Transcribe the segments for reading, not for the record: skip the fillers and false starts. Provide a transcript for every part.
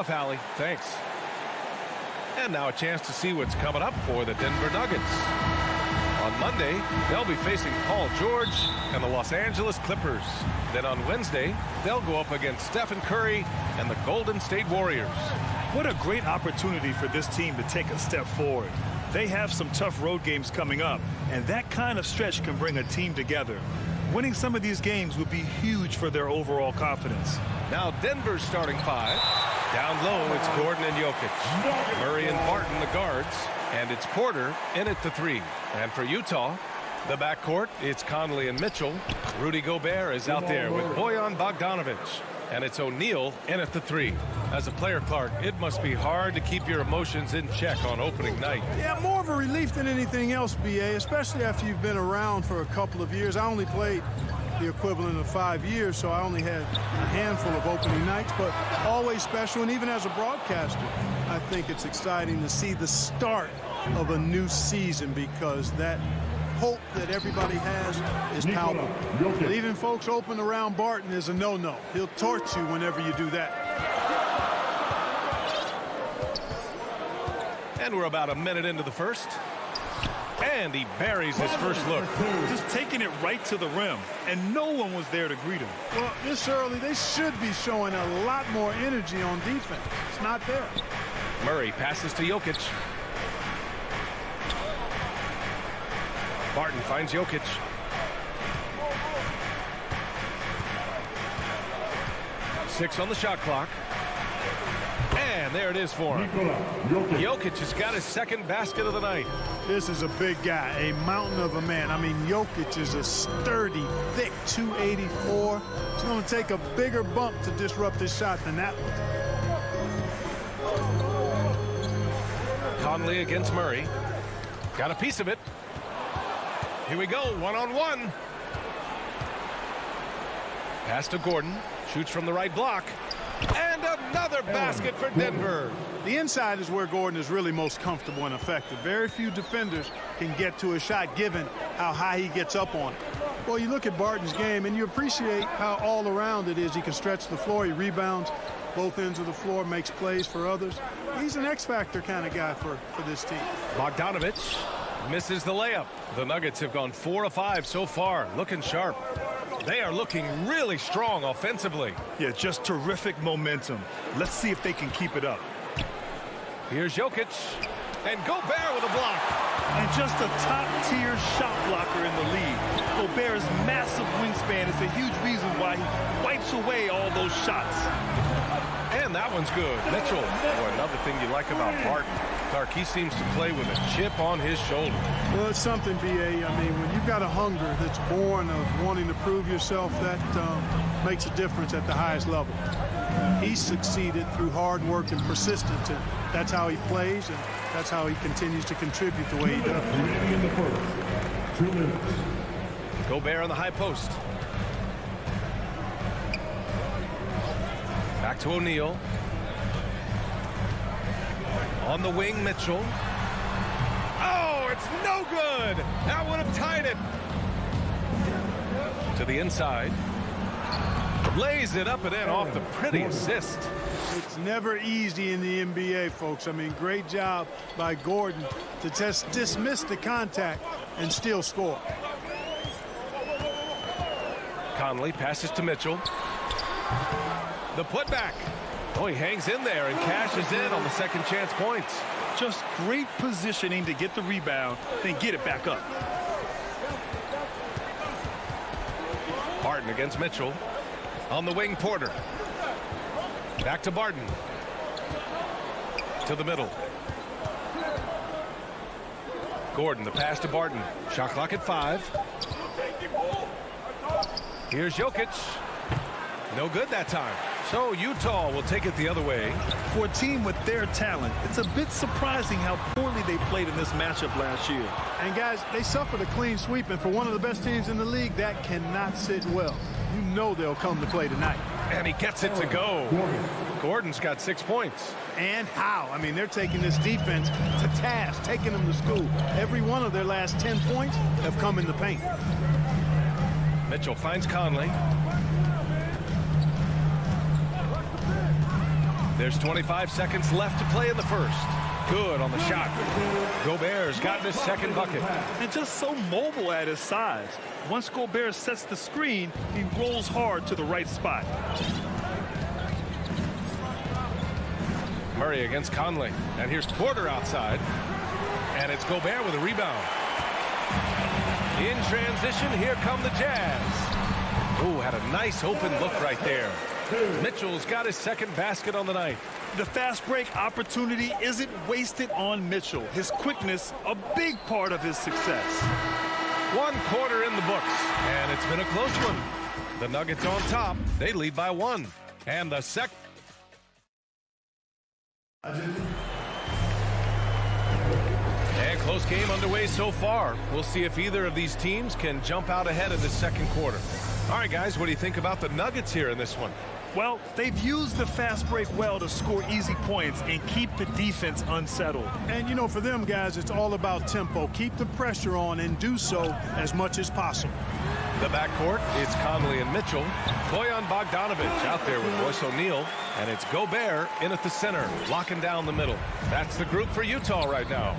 enough, Allie. Thanks. And now a chance to see what's coming up for the Denver Nuggets. On Monday, they'll be facing Paul George and the Los Angeles Clippers. Then on Wednesday, they'll go up against Stephen Curry and the Golden State Warriors. What a great opportunity for this team to take a step forward. They have some tough road games coming up, and that kind of stretch can bring a team together. Winning some of these games would be huge for their overall confidence. Now Denver's starting five. Down low, it's Gordon and Jokic. Murray and Barton, the guards. And it's Porter in at the three. And for Utah, the backcourt, it's Conley and Mitchell. Rudy Gobert is out there with Bojan Bogdanovic. And it's O'Neal in at the three. As a player, Clark, it must be hard to keep your emotions in check on opening night. Yeah, more of a relief than anything else, B.A., especially after you've been around for a couple of years. I only played the equivalent of 5 years, so I only had a handful of opening nights, but always special. And even as a broadcaster, I think it's exciting to see the start of a new season, because that hope that everybody has is palpable. Leaving folks open around Barton is a no-no. He'll torch you whenever you do that. And we're about a minute into the first. And he buries his first look. Just taking it right to the rim, and no one was there to greet him. Well, this early, they should be showing a lot more energy on defense. It's not there. Murray passes to Jokic. Barton finds Jokic. Six on the shot clock. And there it is for him. Jokic has got his second basket of the night. This is a big guy, a mountain of a man. I mean, Jokic is a sturdy, thick 284. It's going to take a bigger bump to disrupt his shot than that one. Conley against Murray. Got a piece of it. Here we go, one-on-one. Pass to Gordon. Shoots from the right block. And another basket for Denver. The inside is where Gordon is really most comfortable and effective. Very few defenders can get to a shot given how high he gets up on it. Well, you look at Barton's game and you appreciate how all around it is. He can stretch the floor. He rebounds both ends of the floor, makes plays for others. He's an X-factor kind of guy for this team. Bogdanovic misses the layup. The Nuggets have gone 4 of 5 so far, looking sharp. They are looking really strong offensively. Yeah, just terrific momentum. Let's see if they can keep it up. Here's Jokic. And Gobert with a block. And just a top-tier shot blocker in the league. Gobert's massive wingspan is a huge reason why he wipes away all those shots. And that one's good. Mitchell. Boy, another thing you like about Barton, Clark, he seems to play with a chip on his shoulder. Well, it's something, B.A. I mean, when you've got a hunger that's born of wanting to prove yourself, that makes a difference at the highest level. He succeeded through hard work and persistence, and that's how he plays, and that's how he continues to contribute the way he does. Gobert on the high post. Back to O'Neal. On the wing, Mitchell. Oh, it's no good. That would have tied it. To the inside. Lays it up and in off the pretty assist. It's never easy in the NBA, folks. I mean, great job by Gordon to just dismiss the contact and still score. Conley passes to Mitchell. The putback. Oh, he hangs in there and cashes in on the second chance points. Just great positioning to get the rebound, then get it back up. Barton against Mitchell. On the wing, Porter. Back to Barton. To the middle. Gordon, the pass to Barton. Shot clock at 5. Here's Jokic. No good that time. So Utah will take it the other way. For a team with their talent, it's a bit surprising how poorly they played in this matchup last year. And guys, they suffered a clean sweep, and for one of the best teams in the league, that cannot sit well. You know they'll come to play tonight. And he gets it to go. Gordon's got 6 points. And how? I mean, they're taking this defense to task, taking them to school. Every one of their last 10 points have come in the paint. Mitchell finds Conley. There's 25 seconds left to play in the first. Good on the shot. Gobert's gotten his second bucket. And just so mobile at his size. Once Gobert sets the screen, he rolls hard to the right spot. Murray against Conley. And here's Porter outside. And it's Gobert with a rebound. In transition, here come the Jazz. Oh, had a nice open look right there. Mitchell's got his second basket on the night. The fast break opportunity isn't wasted on Mitchell. His quickness, a big part of his success. 1 quarter in the books, and it's been a close one. The Nuggets on top. They lead by 1. And the second. And close game underway so far. We'll see if either of these teams can jump out ahead in the second quarter. All right, guys, what do you think about the Nuggets here in this one? Well, they've used the fast break well to score easy points and keep the defense unsettled. And, you know, for them, guys, it's all about tempo. Keep the pressure on and do so as much as possible. The backcourt, it's Conley and Mitchell. Bojan Bogdanovic out there with Royce O'Neal. And it's Gobert in at the center, locking down the middle. That's the group for Utah right now.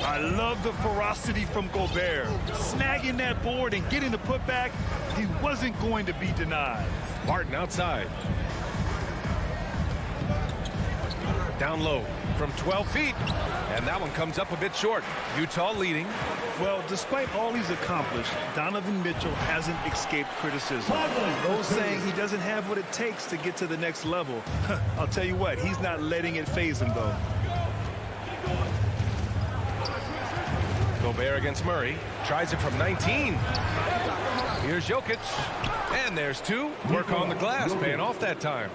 I love the ferocity from Gobert. Snagging that board and getting the putback, he wasn't going to be denied. Martin outside. Down low from 12 feet. And that one comes up a bit short. Utah leading. Well, despite all he's accomplished, Donovan Mitchell hasn't escaped criticism. Those saying he doesn't have what it takes to get to the next level. I'll tell you what, he's not letting it faze him, though. Gobert against Murray. Tries it from 19. Here's Jokic. And there's 2. Work on the glass, paying off that time.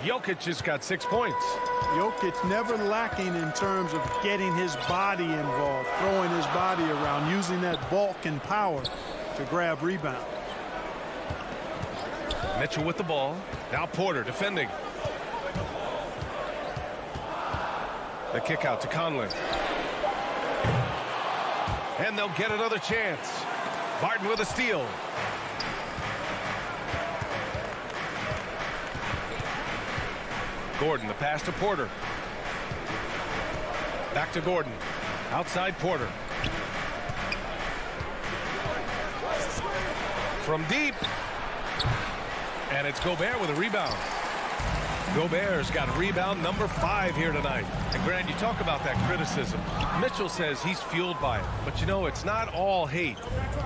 Jokic just got 6 points. Jokic never lacking in terms of getting his body involved, throwing his body around, using that bulk and power to grab rebound. Mitchell with the ball. Now Porter defending. The kick out to Conley. And they'll get another chance. Barton with a steal. Gordon, the pass to Porter. Back to Gordon. Outside Porter. From deep. And it's Gobert with a rebound. Gobert's got rebound number 5 here tonight. And Grant, you talk about that criticism. Mitchell says he's fueled by it. But, you know, it's not all hate.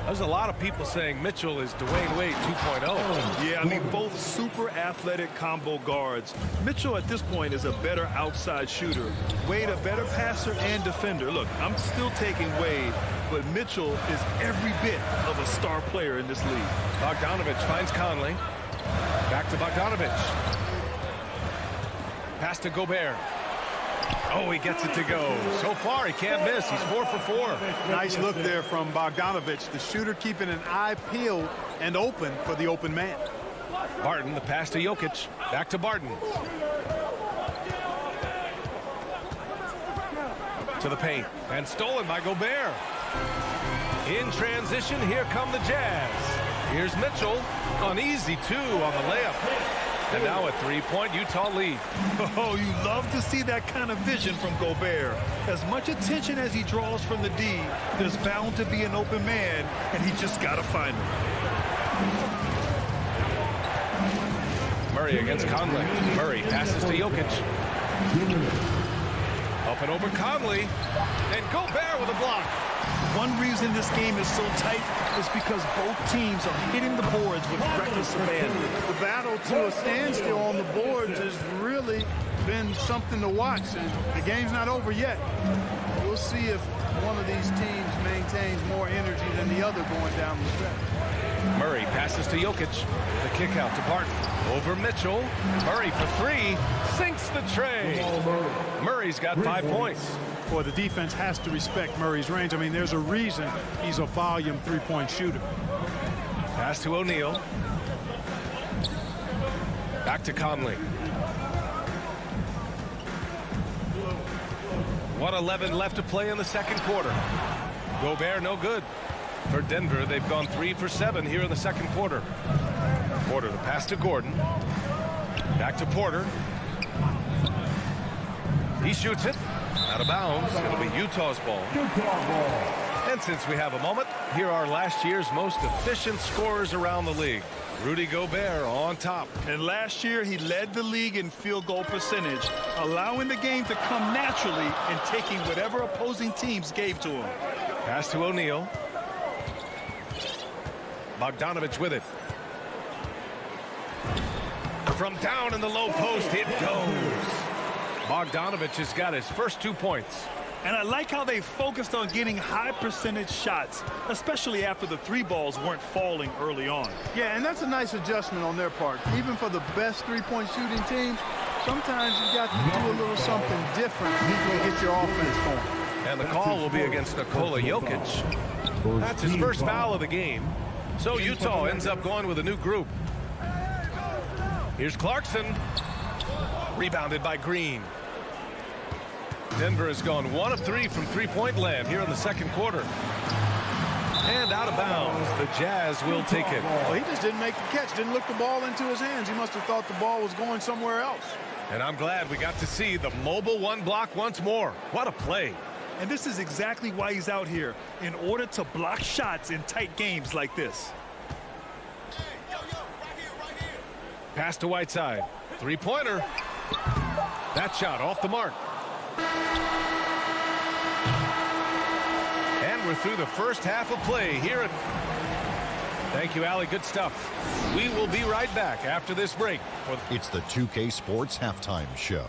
There's a lot of people saying Mitchell is Dwayne Wade 2.0. Yeah, I mean, both super athletic combo guards. Mitchell at this point is a better outside shooter. Wade a better passer and defender. Look, I'm still taking Wade, but Mitchell is every bit of a star player in this league. Bogdanovic finds Conley. Back to Bogdanovic. Pass to Gobert. Oh, he gets it to go. So far, he can't miss. He's 4 for 4. Nice look there from Bogdanovic, the shooter keeping an eye peeled and open for the open man. Barton, the pass to Jokic. Back to Barton. To the paint. And stolen by Gobert. In transition, here come the Jazz. Here's Mitchell. An easy 2 on the layup. And now a 3-point Utah lead. Oh, you love to see that kind of vision from Gobert. As much attention as he draws from the D, there's bound to be an open man, and he just got to find him. Murray against Conley. Murray passes to Jokic. Up and over Conley. And Gobert with a block. One reason this game is so tight is because both teams are hitting the boards with reckless abandon. The battle to a standstill on the boards has really been something to watch, and the game's not over yet. We'll see if one of these teams maintains more energy than the other going down the stretch. Murray passes to Jokic. The kick out to Barton. Over Mitchell. Murray for 3. Sinks the tray. Murray's got 5 points. Boy, the defense has to respect Murray's range. I mean, there's a reason he's a volume 3-point shooter. Pass to O'Neal. Back to Conley. 1:11 left to play in the second quarter. Gobert no good. For Denver, they've gone 3 for 7 here in the second quarter. Porter, the pass to Gordon. Back to Porter. He shoots it out of bounds. It'll be Utah's ball. And since we have a moment, here are last year's most efficient scorers around the league. Rudy Gobert on top. And last year, he led the league in field goal percentage, allowing the game to come naturally and taking whatever opposing teams gave to him. Pass to O'Neal. Bogdanovich with it. From down in the low post, it goes. Bogdanovich has got his first 2 points. And I like how they focused on getting high percentage shots, especially after the 3 balls weren't falling early on. Yeah, and that's a nice adjustment on their part. Even for the best three-point shooting teams, sometimes you got to do a little something different to get your offense going. And the call will be against Nikola Jokic. That's his first foul of the game. So Utah ends up going with a new group. Here's Clarkson. Rebounded by Green. Denver has gone 1 of 3 from three-point land here in the second quarter. And out of bounds, the Jazz will take it. Well, he just didn't make the catch, didn't look the ball into his hands. He must have thought the ball was going somewhere else. And I'm glad we got to see the mobile 1 block once more. What a play. And this is exactly why he's out here, in order to block shots in tight games like this. Pass to Whiteside. Three-pointer. That shot off the mark. And we're through the first half of play here. Thank you, Allie. Good stuff. We will be right back after this break. It's the 2K Sports Halftime Show.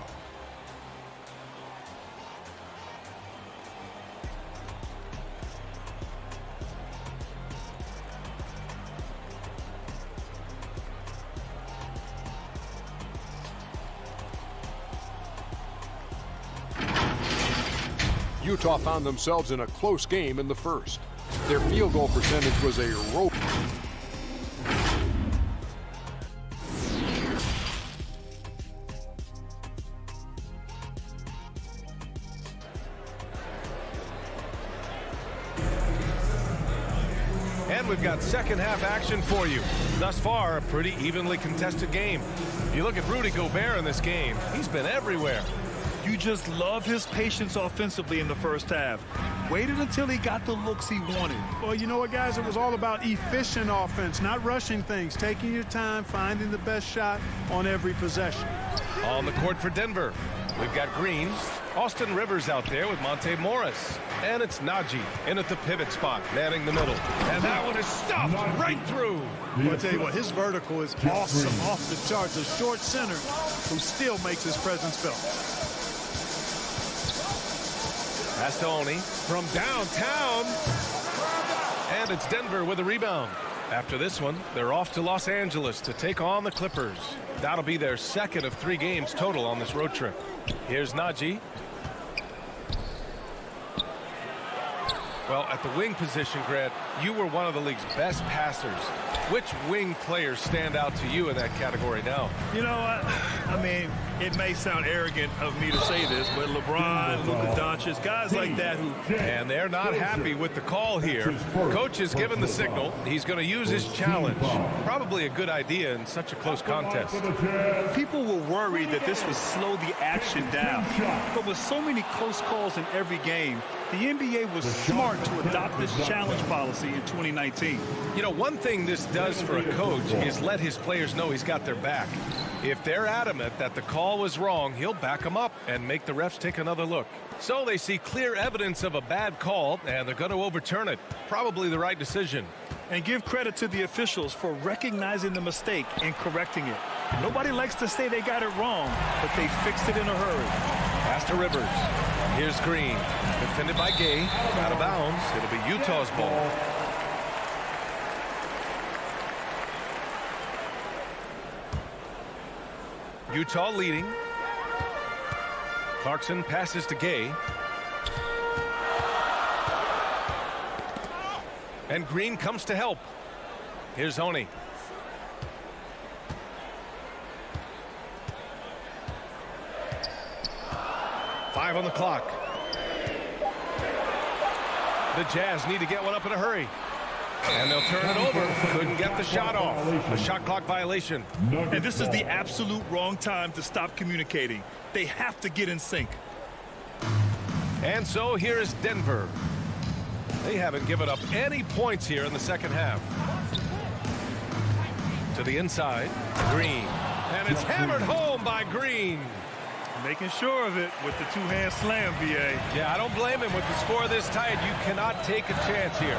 Utah found themselves in a close game in the first. Their field goal percentage was a rope. And we've got second half action for you. Thus far, a pretty evenly contested game. You look at Rudy Gobert in this game, he's been everywhere. You just love his patience offensively in the first half. Waited until he got the looks he wanted. Well, you know what, guys? It was all about efficient offense, not rushing things, taking your time, finding the best shot on every possession. On the court for Denver, we've got Green, Austin Rivers out there with Monte Morris. And it's Najee in at the pivot spot, manning the middle. And that one is stuffed right through. Well, I'll tell you what, his vertical is awesome, off the charts. A short center who still makes his presence felt. Pass to Oni from downtown. And it's Denver with a rebound. After this one, they're off to Los Angeles to take on the Clippers. That'll be their second of 3 games total on this road trip. Here's Najee. Well, at the wing position, Grant, you were one of the league's best passers. Which wing players stand out to you in that category now? You know, I mean, it may sound arrogant of me to say this, but LeBron, Luka Doncic, guys like that who... And they're not happy with the call here. Coach has given the signal. He's going to use his challenge. Probably a good idea in such a close contest. People were worried that this would slow the action down. But with so many close calls in every game, the NBA was smart to adopt this challenge policy in 2019. You know, one thing this does for a coach is let his players know he's got their back. If they're adamant that the call was wrong, he'll back them up and make the refs take another look. So they see clear evidence of a bad call, and they're going to overturn it. Probably the right decision. And give credit to the officials for recognizing the mistake and correcting it. Nobody likes to say they got it wrong, but they fixed it in a hurry. Pass to Rivers. Here's Green. Defended by Gay. Out of bounds. It'll be Utah's ball. Utah leading. Clarkson passes to Gay. And Green comes to help. Here's Oni. Five on the clock. The Jazz need to get one up in a hurry. And they'll turn it over. Couldn't get the shot off. A shot clock violation. And this is the absolute wrong time to stop communicating. They have to get in sync. And so here is Denver. They haven't given up any points here in the second half. To the inside, Green. And it's hammered home by Green. Making sure of it with the two-hand slam, VA. Yeah, I don't blame him with the score this tight. You cannot take a chance here.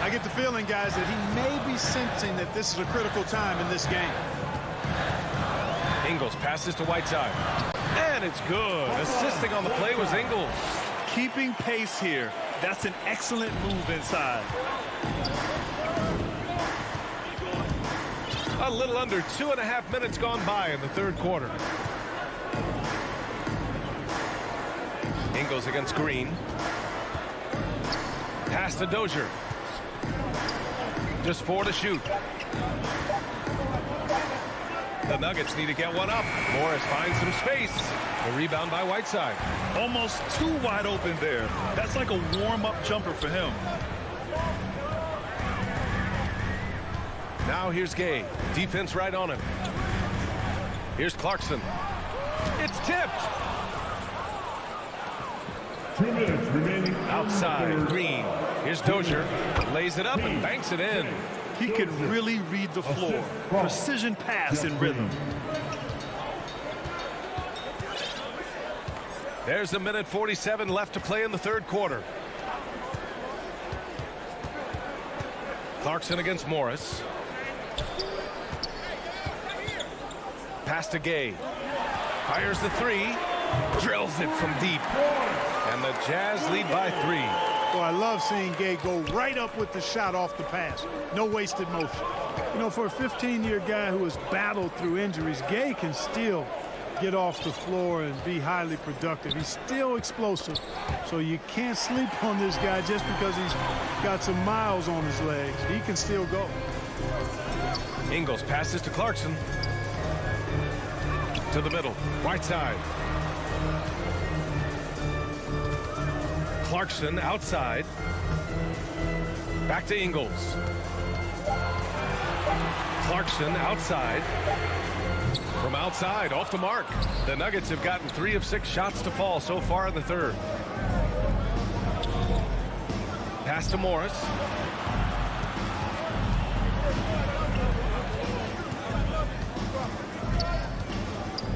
I get the feeling, guys, that he may be sensing that this is a critical time in this game. Ingles passes to Whiteside. And it's good. Assisting on the play was Ingles. Keeping pace here. That's an excellent move inside. A little under 2.5 minutes gone by in the third quarter. Ingles against Green. Pass to Dozier. Just 4 to shoot. The Nuggets need to get one up. Morris finds some space. The rebound by Whiteside. Almost too wide open there. That's like a warm-up jumper for him. Now here's Gay. Defense right on him. Here's Clarkson. It's tipped. 2 minutes remaining. Outside, Green. Here's Dozier. Lays it up and banks it in. He can really read the floor. Precision pass in rhythm. There's a minute 47 left to play in the third quarter. Clarkson against Morris. Pass to Gay. Fires the three. Drills it from deep. And the Jazz lead by 3. Well, I love seeing Gay go right up with the shot off the pass. No wasted motion. You know, for a 15-year guy who has battled through injuries, Gay can still get off the floor and be highly productive. He's still explosive. So you can't sleep on this guy just because he's got some miles on his legs. He can still go. Ingles passes to Clarkson. To the middle. Whiteside. Clarkson outside. Back to Ingles. Clarkson outside. From outside, off the mark. The Nuggets have gotten 3 of 6 shots to fall so far in the third. Pass to Morris.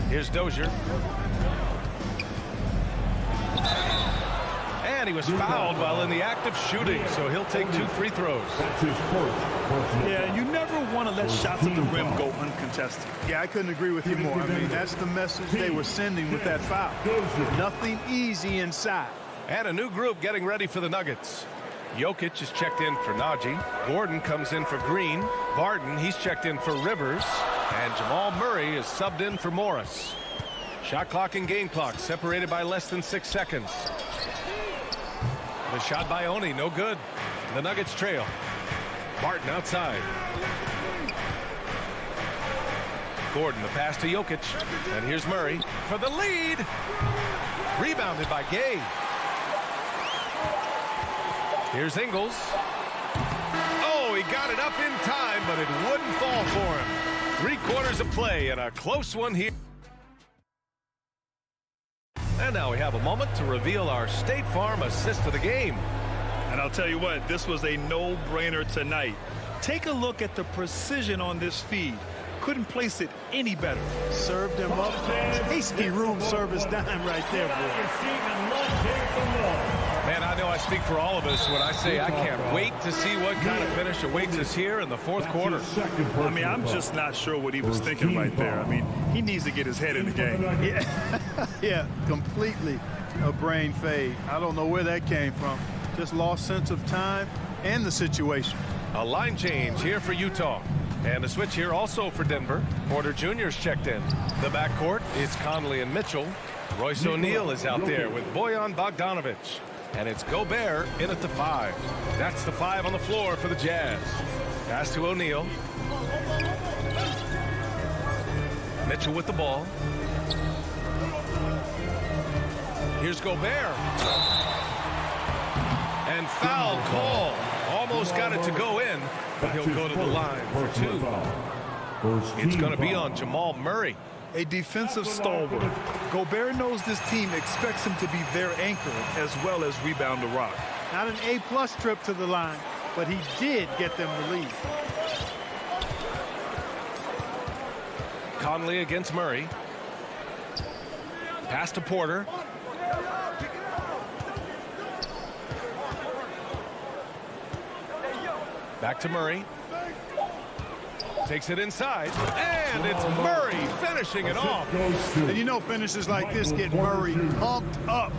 Here's Dozier. And he was fouled while in the act of shooting, so he'll take 2 free throws. Yeah, you never want to let shots at the rim go uncontested. Yeah, I couldn't agree with you more. I mean, that's the message they were sending with that foul. Nothing easy inside. And a new group getting ready for the Nuggets. Jokic is checked in for Najee. Gordon comes in for Green. Barton, he's checked in for Rivers. And Jamal Murray is subbed in for Morris. Shot clock and game clock separated by less than 6 seconds. The shot by Oni, no good. The Nuggets trail. Barton outside. Gordon, the pass to Jokic. And here's Murray for the lead. Rebounded by Gay. Here's Ingles. Oh, he got it up in time, but it wouldn't fall for him. 3 quarters of play and a close one here. And now we have a moment to reveal our State Farm assist of the game. And I'll tell you what, this was a no-brainer tonight. Take a look at the precision on this feed. Couldn't place it any better. Served him up. Tasty room service dime right there, boy. Man, I know I speak for all of us when I say I can't wait to see what kind of finish awaits us here in the fourth quarter. I mean, I'm just not sure what he was thinking right there. I mean, he needs to get his head in the game. Yeah, completely a brain fade. I don't know where that came from. Just lost sense of time and the situation. A line change here for Utah. And a switch here also for Denver. Porter Jr. is checked in. The backcourt is Conley and Mitchell. Royce O'Neal is out there with Bojan Bogdanovic. And it's Gobert in at the 5. That's the 5 on the floor for the Jazz. Pass to O'Neal. Mitchell with the ball. Here's Gobert. And foul call. Almost got it to go in, but he'll go to the line for 2. It's going to be on Jamal Murray. A defensive stalwart. Gobert knows this team expects him to be their anchor as well as rebound the rock. Not an A-plus trip to the line, but he did get them the lead. Conley against Murray. Pass to Porter. Back to Murray. Takes it inside, and it's Murray finishing it off. And you know finishes like this get Murray pumped up.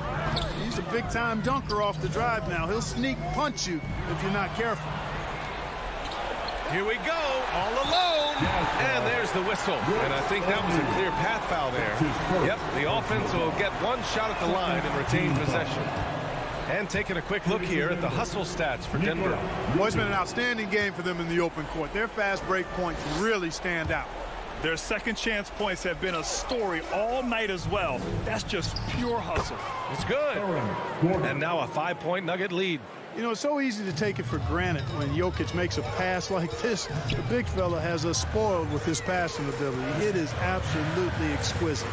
He's a big-time dunker off the drive now. He'll sneak punch you if you're not careful. Here we go, all alone, and there's the whistle. And I think that was a clear path foul there. Yep, the offense will get one shot at the line and retain possession. And taking a quick look here at the hustle stats for Denver. Well, it's been an outstanding game for them in the open court. Their fast break points really stand out. Their second chance points have been a story all night as well. That's just pure hustle. It's good. And now a 5-point Nugget lead. You know, it's so easy to take it for granted when Jokic makes a pass like this. The big fella has us spoiled with his passing ability. It is absolutely exquisite.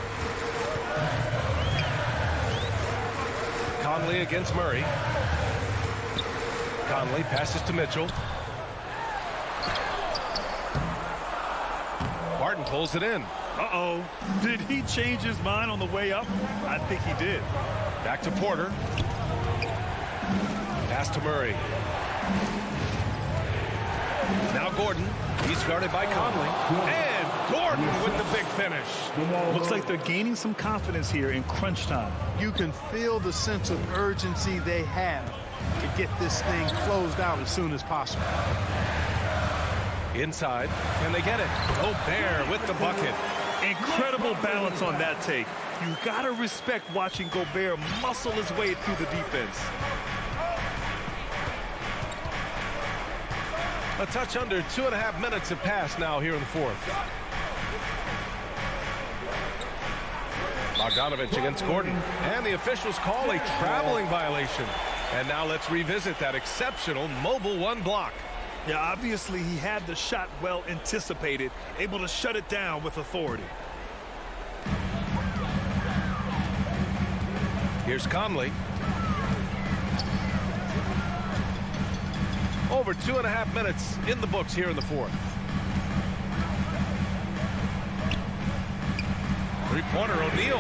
Conley against Murray. Conley passes to Mitchell. Barton pulls it in. Uh-oh. Did he change his mind on the way up? I think he did. Back to Porter. Pass to Murray. Now Gordon. He's guarded by Conley. And Gordon with the big finish. Looks like they're gaining some confidence here in crunch time. You can feel the sense of urgency they have to get this thing closed out as soon as possible. Inside. Can they get it? Gobert with the bucket. Incredible balance on that take. You got to respect watching Gobert muscle his way through the defense. A touch under 2.5 minutes have passed now here in the fourth. Bogdanovich against Gordon. And the officials call a traveling violation. And now let's revisit that exceptional mobile one block. Yeah, obviously he had the shot well anticipated, able to shut it down with authority. Here's Conley. Over 2.5 minutes in the books here in the fourth. Three-pointer, O'Neal.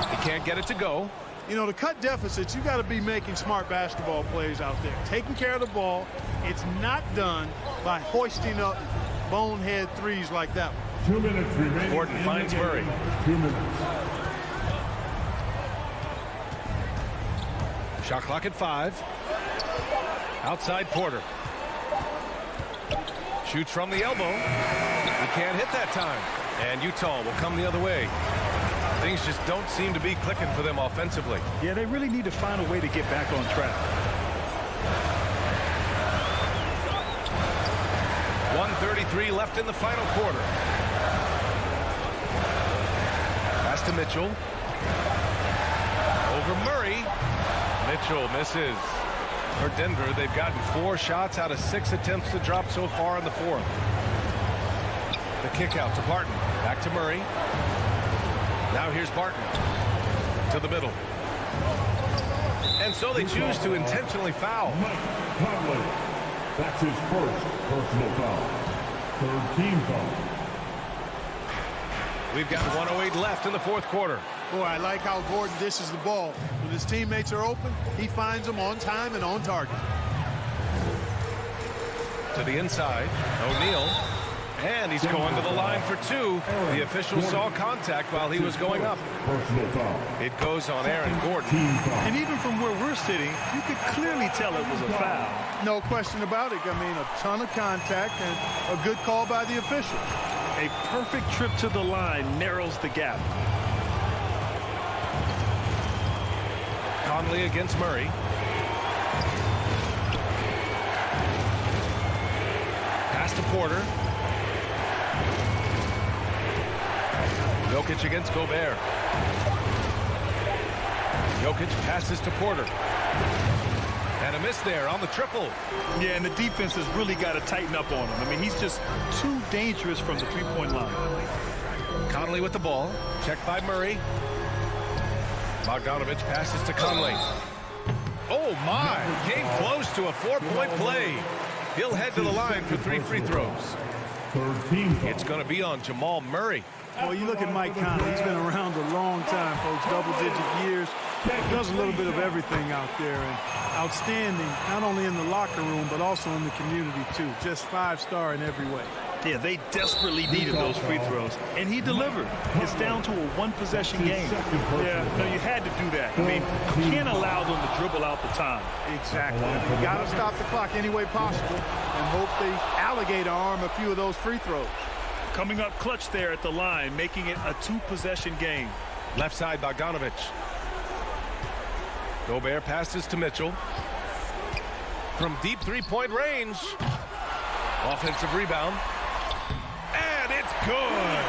He can't get it to go. You know, to cut deficits, you got to be making smart basketball plays out there. Taking care of the ball. It's not done by hoisting up bonehead threes like that one. 2 minutes remaining. Gordon finds Murray. 2 minutes. Shot clock at 5. Outside Porter. Shoots from the elbow. He can't hit that time. And Utah will come the other way. Things just don't seem to be clicking for them offensively. Yeah, they really need to find a way to get back on track. 1:33 left in the final quarter. Pass to Mitchell. Over Murray. Mitchell misses. For Denver, they've gotten 4 shots out of 6 attempts to drop so far in the fourth. The kick out to Barton. Back to Murray. Now here's Barton. To the middle. And so they choose to intentionally foul. Mike Conley. That's his first personal foul. Third team foul. We've got 1:08 left in the fourth quarter. Boy, I like how Gordon dishes the ball. When his teammates are open, he finds them on time and on target. To the inside, O'Neal. And he's going to the line for 2. The official saw contact while he was going up. Personal foul. It goes on Aaron Gordon. Team foul. And even from where we're sitting, you could clearly tell it was a foul. No question about it. I mean, a ton of contact and a good call by the official. A perfect trip to the line narrows the gap. Conley against Murray. Pass to Porter. Jokic against Gobert. Jokic passes to Porter. And a miss there on the triple. Yeah, and the defense has really got to tighten up on him. I mean, he's just too dangerous from the three-point line. Conley with the ball. Checked by Murray. Bogdanovich passes to Conley. Oh, my. Came close to a 4-point play. He'll head to the line for 3 free throws. Third team foul. It's going to be on Jamal Murray. Well, you look at Mike Conley. He's been around a long time, folks, double-digit years. Does a little bit of everything out there, and outstanding, not only in the locker room, but also in the community, too. Just 5-star in every way. Yeah, they desperately needed those free throws, and he delivered. It's down to a one-possession game. Yeah, no, you had to do that. I mean, you can't allow them to dribble out the time. Exactly. You got to stop the clock any way possible and hope they alligator arm a few of those free throws. Coming up clutch there at the line, making it a 2-possession game. Left side, Bogdanovich. Gobert passes to Mitchell. From deep 3-point range. Offensive rebound. And it's good.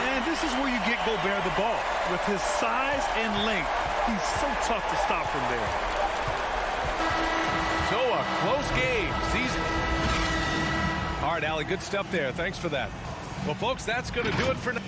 And this is where you get Gobert the ball. With his size and length, he's so tough to stop from there. So a close game. All right, Allie, good stuff there. Thanks for that. Well, folks, that's going to do it for now.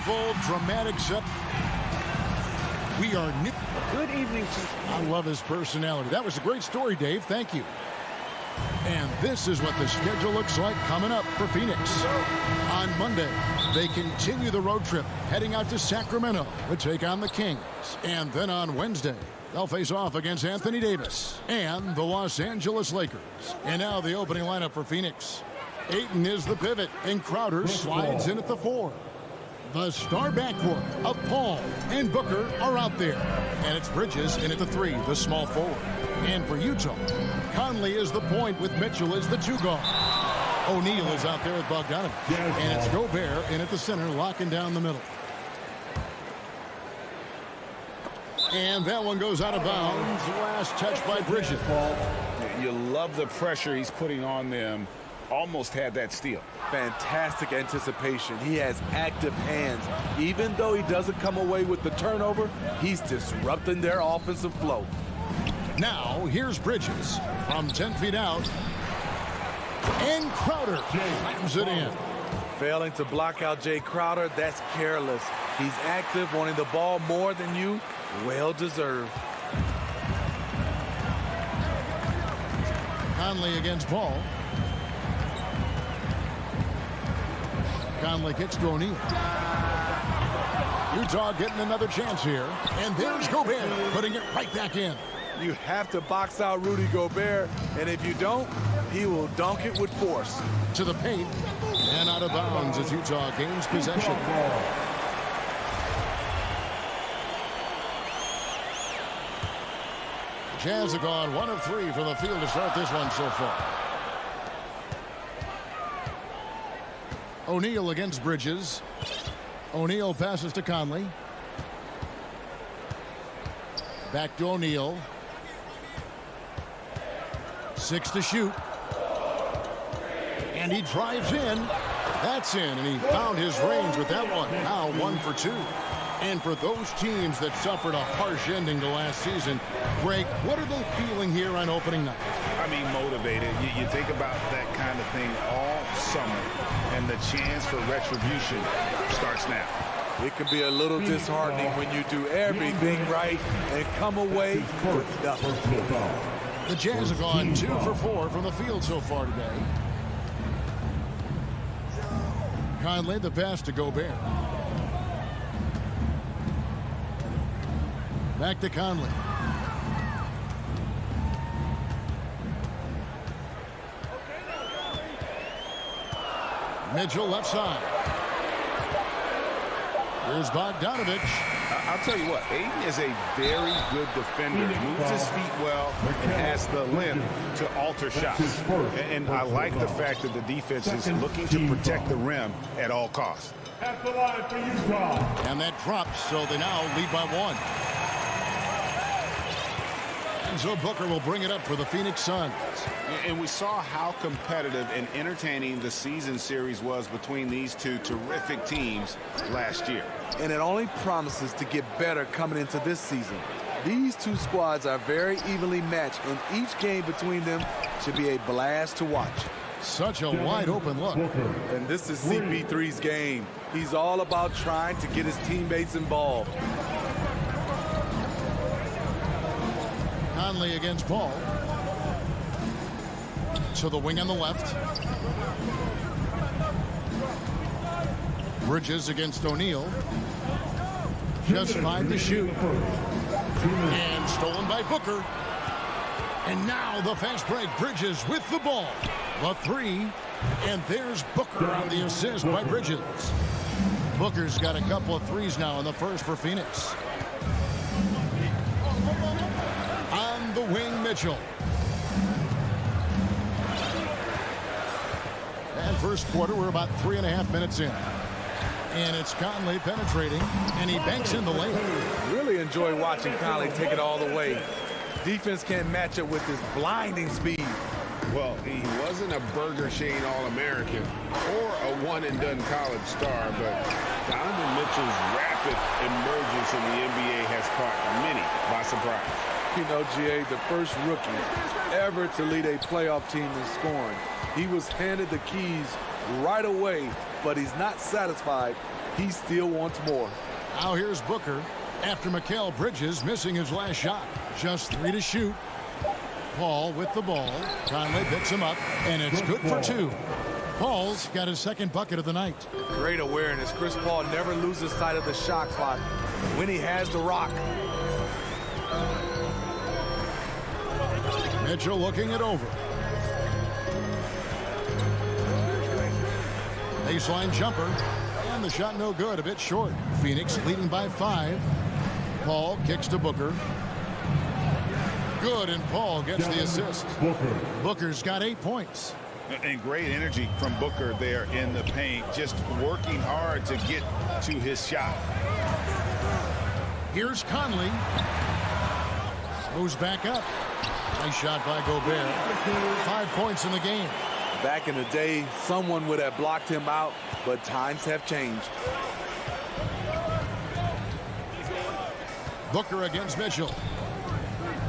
beautiful, dramatic set. We are Nick. Good evening. I love his personality. That was a great story, Dave. Thank you. And this is what the schedule looks like coming up for Phoenix. On Monday, they continue the road trip, heading out to Sacramento to take on the Kings. And then on Wednesday, they'll face off against Anthony Davis and the Los Angeles Lakers. And now the opening lineup for Phoenix. Ayton is the pivot, and Crowder slides in at the 4. The star backcourt of Paul and Booker are out there. And it's Bridges in at the 3, the small forward. And for Utah, Conley is the point with Mitchell as the 2 guard. O'Neal is out there with Bogdanovich. And it's Gobert in at the center, locking down the middle. And that one goes out of bounds. Last touch by Bridges. You love the pressure he's putting on them. Almost had that steal. Fantastic anticipation. He has active hands. Even though he doesn't come away with the turnover, he's disrupting their offensive flow. Now, here's Bridges from 10 feet out. And Crowder slams it in. Failing to block out Jay Crowder, that's careless. He's active, wanting the ball more than you. Well deserved. Conley against Paul. Conley kicks to O'Neal. Utah getting another chance here. And there's Gobert putting it right back in. You have to box out Rudy Gobert, and if you don't, he will dunk it with force. To the paint, and out of bounds as Utah gains possession. The Jazz have gone 1 of 3 from the field to start this one so far. O'Neal against Bridges. O'Neal passes to Conley. Back to O'Neal. 6 to shoot. And he drives in. That's in, and he found his range with that one. Now 1 for 2. And for those teams that suffered a harsh ending to last season, Greg, what are they feeling here on opening night? I mean, motivated. You think about that kind of thing all summer, and the chance for retribution starts now. It can be a little disheartening when you do everything right and come away with nothing. The Jazz have gone 2 for 4 from the field so far today. Conley the pass to Gobert. Back to Conley. Mitchell left side. Here's Bogdanovich. I'll tell you what, Ayton is a very good defender. Moves his feet well and has the length to alter shots. And I like the fact that the defense is looking to protect the rim at all costs. At the line for Utah. And that drops, so they now lead by 1. And so Booker will bring it up for the Phoenix Suns. And we saw how competitive and entertaining the season series was between these two terrific teams last year. And it only promises to get better coming into this season. These two squads are very evenly matched, and each game between them should be a blast to watch. Such a wide open look. And this is CP3's game. He's all about trying to get his teammates involved. Conley against Paul. To the wing on the left. Bridges against O'Neal. Just 5 to shoot. And stolen by Booker. And now the fast break. Bridges with the ball. The 3. And there's Booker on the assist by Bridges. Booker's got a couple of threes now in the first for Phoenix. On the wing, Mitchell. And first quarter, we're about 3.5 minutes in. And it's Conley penetrating, and he banks in the lane. Really enjoy watching Conley take it all the way. Defense can't match it with his blinding speed. Well, he wasn't a Burger Shane All-American or a one-and-done college star, but Donovan Mitchell's rapid emergence in the NBA has caught many by surprise. You know, G.A., the first rookie ever to lead a playoff team in scoring. He was handed the keys right away, but he's not satisfied. He still wants more. Now here's Booker after Mikal Bridges missing his last shot. Just 3 to shoot. Paul with the ball. Conley picks him up, and it's good for 2. Paul's got his second bucket of the night. Great awareness. Chris Paul never loses sight of the shot clock when he has the rock. Mitchell looking it over. Baseline jumper. And the shot no good, a bit short. Phoenix leading by 5. Paul kicks to Booker. Good, and Paul gets the assist. Booker's got 8 points. And great energy from Booker there in the paint, just working hard to get to his shot. Here's Conley. Moves back up. Nice shot by Gobert. 5 points in the game. Back in the day, someone would have blocked him out, but times have changed. Booker against Mitchell.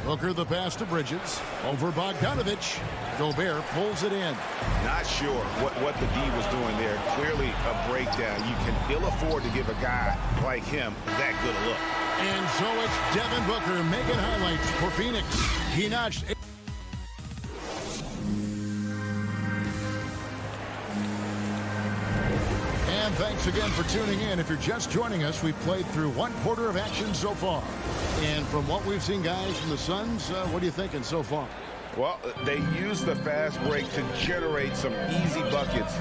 Booker the pass to Bridges. Over Bogdanovich. Gobert pulls it in. Not sure what the D was doing there. Clearly a breakdown. You can ill afford to give a guy like him that good a look. And so it's Devin Booker making highlights for Phoenix. He notched. And thanks again for tuning in. If you're just joining us, we've played through 1 quarter of action so far. And from what we've seen, guys, from the Suns, what are you thinking so far? Well, they used the fast break to generate some easy buckets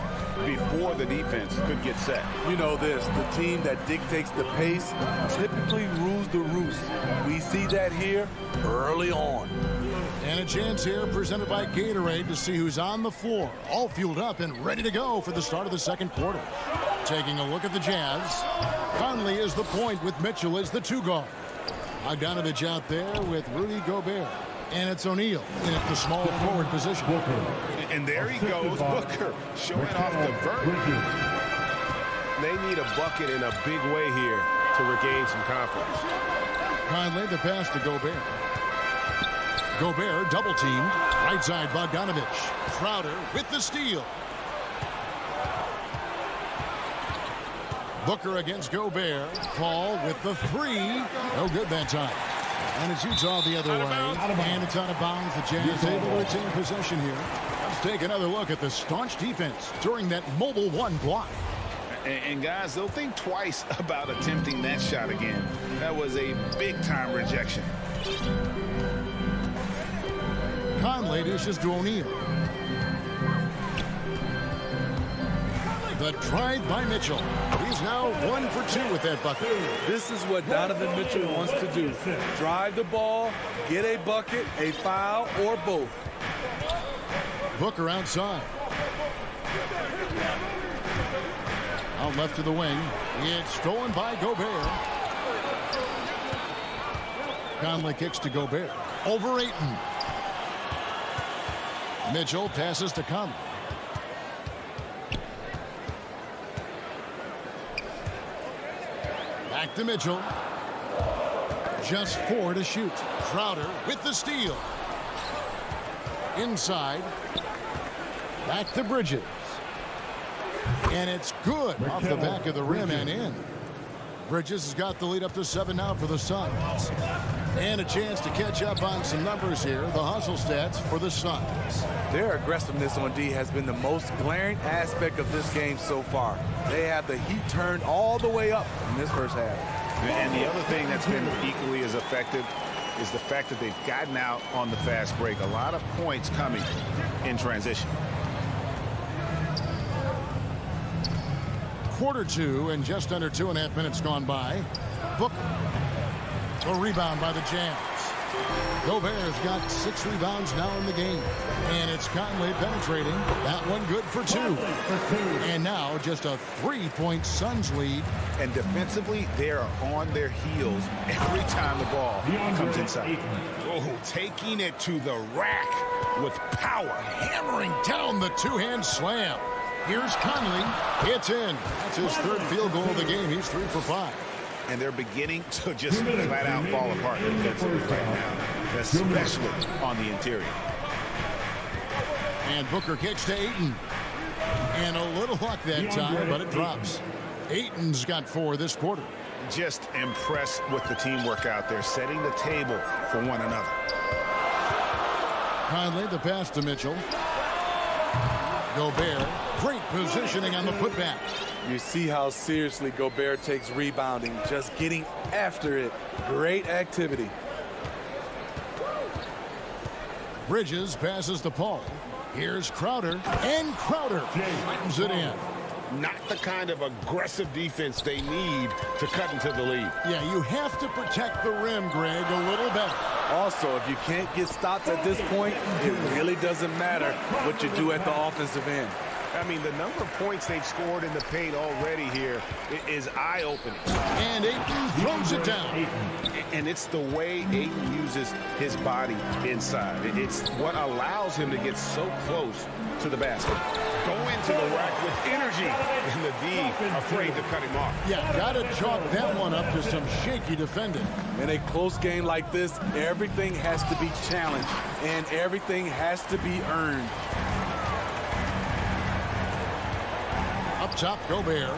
before the defense could get set. You know this, the team that dictates the pace typically rules the roost. We see that here early on. And a chance here presented by Gatorade to see who's on the floor, all fueled up and ready to go for the start of the second quarter. Taking a look at the Jazz, Conley is the point with Mitchell as the 2 guard. Bogdanovich out there with Rudy Gobert. And it's O'Neal in at the small forward position. And there he goes, Booker, showing off the vert. They need a bucket in a big way here to regain some confidence. Conley the pass to Gobert. Gobert double teamed. Right side Bogdanovich. Crowder with the steal. Booker against Gobert. Paul with the 3. No good that time. And it's Utah the other way. And it's out of bounds. The Jazz able to retain possession here. Let's take another look at the staunch defense during that mobile 1 block. And guys, they'll think twice about attempting that shot again. That was a big-time rejection. Conley dishes to O'Neal. The drive by Mitchell. He's now 1 for 2 with that bucket. This is what Donovan Mitchell wants to do. Drive the ball, get a bucket, a foul, or both. Booker outside. Out left to the wing. It's stolen by Gobert. Conley kicks to Gobert. Over Ayton. Mitchell passes to Conley. Back to Mitchell. Just 4 to shoot. Crowder with the steal. Inside. Back to Bridges. And it's good off the back of the rim and in. Bridges has got the lead up to 7 now for the Suns. And a chance to catch up on some numbers here. The hustle stats for the Suns. Their aggressiveness on D has been the most glaring aspect of this game so far. They have the heat turned all the way up in this first half. And the other thing that's been equally as effective is the fact that they've gotten out on the fast break. A lot of points coming in transition. Quarter 2 and just under 2.5 minutes gone by. Booker. A rebound by the Jazz. Gobert's got 6 rebounds now in the game. And it's Conley penetrating. That one good for 2. And now just a 3-point Suns lead. And defensively, they are on their heels every time the ball comes inside. Oh, taking it to the rack with power. Hammering down the 2-hand slam. Here's Conley. It's in. That's his 3rd field goal of the game. He's 3 for 5. And they're beginning to just flat out fall apart defensively right now, especially on the interior. And Booker kicks to Ayton. And a little luck that time, but it drops. Ayton's got 4 this quarter. Just impressed with the teamwork out there, setting the table for one another. Conley, the pass to Mitchell. Gobert, great positioning on the putback. You see how seriously Gobert takes rebounding, just getting after it. Great activity. Bridges passes to Paul. Here's Crowder, and Crowder slams it in. Not the kind of aggressive defense they need to cut into the lead. Yeah, you have to protect the rim, Greg, a little better. Also, if you can't get stops at this point, it really doesn't matter what you do at the offensive end. I mean, the number of points they've scored in the paint already here is eye-opening. And Ayton throws it down. And it's the way Ayton uses his body inside. It's what allows him to get so close to the basket. Go into the rack with energy, and the D afraid to cut him off. Yeah, gotta chalk that one up to some shaky defending. In a close game like this, everything has to be challenged, and everything has to be earned. Up top, Gobert.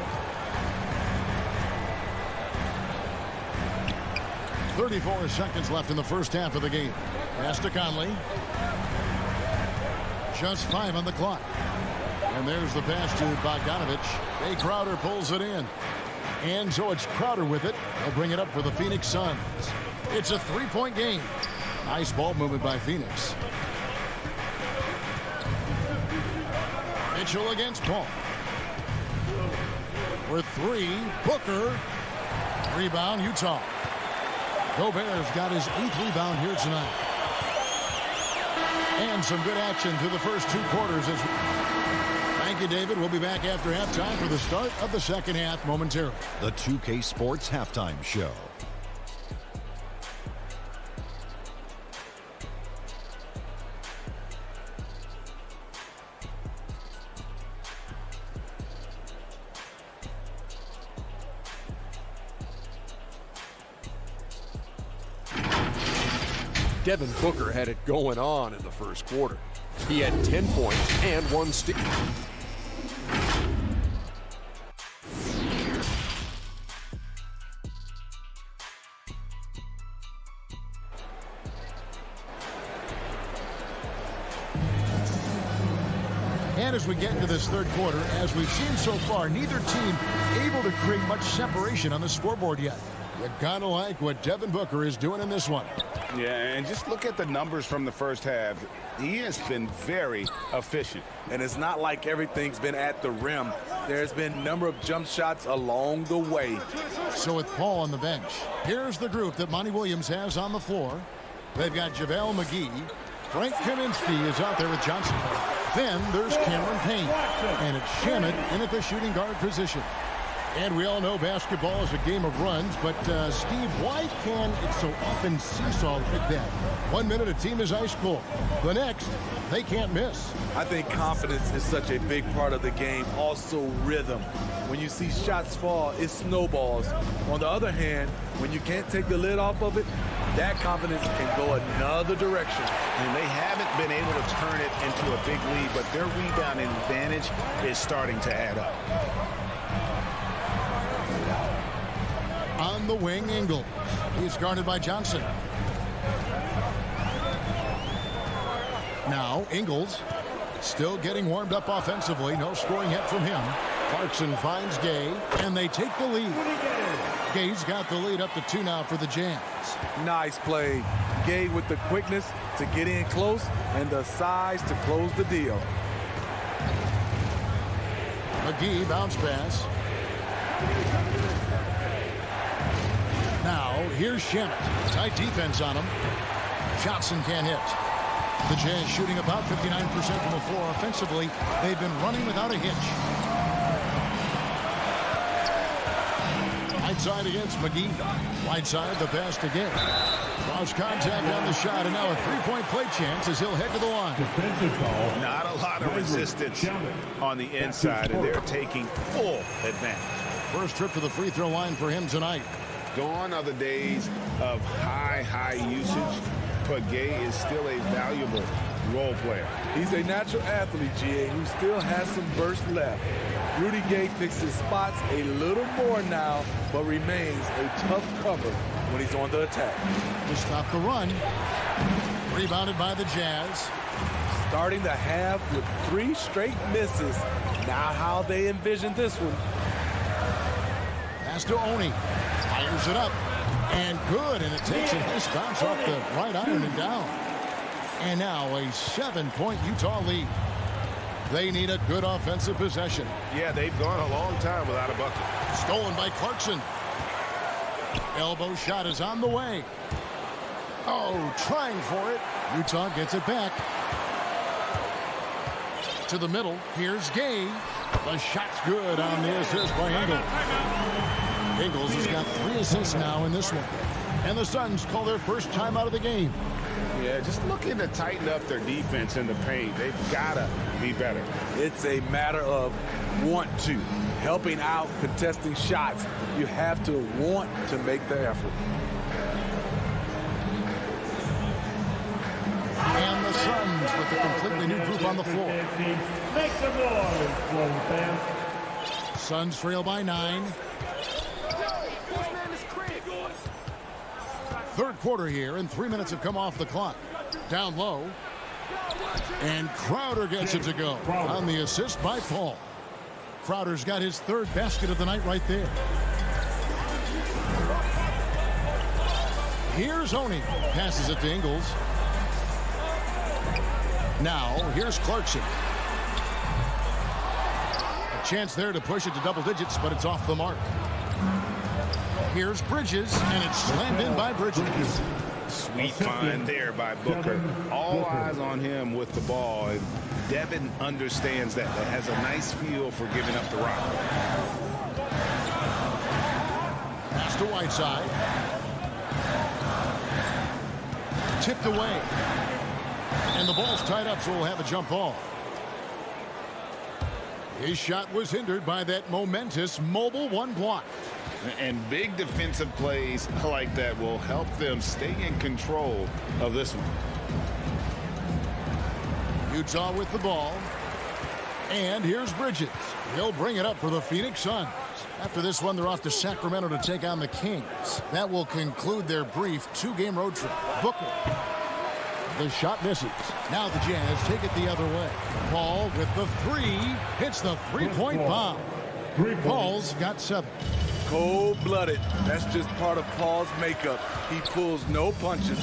34 seconds left in the first half of the game. Pass to Conley. Just 5 on the clock. And there's the pass to Bogdanovich. Jay Crowder pulls it in. And so it's Crowder with it. They'll bring it up for the Phoenix Suns. It's a 3-point game. Nice ball movement by Phoenix. Mitchell against Paul. For 3, Booker. Rebound, Utah. Gobert's got his 8th rebound here tonight. And some good action through the first 2 quarters. Thank you, David. We'll be back after halftime for the start of the second half momentarily. The 2K Sports Halftime Show. Devin Booker had it going on in the first quarter. He had 10 points and 1 steal. And as we get into this third quarter, as we've seen so far, neither team able to create much separation on the scoreboard yet. You gotta like what Devin Booker is doing in this one. Yeah, and just look at the numbers from the first half. He has been very efficient. And it's not like everything's been at the rim. There's been a number of jump shots along the way. So with Paul on the bench, here's the group that Monty Williams has on the floor. They've got JaVale McGee. Frank Kaminsky is out there with Johnson. Then there's Cameron Payne. And it's Shamet in at the shooting guard position. And we all know basketball is a game of runs, but Steve, why can it so often seesaw like that? 1 minute a team is ice cold. The next, they can't miss. I think confidence is such a big part of the game. Also rhythm. When you see shots fall, it snowballs. On the other hand, when you can't take the lid off of it, that confidence can go another direction. And they haven't been able to turn it into a big lead, but their rebounding advantage is starting to add up. On the wing, Ingles. He's guarded by Johnson. Now, Ingles still getting warmed up offensively. No scoring yet from him. Clarkson finds Gay, and they take the lead. Gay's got the lead up to 2 now for the Jazz. Nice play. Gay with the quickness to get in close and the size to close the deal. McGee bounce pass. Now, here's Shamet. Tight defense on him. Johnson can't hit. The Jazz shooting about 59% from the floor offensively. They've been running without a hitch. Right side against McGee. Right side, the pass to Gay. Draws contact on the shot, and now a 3-point play chance as he'll head to the line. Not a lot of resistance on the inside, and they're taking full advantage. First trip to the free throw line for him tonight. Gone are the days of high usage, but Gay is still a valuable role player. He's a natural athlete, GA, who still has some burst left. Rudy Gay picks his spots a little more now, but remains a tough cover when he's on the attack. To stop the run. Rebounded by the Jazz. Starting the half with 3 straight misses. Now how they envision this one. Pass to Oni. Fires it up. And good. And it takes a nice bounce off the right iron and down. And now a 7-point Utah lead. They need a good offensive possession. Yeah, they've gone a long time without a bucket. Stolen by Clarkson. Elbow shot is on the way. Oh, trying for it. Utah gets it back. To the middle. Here's Gay. The shot's good on the assist by Ingles. Ingles has got 3 assists now in this one. And the Suns call their first time out of the game. Yeah, just looking to tighten up their defense in the paint. They've got to be better. It's a matter of want to. Helping out, contesting shots. You have to want to make the effort. And the Suns with a completely new group on the floor. Make some noise, fans. Suns trail by 9. Third quarter here, and 3 minutes have come off the clock. Down low. And Crowder gets it to go on the assist by Paul. Crowder's got his 3rd basket of the night right there. Here's Oni. Passes it to Ingles. Now, here's Clarkson. A chance there to push it to double digits, but it's off the mark. Here's Bridges, and it's slammed in by Bridges. Sweet find there by Booker. All eyes on him with the ball. And Devin understands that. That has a nice feel for giving up the rock. Pass to Whiteside. Tipped away. And the ball's tied up, so we'll have a jump ball. His shot was hindered by that momentous mobile 1 block. And big defensive plays like that will help them stay in control of this one. Utah with the ball. And here's Bridges. He'll bring it up for the Phoenix Suns. After this one, they're off to Sacramento to take on the Kings. That will conclude their brief 2-game road trip. Booker. The shot misses. Now the Jazz take it the other way. Paul with the 3. Hits the 3-point bomb. Paul's got 7. Cold-blooded. That's just part of Paul's makeup. He pulls no punches.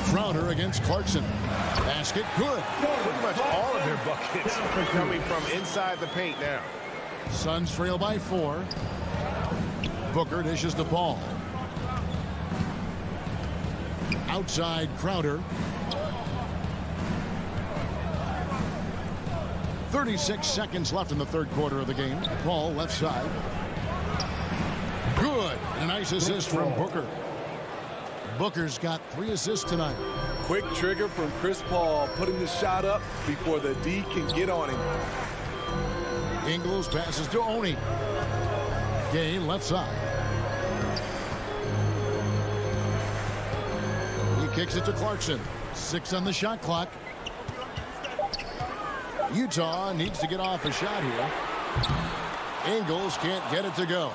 Crowder against Clarkson. Basket good. Pretty much all of their buckets coming from inside the paint now. Suns trail by 4. Booker dishes to Paul. Outside Crowder. 36 seconds left in the 3rd quarter of the game. Paul left side. Good. A nice assist from Booker. Booker's got 3 assists tonight. Quick trigger from Chris Paul, putting the shot up before the D can get on him. Ingles passes to Oni. Gay left side. He kicks it to Clarkson. 6 on the shot clock. Utah needs to get off a shot here. Ingles can't get it to go.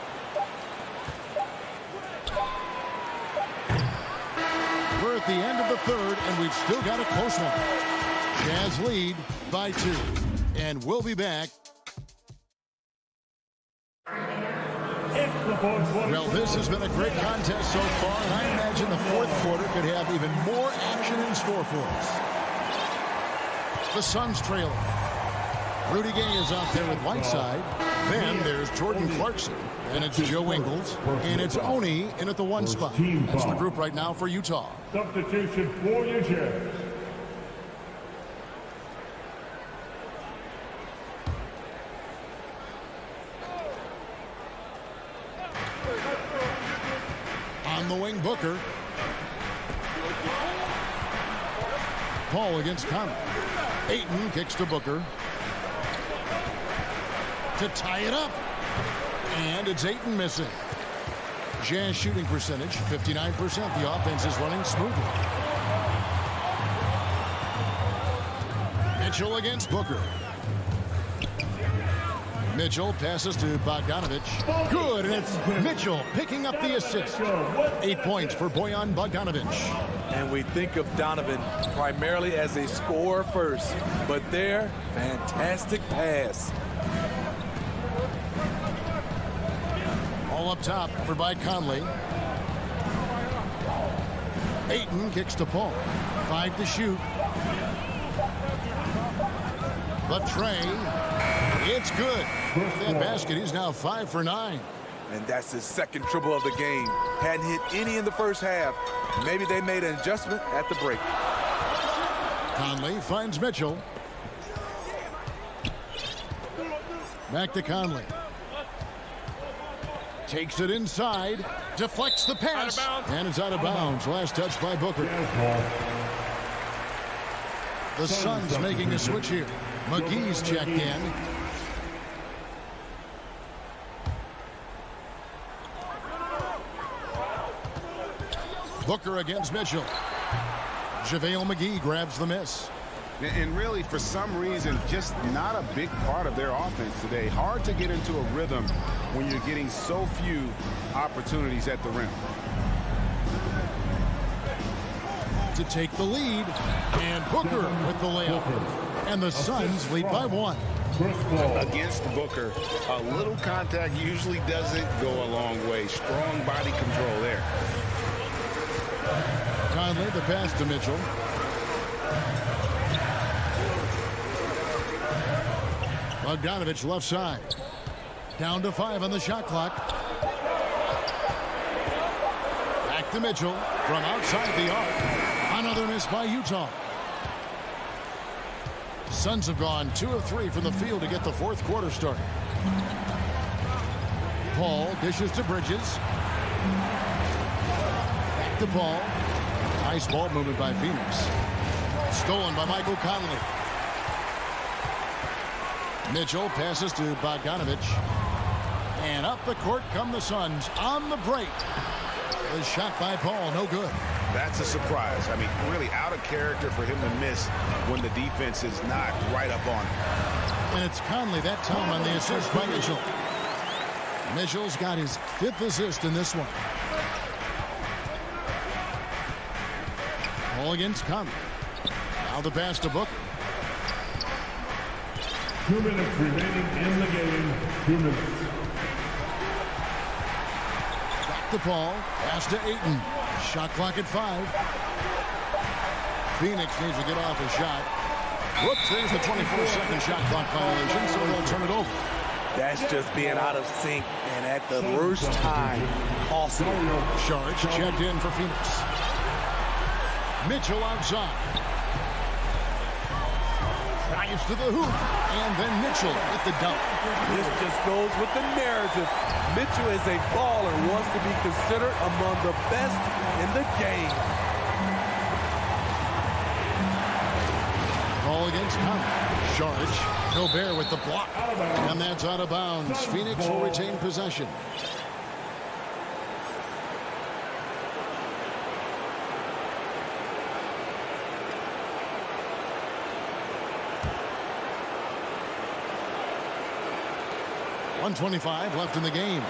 We're at the end of the 3rd, and we've still got a close one. Jazz lead by 2. And we'll be back. Well, this has been a great contest so far, and I imagine the 4th quarter could have even more action in store for us. The Suns trailing. Rudy Gay is out there with Whiteside. Then there's Jordan Clarkson. And it's Joe Ingles. And it's Oni in at the 1 spot. That's the group right now for Utah. Substitution for your Jazz. On the wing, Booker. Paul against Connor. Ayton kicks to Booker. To tie it up. And it's Ayton missing. Jazz shooting percentage, 59%. The offense is running smoothly. Mitchell against Booker. Mitchell passes to Bogdanovich. Good, and it's Mitchell picking up the assist. 8 points for Bojan Bogdanovich. And we think of Donovan primarily as a scorer first, but there, fantastic pass. All up top, over by Conley. Ayton kicks to Paul. 5 to shoot. The tray. It's good. That basket, he's now 5 for 9. And that's his second triple of the game. Hadn't hit any in the first half. Maybe they made an adjustment at the break. Conley finds Mitchell. Back to Conley. Takes it inside. Deflects the pass. And it's out of bounds. Last touch by Booker. The Suns making a switch here. McGee's checked in. Booker against Mitchell. JaVale McGee grabs the miss. And really, for some reason, just not a big part of their offense today. Hard to get into a rhythm when you're getting so few opportunities at the rim. To take the lead, and Booker with the layup. And the Suns lead by 1. Against Booker, a little contact usually doesn't go a long way. Strong body control there. Conley, the pass to Mitchell. Bogdanovich left side. Down to 5 on the shot clock. Back to Mitchell from outside the arc. Another miss by Utah. Suns have gone 2 of 3 from the field to get the fourth quarter started. Paul dishes to Bridges. Back to Paul. Nice ball movement by Phoenix. Stolen by Michael Conley. Mitchell passes to Bogdanovich. And up the court come the Suns on the break. The shot by Paul, no good. That's a surprise. I mean, really out of character for him to miss when the defense is not right up on him. And it's Conley that time on the assist by Mitchell. Mitchell's got his 5th assist in this one. Ball against Conley. Now the pass to Booker. 2 minutes remaining in the game. 2 minutes. Back to Paul. Pass to Ayton. Shot clock at 5. Phoenix needs to get off a shot. Whoops, there's the 24-second shot clock violation, so they'll turn it over. That's just being out of sync, and at the worst time, costly. Sharge checked in for Phoenix. Mitchell outside. Drives to the hoop, and then Mitchell with the dunk. This just goes with the narrative. Mitchell is a baller, wants to be considered among the best in the game. Ball against Conley. Sharge. Gobert with the block. And that's out of bounds. Phoenix will retain possession. .125 left in the game.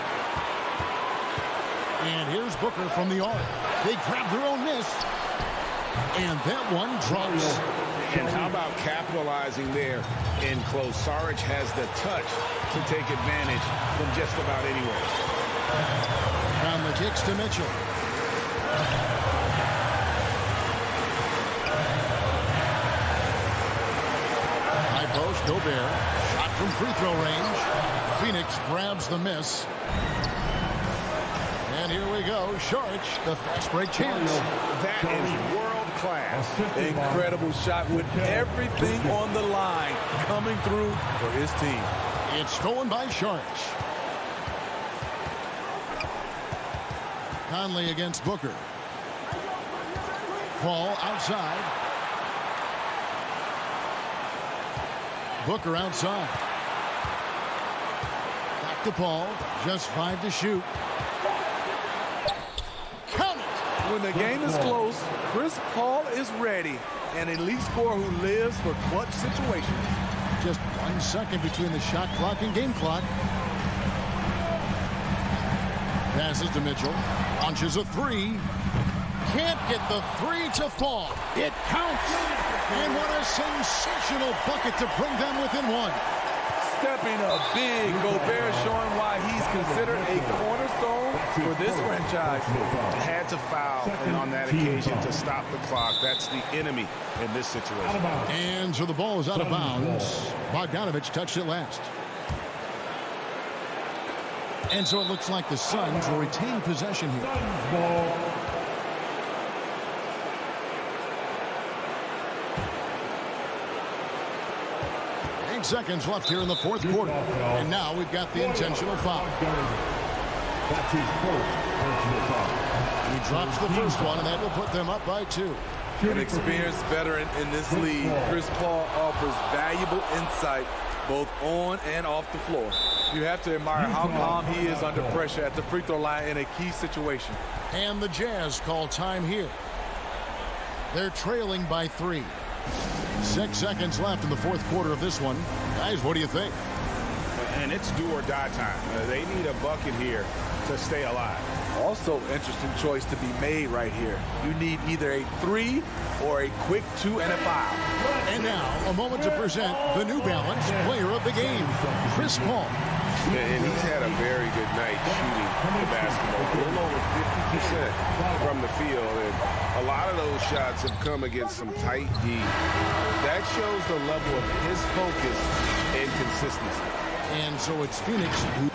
And here's Booker from the arc. They grab their own miss. And that one drops. And how about capitalizing there in close? Saric has the touch to take advantage from just about anywhere. Conley kicks to Mitchell. High post, Gobert. Shot from free throw range. Phoenix grabs the miss. And here we go. Saric, the fast break chance. That is world class. Incredible shot with everything on the line coming through for his team. It's stolen by Saric. Conley against Booker. Paul outside. Booker outside. Back to Paul. Just 5 to shoot. When the game is close, Chris Paul is ready. An elite scorer who lives for clutch situations. Just 1 second between the shot clock and game clock. Passes to Mitchell. Launches a three. Can't get the three to fall. It counts. And what a sensational bucket to bring them within one. Stepping up big. Gobert showing why he's considered a cornerstone for this franchise. Had to foul and on that occasion to stop the clock. That's the enemy in this situation. And so the ball is out of bounds. Bogdanovich touched it last. And so it looks like the Suns will retain possession here. 8 seconds left here in the fourth quarter. And now we've got the intentional foul. That's his first personal foul. He drops the first one, and that will put them up by 2. An experienced veteran in this league, Chris Paul offers valuable insight both on and off the floor. You have to admire how calm he is under pressure at the free throw line in a key situation. And the Jazz call time here. They're trailing by 3. 6 seconds left in the fourth quarter of this one. Guys, what do you think? And it's do or die time. They need a bucket here to stay alive. Also, interesting choice to be made right here. You need either a 3 or a quick 2 and a foul. And now, a moment to present the New Balance player of the game, Chris Paul. And he's had a very good night shooting the basketball. A little over 50% from the field. And a lot of those shots have come against some tight D. That shows the level of his focus and consistency. And so it's Phoenix who...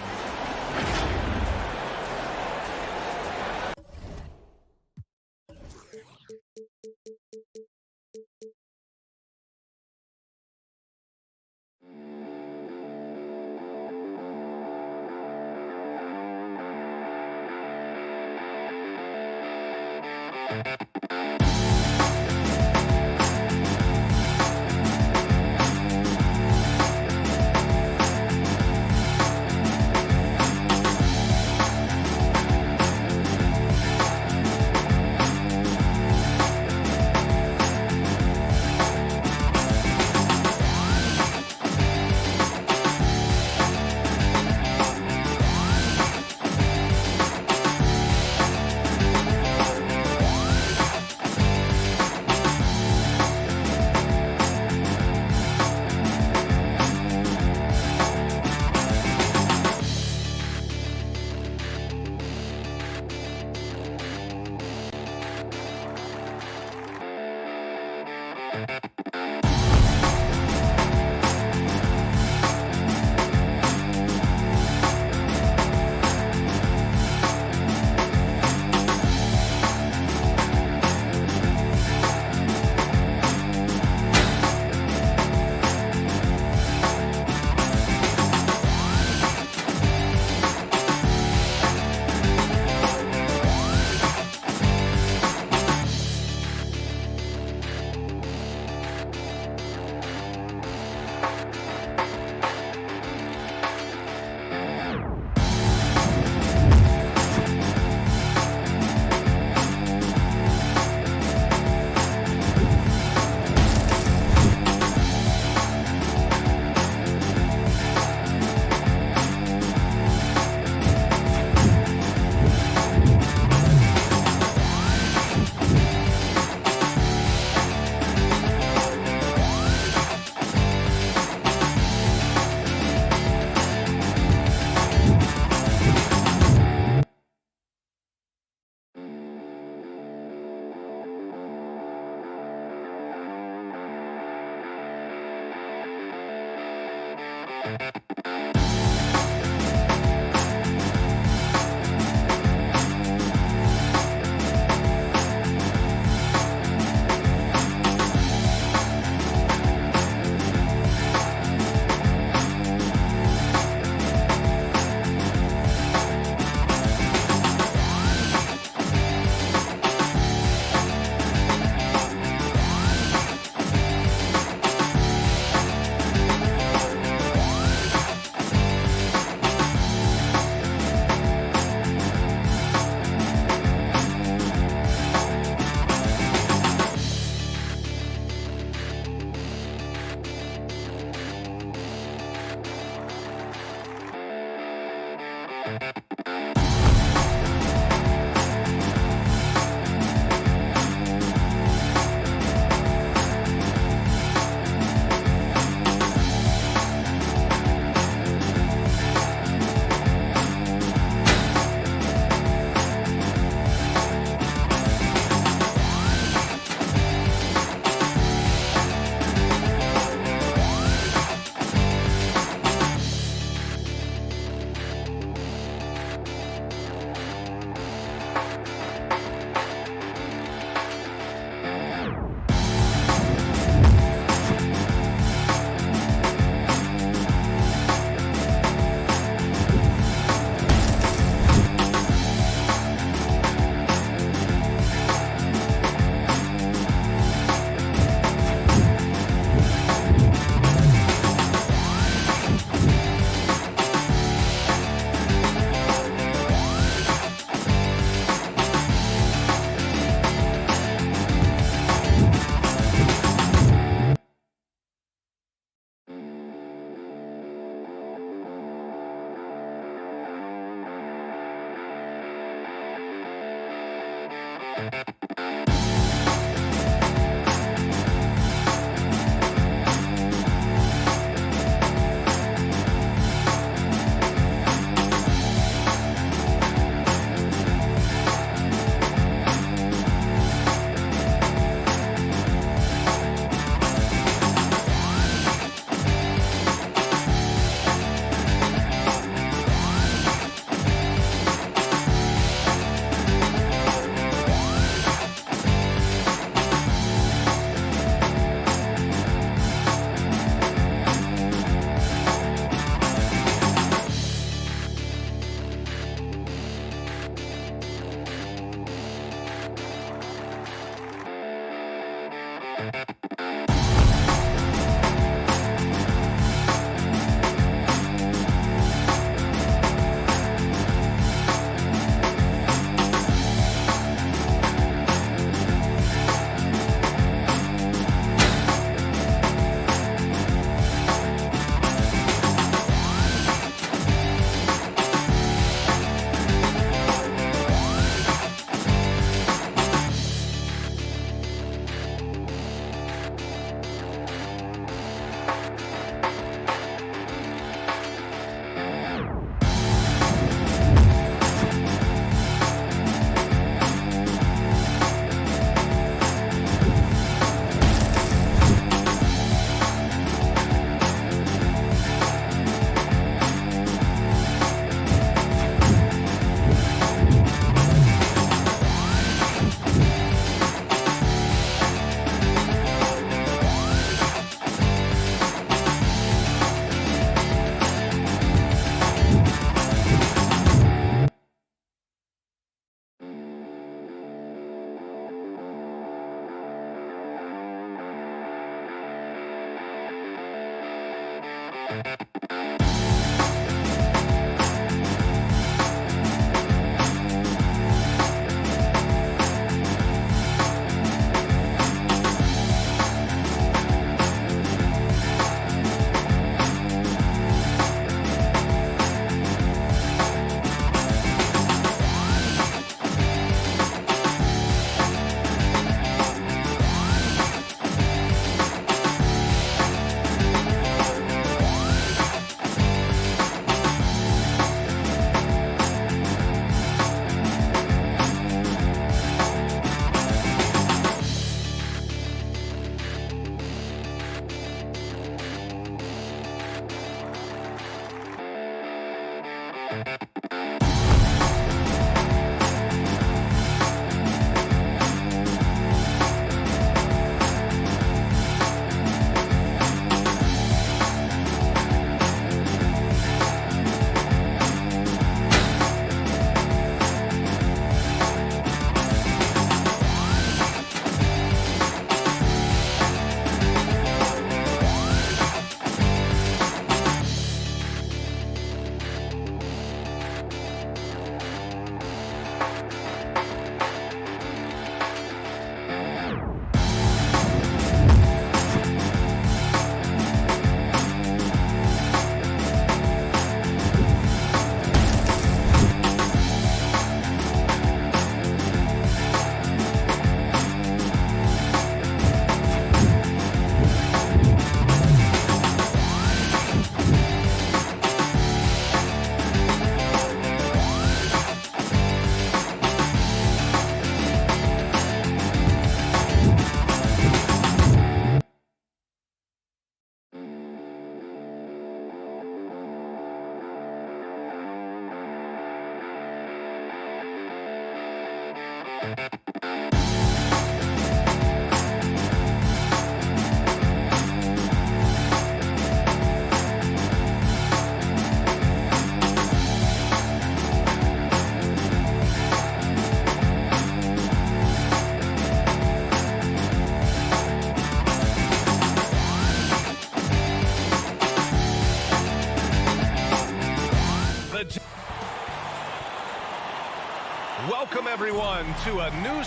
Welcome, everyone, to a new...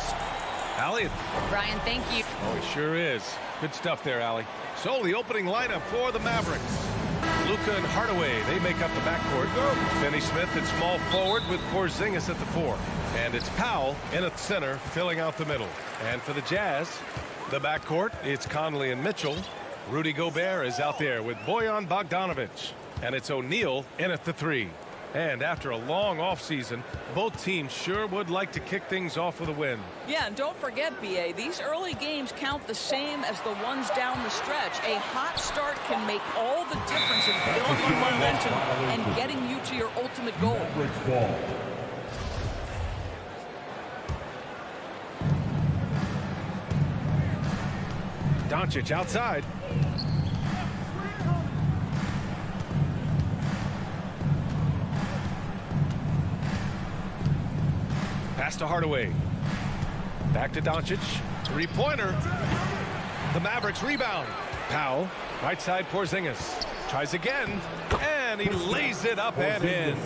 Allie? Brian, thank you. Oh, it sure is. Good stuff there, Allie. So, the opening lineup for the Mavericks. Luka and Hardaway, they make up the backcourt. Finney Smith at small forward with Porzingis at the 4. And it's Powell in at center, filling out the middle. And for the Jazz, the backcourt, it's Conley and Mitchell. Rudy Gobert is out there with Bojan Bogdanovic. And it's O'Neal in at the 3. And after a long offseason, both teams sure would like to kick things off with a win. Yeah, and don't forget, B.A., these early games count the same as the ones down the stretch. A hot start can make all the difference in building momentum and getting you to your ultimate goal. Doncic outside. Pass to Hardaway. Back to Doncic. Three-pointer. The Mavericks rebound. Powell, right side Porzingis. Tries again, and he lays it up and in.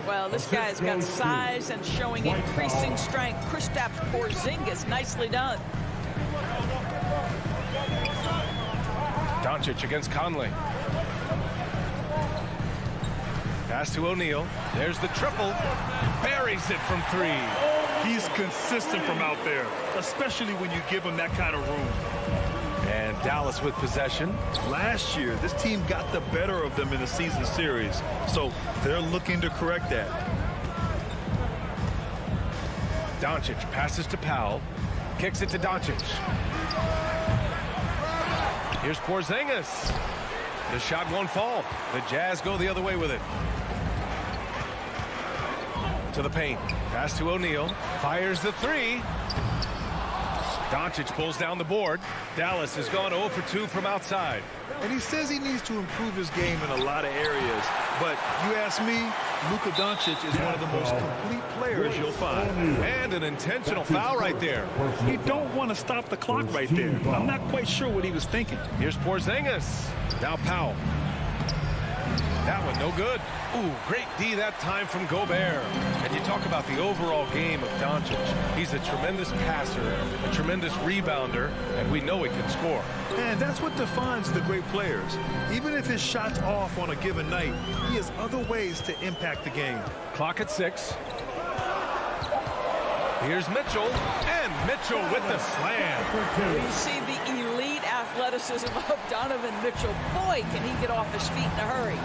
Well, this guy's got size and showing increasing strength. Kristaps Porzingis, nicely done. Doncic against Conley. Pass to O'Neal. There's the triple. Buries it from three. He's consistent from out there, especially when you give him that kind of room. And Dallas with possession. Last year, this team got the better of them in the season series, so they're looking to correct that. Doncic passes to Powell. Kicks it to Doncic. Here's Porzingis. The shot won't fall. The Jazz go the other way with it. To the paint. Pass to O'Neal. Fires the three. Doncic pulls down the board. Dallas has gone 0 for 2 from outside. And he says he needs to improve his game in a lot of areas. But you ask me, Luka Doncic is one of the most complete players you'll find. And an intentional foul right there. He don't want to stop the clock right there. I'm not quite sure what he was thinking. Here's Porzingis. Now Powell. That one no good. Ooh, great D that time from Gobert. And you talk about the overall game of Doncic. He's a tremendous passer, a tremendous rebounder, and we know he can score. And that's what defines the great players. Even if his shot's off on a given night, he has other ways to impact the game. Clock at 6. Here's Mitchell, and Mitchell with the slam. You see the elite athleticism of Donovan Mitchell. Boy, can he get off his feet in a hurry.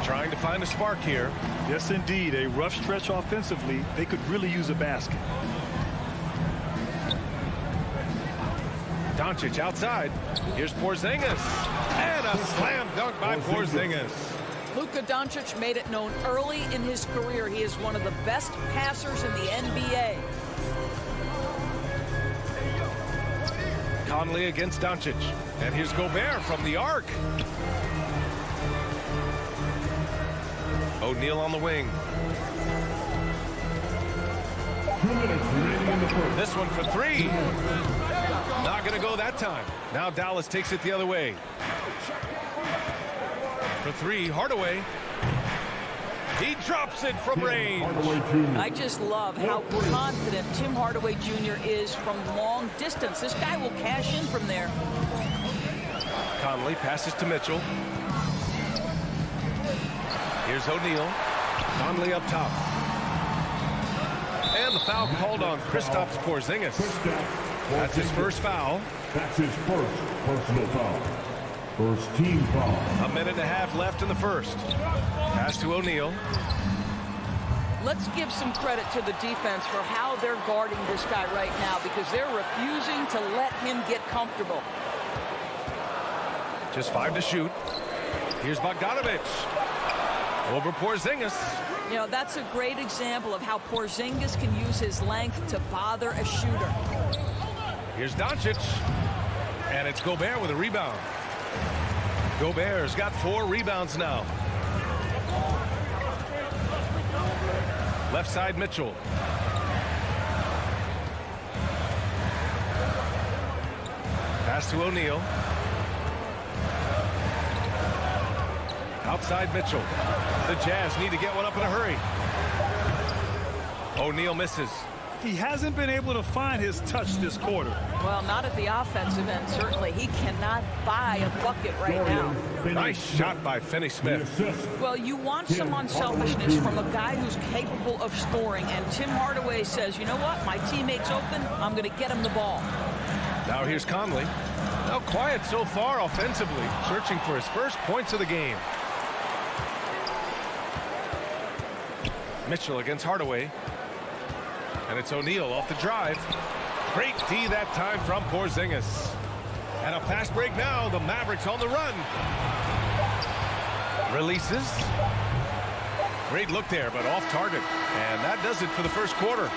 Trying to find a spark here. Yes, indeed. A rough stretch offensively. They could really use a basket. Doncic outside. Here's Porzingis. And a slam dunk by Porzingis. Luka Doncic made it known early in his career he is one of the best passers in the NBA. Conley against Doncic. And here's Gobert from the arc. O'Neal on the wing. This one for three. Not going to go that time. Now Dallas takes it the other way. For three, Hardaway. He drops it from range. I just love how confident Tim Hardaway Jr. is from long distance. This guy will cash in from there. Conley passes to Mitchell. Here's O'Neal. Conley up top. And the foul called on Kristaps Porzingis. That's his first foul. That's his first personal foul. First team foul. A minute and a half left in the first. Pass to O'Neal. Let's give some credit to the defense for how they're guarding this guy right now because they're refusing to let him get comfortable. Just 5 to shoot. Here's Bogdanovic. Over Porzingis. You know, that's a great example of how Porzingis can use his length to bother a shooter. Here's Doncic. And it's Gobert with a rebound. Gobert's got 4 rebounds now. Left side Mitchell. Pass to O'Neal. Outside Mitchell. The Jazz need to get one up in a hurry. O'Neal misses. He hasn't been able to find his touch this quarter. Well, not at the offensive end, certainly. He cannot buy a bucket right now. Nice shot by Finney-Smith. Well, you want some unselfishness from a guy who's capable of scoring, and Tim Hardaway says, you know what, my teammate's open, I'm going to get him the ball. Now here's Conley. Now quiet so far offensively, searching for his first points of the game. Mitchell against Hardaway. And it's O'Neal off the drive. Great D that time from Porzingis. And a fast break now. The Mavericks on the run. Releases. Great look there, but off target. And that does it for the first quarter.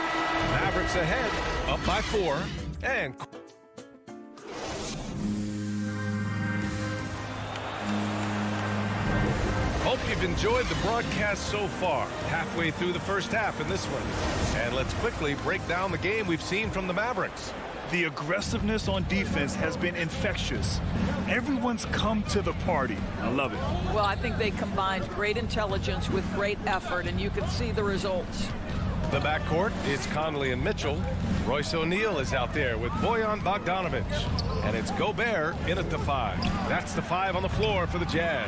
Mavericks ahead, up by 4. And hope you've enjoyed the broadcast so far. Halfway through the first half in this one. And let's quickly break down the game we've seen from the Mavericks. The aggressiveness on defense has been infectious. Everyone's come to the party. I love it. Well, I think they combined great intelligence with great effort, and you can see the results. The backcourt, it's Conley and Mitchell. Royce O'Neal is out there with Bojan Bogdanovic. And it's Gobert in at the 5. That's the 5 on the floor for the Jazz.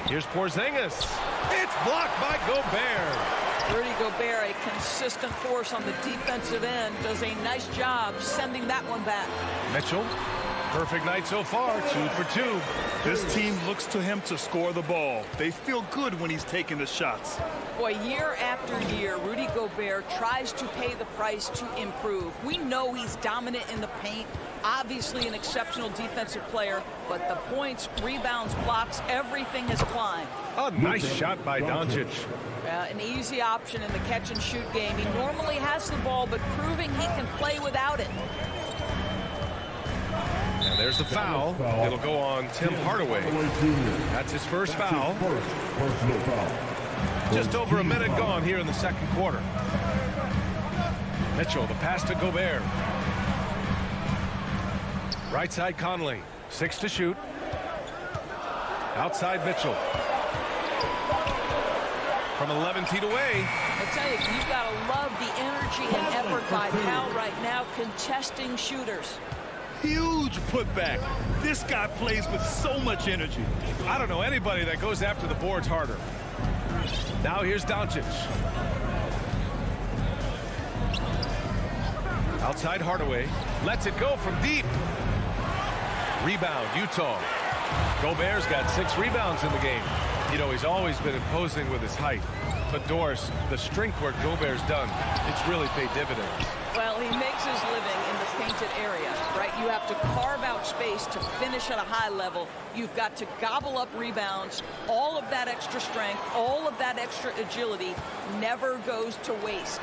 Here's Porzingis. It's blocked by Gobert. Rudy Gobert, a consistent force on the defensive end, does a nice job sending that one back. Mitchell, perfect night so far, 2 for 2. This team looks to him to score the ball. They feel good when he's taking the shots. Boy, year after year, Rudy Gobert tries to pay the price to improve. We know he's dominant in the paint, obviously an exceptional defensive player, but the points, rebounds, blocks, everything has climbed. A nice shot by Doncic. An easy option in the catch-and-shoot game. He normally has the ball, but proving he can play without it. And there's the foul. It'll go on Tim Hardaway. That's his first foul. Just over a minute gone here in the second quarter. Mitchell, the pass to Gobert. Right side Conley. 6 to shoot. Outside Mitchell. From 11 feet away. I tell you, you've got to love the energy and effort by Cal right now contesting shooters. Huge putback. This guy plays with so much energy. I don't know anybody that goes after the boards harder. Now here's Doncic. Outside Hardaway. Lets it go from deep. Rebound, Utah. Gobert's got 6 rebounds in the game. You know, he's always been imposing with his height. But Doris, the strength work Gobert's done, it's really paid dividends. Well, he makes his living in the painted area, right? You have to carve out space to finish at a high level. You've got to gobble up rebounds. All of that extra strength, all of that extra agility never goes to waste.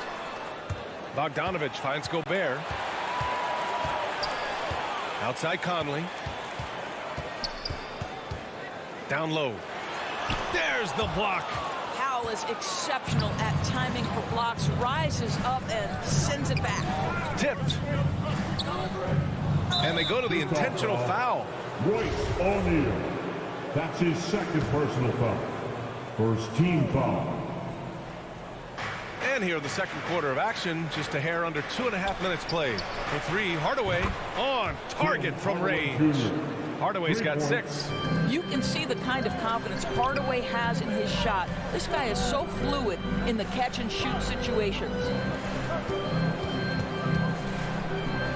Bogdanovic finds Gobert. Outside Conley. Down low. There's the block. Powell is exceptional at timing for blocks, rises up and sends it back. Tipped. And they go to the intentional foul. Royce O'Neal. That's his second personal foul. First team foul. And here in the second quarter of action, just a hair under 2.5 minutes played. For 3, Hardaway on target from range. Hardaway's got 6. You can see the kind of confidence Hardaway has in his shot. This guy is so fluid in the catch-and-shoot situations.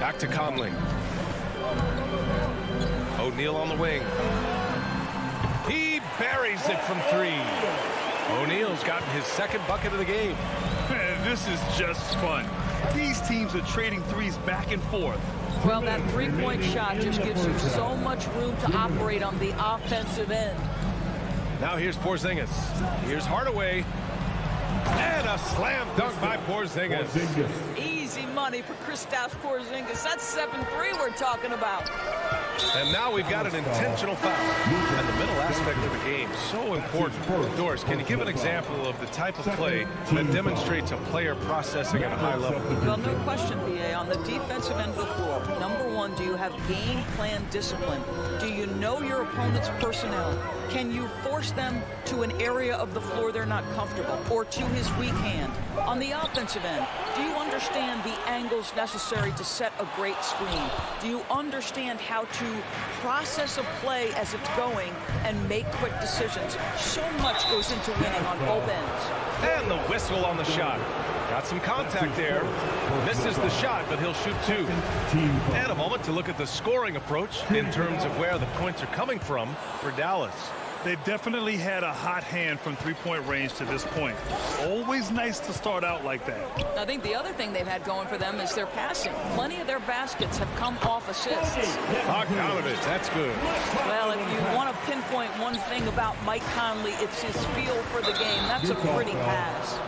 Back to Conley. O'Neal on the wing. He buries it from 3. O'Neal's gotten his second bucket of the game. Man, this is just fun. These teams are trading threes back and forth. Well, that three-point shot just gives you so much room to operate on the offensive end. Now here's Porzingis. Here's Hardaway. And a slam dunk by Porzingis. Easy money for Kristaps Porzingis. That's 7-3 we're talking about. And now we've got an intentional foul. And the middle aspect of the game, so important. Doris, can you give an example of the type of play that demonstrates a player processing at a high level? Well, no question, B.A. On the defensive end of the floor, number one, do you have game plan discipline? Do you know your opponent's personnel? Can you force them to an area of the floor they're not comfortable or to his weak hand? On the offensive end, do you understand the angles necessary to set a great screen? Do you understand how to process a play as it's going and make quick decisions? So much goes into winning on both ends. And the whistle on the shot. Got some contact there. Misses the shot, but he'll shoot 2. And a moment to look at the scoring approach in terms of where the points are coming from for Dallas. They've definitely had a hot hand from three-point range to this point. Always nice to start out like that. I think the other thing they've had going for them is their passing. Plenty of their baskets have come off assists. Bogdanovic, that's good. Well, if you want to pinpoint one thing about Mike Conley, it's his feel for the game. That's a pretty pass.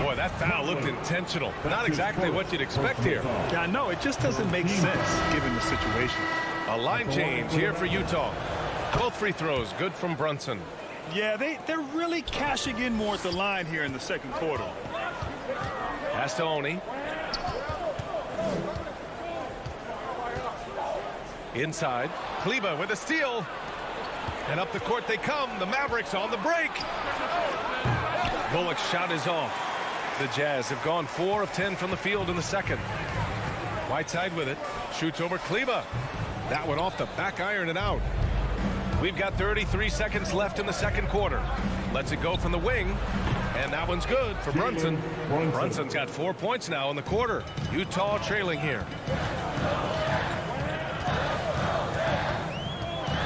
Boy, that foul looked intentional. Not exactly what you'd expect here. Yeah, I know. It just doesn't make sense given the situation. A line change here for Utah. Both free throws good from Brunson. Yeah, they're really cashing in more at the line here in the second quarter. Pass to Oni. Inside, Kleba with a steal. And up the court they come. The Mavericks on the break. Bullock's shot is off. The Jazz have gone 4 of 10 from the field in the second. Whiteside with it. Shoots over Kleba. That one off the back iron and out. We've got 33 seconds left in the second quarter. Lets it go from the wing. And that one's good for Brunson. Brunson's got 4 points now in the quarter. Utah trailing here.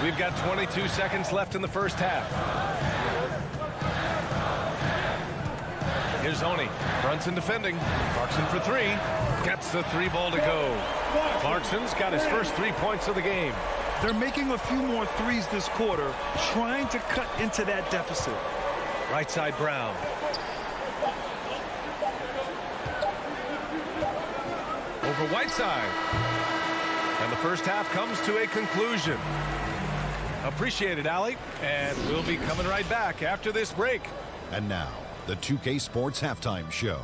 We've got 22 seconds left in the first half. Here's Oni. Brunson defending. Clarkson for 3. Gets the 3 ball to go. Clarkson's got his first 3 points of the game. They're making a few more threes this quarter, trying to cut into that deficit. Right side Brown. Over Whiteside. And the first half comes to a conclusion. Appreciate it, Allie. And we'll be coming right back after this break. And now, the 2K Sports Halftime Show.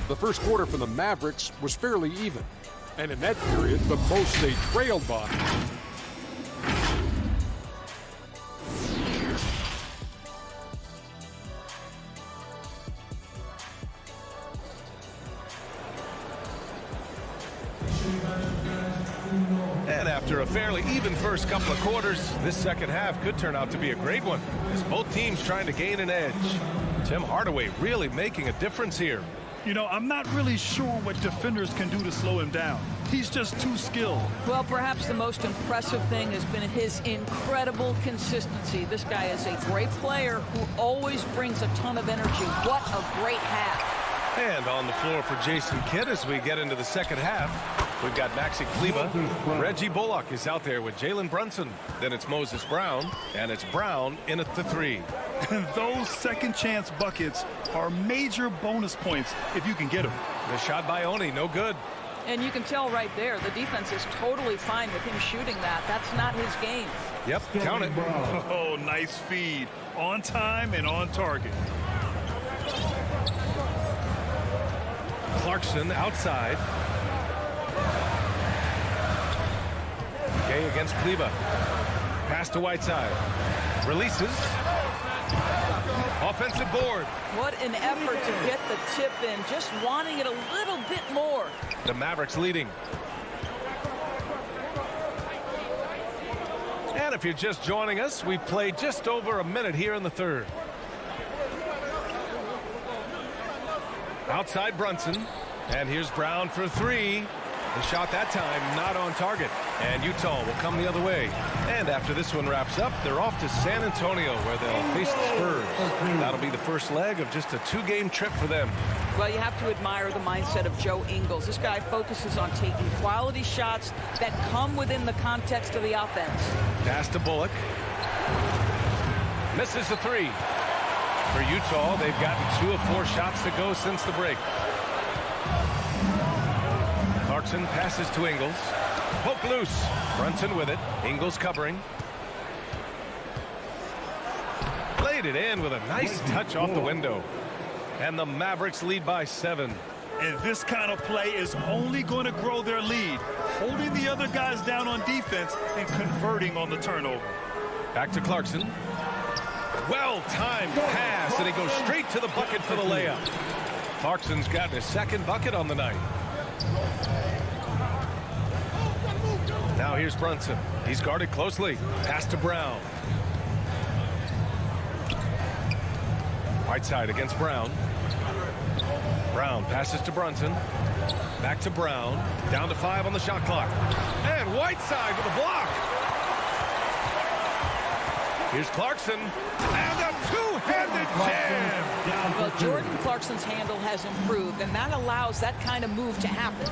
The first quarter for the Mavericks was fairly even. And in that period, the most they trailed by. And after a fairly even first couple of quarters, this second half could turn out to be a great one, as both teams trying to gain an edge. Tim Hardaway really making a difference here. You know, I'm not really sure what defenders can do to slow him down. He's just too skilled. Well, perhaps the most impressive thing has been his incredible consistency. This guy is a great player who always brings a ton of energy. What a great half. And on the floor for Jason Kidd as we get into the second half. We've got Maxi Kleba. Reggie Bullock is out there with Jalen Brunson. Then it's Moses Brown, and it's Brown in at the 3. And those second chance buckets are major bonus points if you can get them. The shot by Oni, no good. And you can tell right there, the defense is totally fine with him shooting that. That's not his game. Yep, count it. Oh, nice feed. On time and on target. Clarkson outside. Gay against Kleba. Pass to Whiteside. Releases. Offensive board. What an effort to get the tip in. Just wanting it a little bit more. The Mavericks leading. And if you're just joining us, we've played just over a minute here in the third. Outside Brunson. And here's Brown for 3. The shot that time not on target. And Utah will come the other way. And after this one wraps up, they're off to San Antonio where they'll face the Spurs. That'll be the first leg of just a 2-game trip for them. Well, you have to admire the mindset of Joe Ingles. This guy focuses on taking quality shots that come within the context of the offense. Pass to Bullock. Misses the 3. For Utah, they've gotten 2 of 4 shots to go since the break. Clarkson passes to Ingles. Poke loose. Brunson with it. Ingles covering. Laid it in with a nice touch off the window. And the Mavericks lead by 7. And this kind of play is only going to grow their lead. Holding the other guys down on defense and converting on the turnover. Back to Clarkson. Well-timed pass, and he goes straight to the bucket for the layup. Clarkson's gotten his second bucket on the night. Now here's Brunson. He's guarded closely. Pass to Brown. Whiteside against Brown. Brown passes to Brunson. Back to Brown. Down to 5 on the shot clock. And Whiteside with a block. Here's Clarkson. And a two-handed jam. Well, Jordan Clarkson's handle has improved, and that allows that kind of move to happen.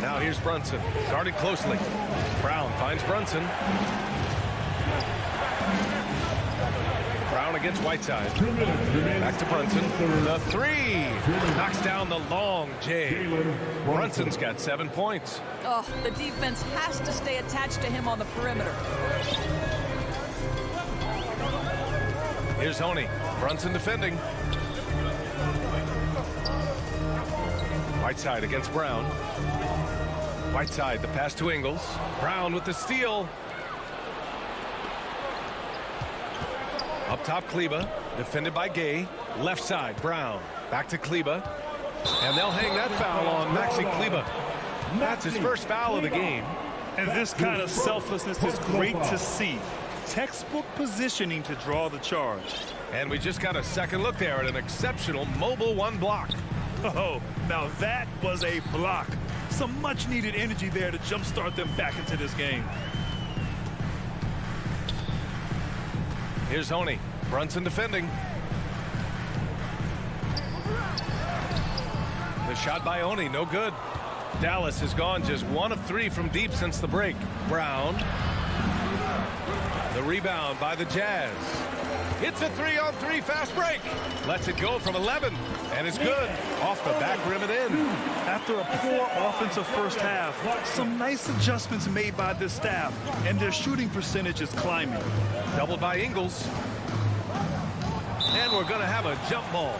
Now here's Brunson. Guarded closely. Brown finds Brunson. Brown against Whiteside. Back to Brunson. The three. Knocks down the long J. Brunson's got 7 points. Oh, the defense has to stay attached to him on the perimeter. Here's Honey. Brunson defending. Whiteside against Brown. Whiteside, the pass to Ingles. Brown with the steal. Up top, Kleba. Defended by Gay. Left side, Brown. Back to Kleba. And they'll hang that foul on Maxi Kleba. That's his first foul of the game. And this kind of selflessness is great to see. Textbook positioning to draw the charge. And we just got a second look there at an exceptional mobile one block. Oh, now that was a block. Some much needed energy there to jumpstart them back into this game. Here's Honey. Brunson defending. The shot by Honey, no good. Dallas has gone just 1 of 3 from deep since the break. Brown. The rebound by the Jazz. It's a 3-on-3 fast break. Lets it go from 11. And it's good. Off the back rim and in. After a poor offensive first half, some nice adjustments made by this staff, and their shooting percentage is climbing. Doubled by Ingles. And we're going to have a jump ball.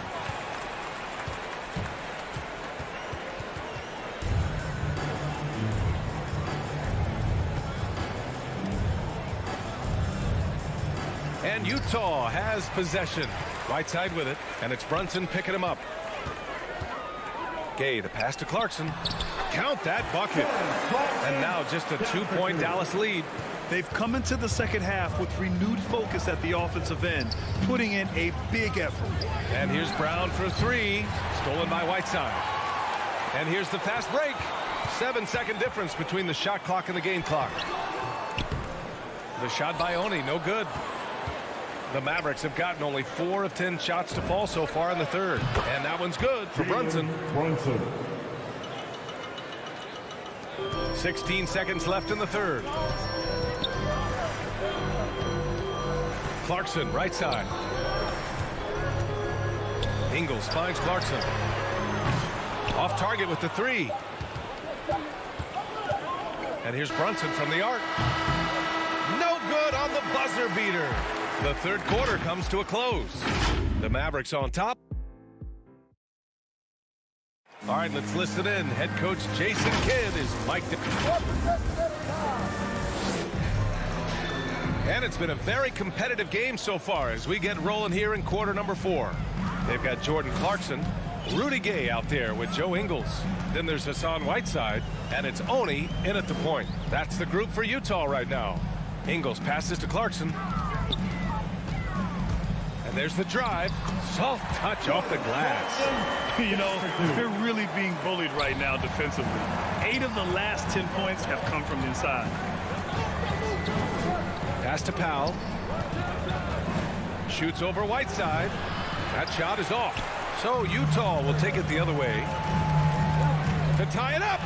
And Utah has possession. Whiteside with it, and it's Brunson picking him up. Gay, the pass to Clarkson. Count that bucket. And now just a 2-point Dallas lead. They've come into the second half with renewed focus at the offensive end, putting in a big effort. And here's Brown for 3, stolen by Whiteside. And here's the fast break. 7-second difference between the shot clock and the game clock. The shot by Oni, no good. The Mavericks have gotten only 4 of 10 shots to fall so far in the third. And that one's good for Brunson. 16 seconds left in the third. Clarkson, right side. Ingles finds Clarkson. Off target with the 3. And here's Brunson from the arc. No good on the buzzer beater. The third quarter comes to a close. The Mavericks on top. All right, let's listen in. Head coach Jason Kidd is mic'd. And it's been a very competitive game so far as we get rolling here in quarter number 4. They've got Jordan Clarkson, Rudy Gay out there with Joe Ingles. Then there's Hassan Whiteside, and it's Oni in at the point. That's the group for Utah right now. Ingles passes to Clarkson. And there's the drive. Soft touch off the glass. You know, they're really being bullied right now defensively. 8 of the last 10 points have come from inside. Pass to Powell. Shoots over Whiteside. That shot is off. So Utah will take it the other way. To tie it up.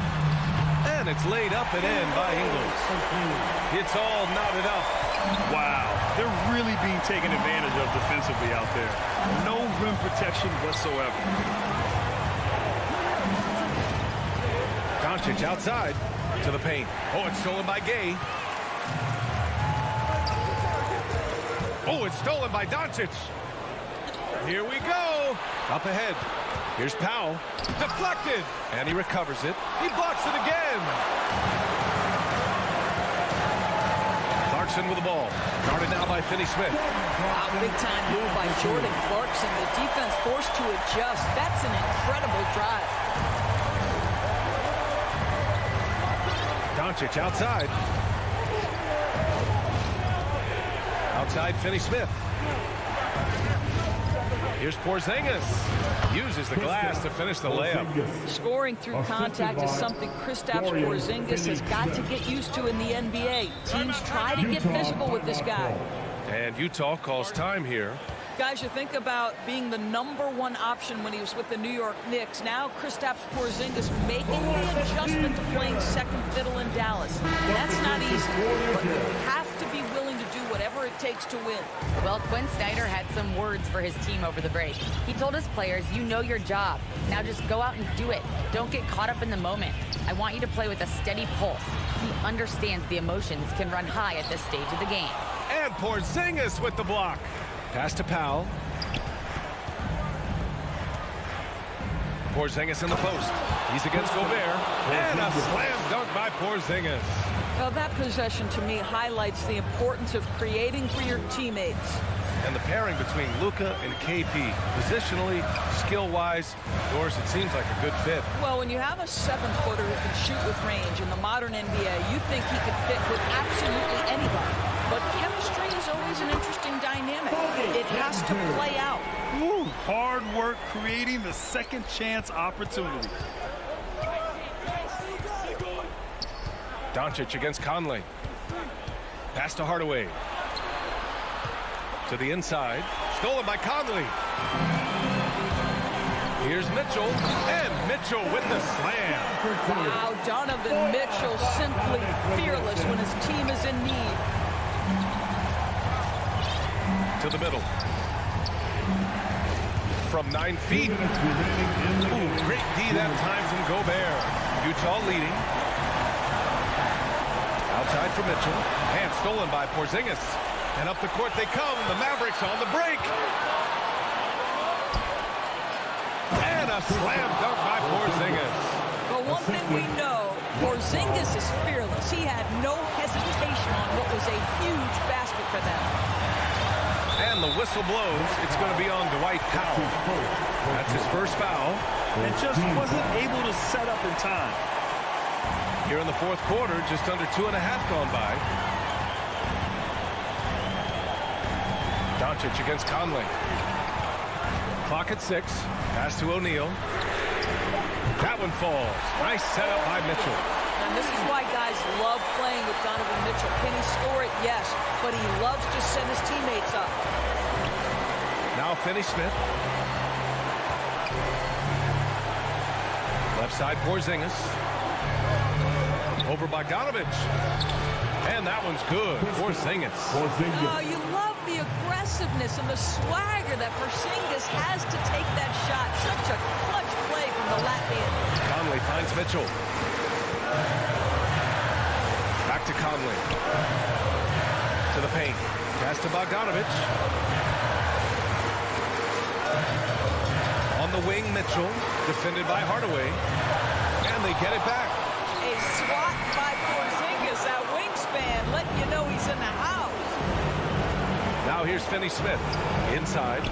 And it's laid up and in by Ingles. It's all knotted up. Wow, they're really being taken advantage of defensively out there. No rim protection whatsoever. Doncic outside to the paint. Oh, it's stolen by Gay. Oh, it's stolen by Doncic. Here we go. Up ahead. Here's Powell. Deflected. And he recovers it. He blocks it again. Clarkson with the ball. Guarded now by Finney-Smith. Wow, big-time move by Jordan Clarkson. The defense forced to adjust. That's an incredible drive. Doncic outside. Outside Finney-Smith. Here's Porzingis. Uses the glass to finish the layup. Scoring through contact is something Kristaps Porzingis has got to get used to in the NBA. Teams try to get physical with this guy. And Utah calls time here. Guys, you think about being the #1 option when he was with the New York Knicks. Now Kristaps Porzingis making the adjustment to playing second fiddle in Dallas. That's not easy, but you have to be willing to do whatever whatever it takes to win. Well, Quinn Snyder had some words for his team over the break. He told his players, you know your job. Now just go out and do it. Don't get caught up in the moment. I want you to play with a steady pulse. He understands the emotions can run high at this stage of the game. And Porzingis with the block. Pass to Powell. Porzingis in the post. He's against Gobert. And a slam dunk by Porzingis. Well, that possession to me highlights the importance of creating for your teammates. And the pairing between Luka and KP, positionally, skill-wise, Doris, it seems like a good fit. Well, when you have a 7-footer who can shoot with range in the modern NBA, you think he could fit with absolutely anybody. But chemistry is always an interesting dynamic. It has to play out. Ooh, hard work creating the second chance opportunity. Doncic against Conley. Pass to Hardaway. To the inside. Stolen by Conley. Here's Mitchell. And Mitchell with the slam. Wow, Donovan Mitchell simply fearless when his team is in need. To the middle. From 9 feet. Ooh, great D that time from Gobert. Utah leading. Outside for Mitchell. And stolen by Porzingis. And up the court they come. The Mavericks on the break. And a slam dunk by Porzingis. But one thing we know, Porzingis is fearless. He had no hesitation on what was a huge basket for them. And the whistle blows. It's going to be on Dwight Powell. That's his first foul. And just wasn't able to set up in time. Here in the fourth quarter, just under 2.5 gone by. Doncic against Conley. Clock at 6. Pass to O'Neal. That one falls. Nice setup by Mitchell. And this is why guys love playing with Donovan Mitchell. Can he score it? Yes. But he loves to set his teammates up. Now Finney-Smith. Left side Porzingis. Over Bogdanovich. And that one's good. Porzingis. Oh, you love the aggressiveness and the swagger that Porzingis has to take that shot. Such a clutch play from the Latvian. Conley finds Mitchell. Back to Conley. To the paint. Pass to Bogdanovich. On the wing, Mitchell. Defended by Hardaway. And they get it back. A swat by Porzingis. That wingspan letting you know he's in the house. Now here's Finney-Smith. Inside.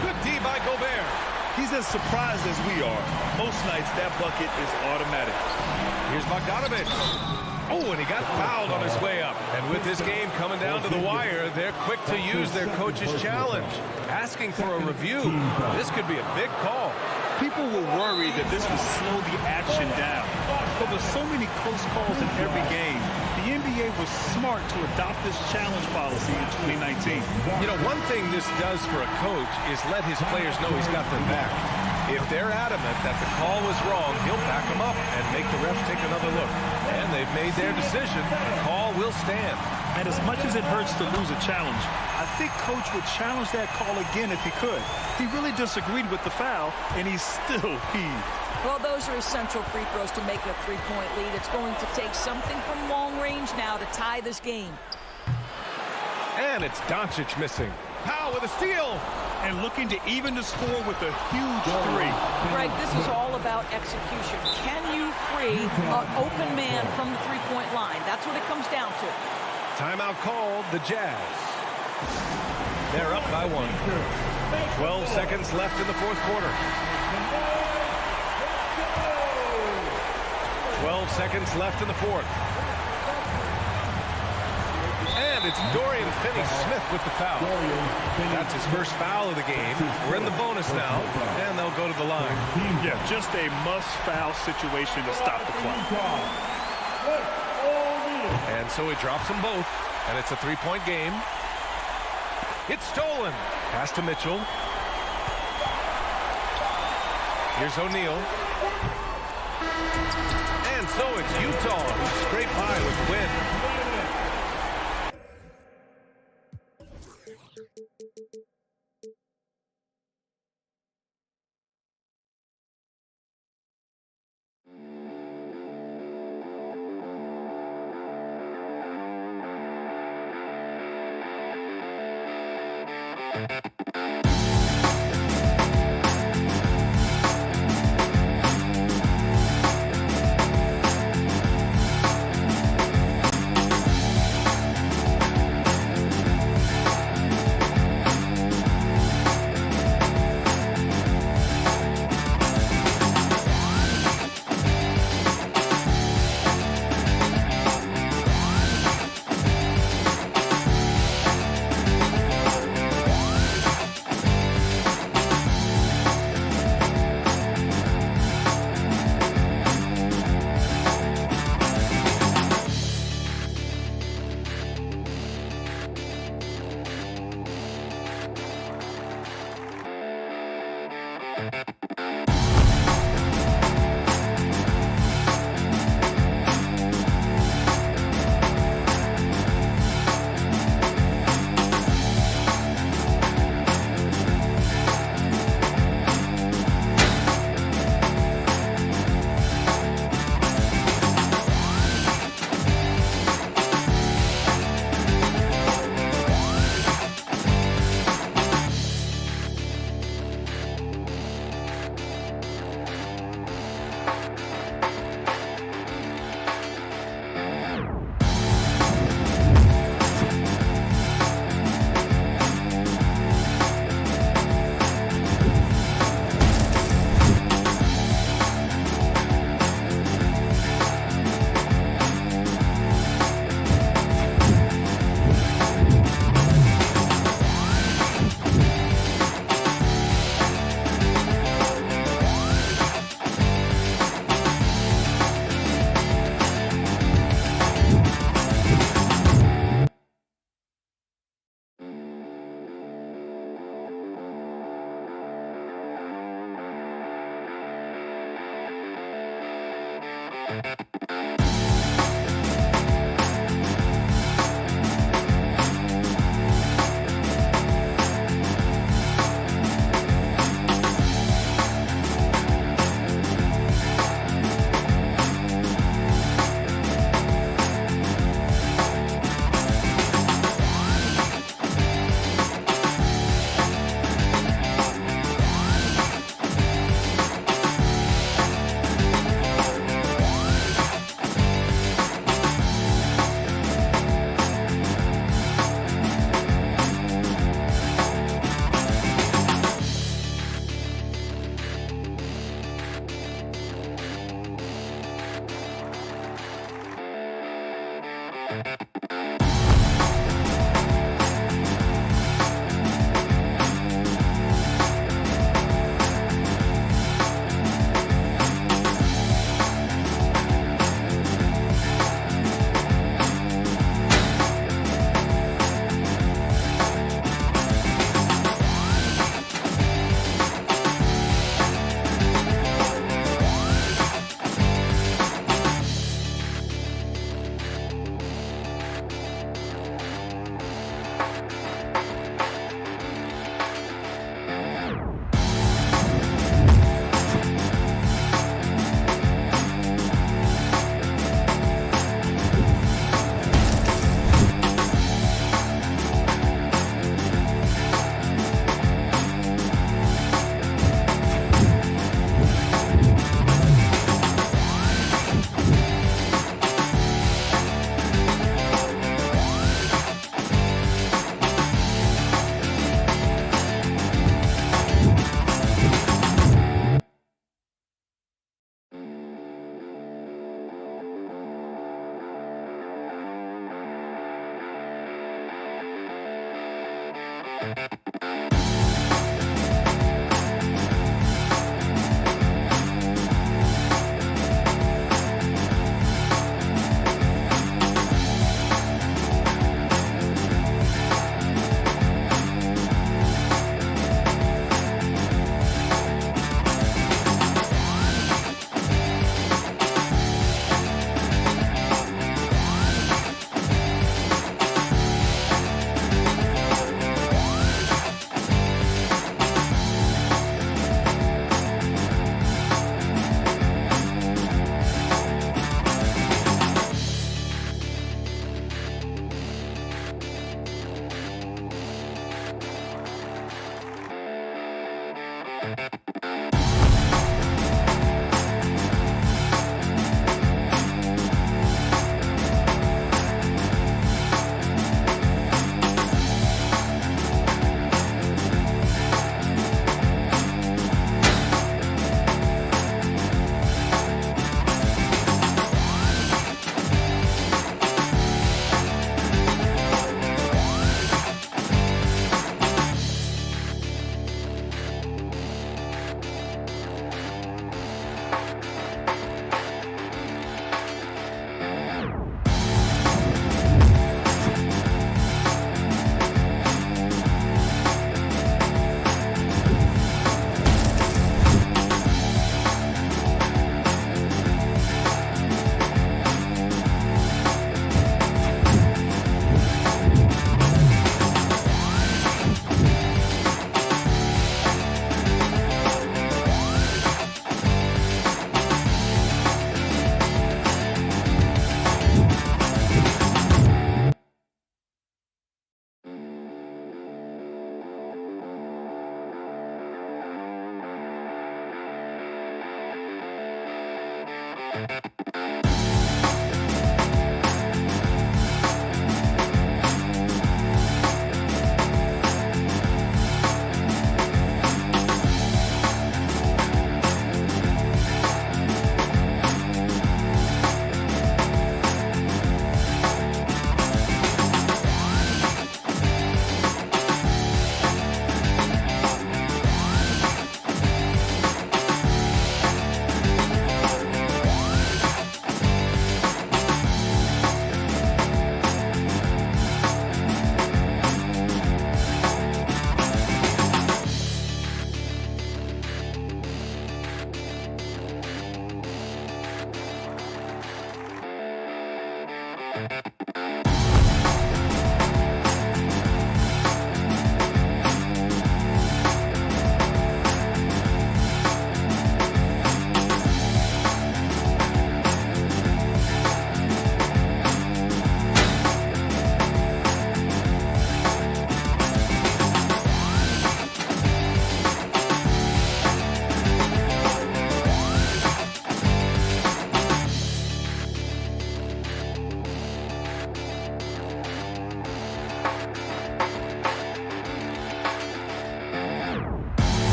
Good D by Gobert. He's as surprised as we are. Most nights, that bucket is automatic. Here's Bogdanovich. Oh, and he got fouled on his way up. And with this game coming down to the wire, they're quick to use their coach's challenge. Asking for a review. This could be a big call. People were worried that this would slow the action down. But with so many close calls in every game, the NBA was smart to adopt this challenge policy in 2019. You know, one thing this does for a coach is let his players know he's got their back. If they're adamant that the call was wrong, he'll back them up and make the refs take another look. And they've made their decision. The call will stand. And as much as it hurts to lose a challenge, I think Coach would challenge that call again if he could. He really disagreed with the foul, and he still heaved. Well, those are essential free throws to make a three-point lead. It's going to take something from long range now to tie this game. And it's Doncic missing. Powell with a steal. And looking to even the score with a huge three. Greg, this is all about execution. Can you free an open man from the three-point line? That's what it comes down to. Timeout called, the Jazz. They're up by 1. 12 seconds left in the fourth quarter. 12 seconds left in the fourth. And it's Dorian Finney-Smith with the foul. That's his first foul of the game. We're in the bonus now, and they'll go to the line. Yeah, just a must-foul situation to stop the clock. And so he drops them both, and it's a three-point game. It's stolen. Pass to Mitchell. Here's O'Neal. And so it's Utah who scrape by with the win.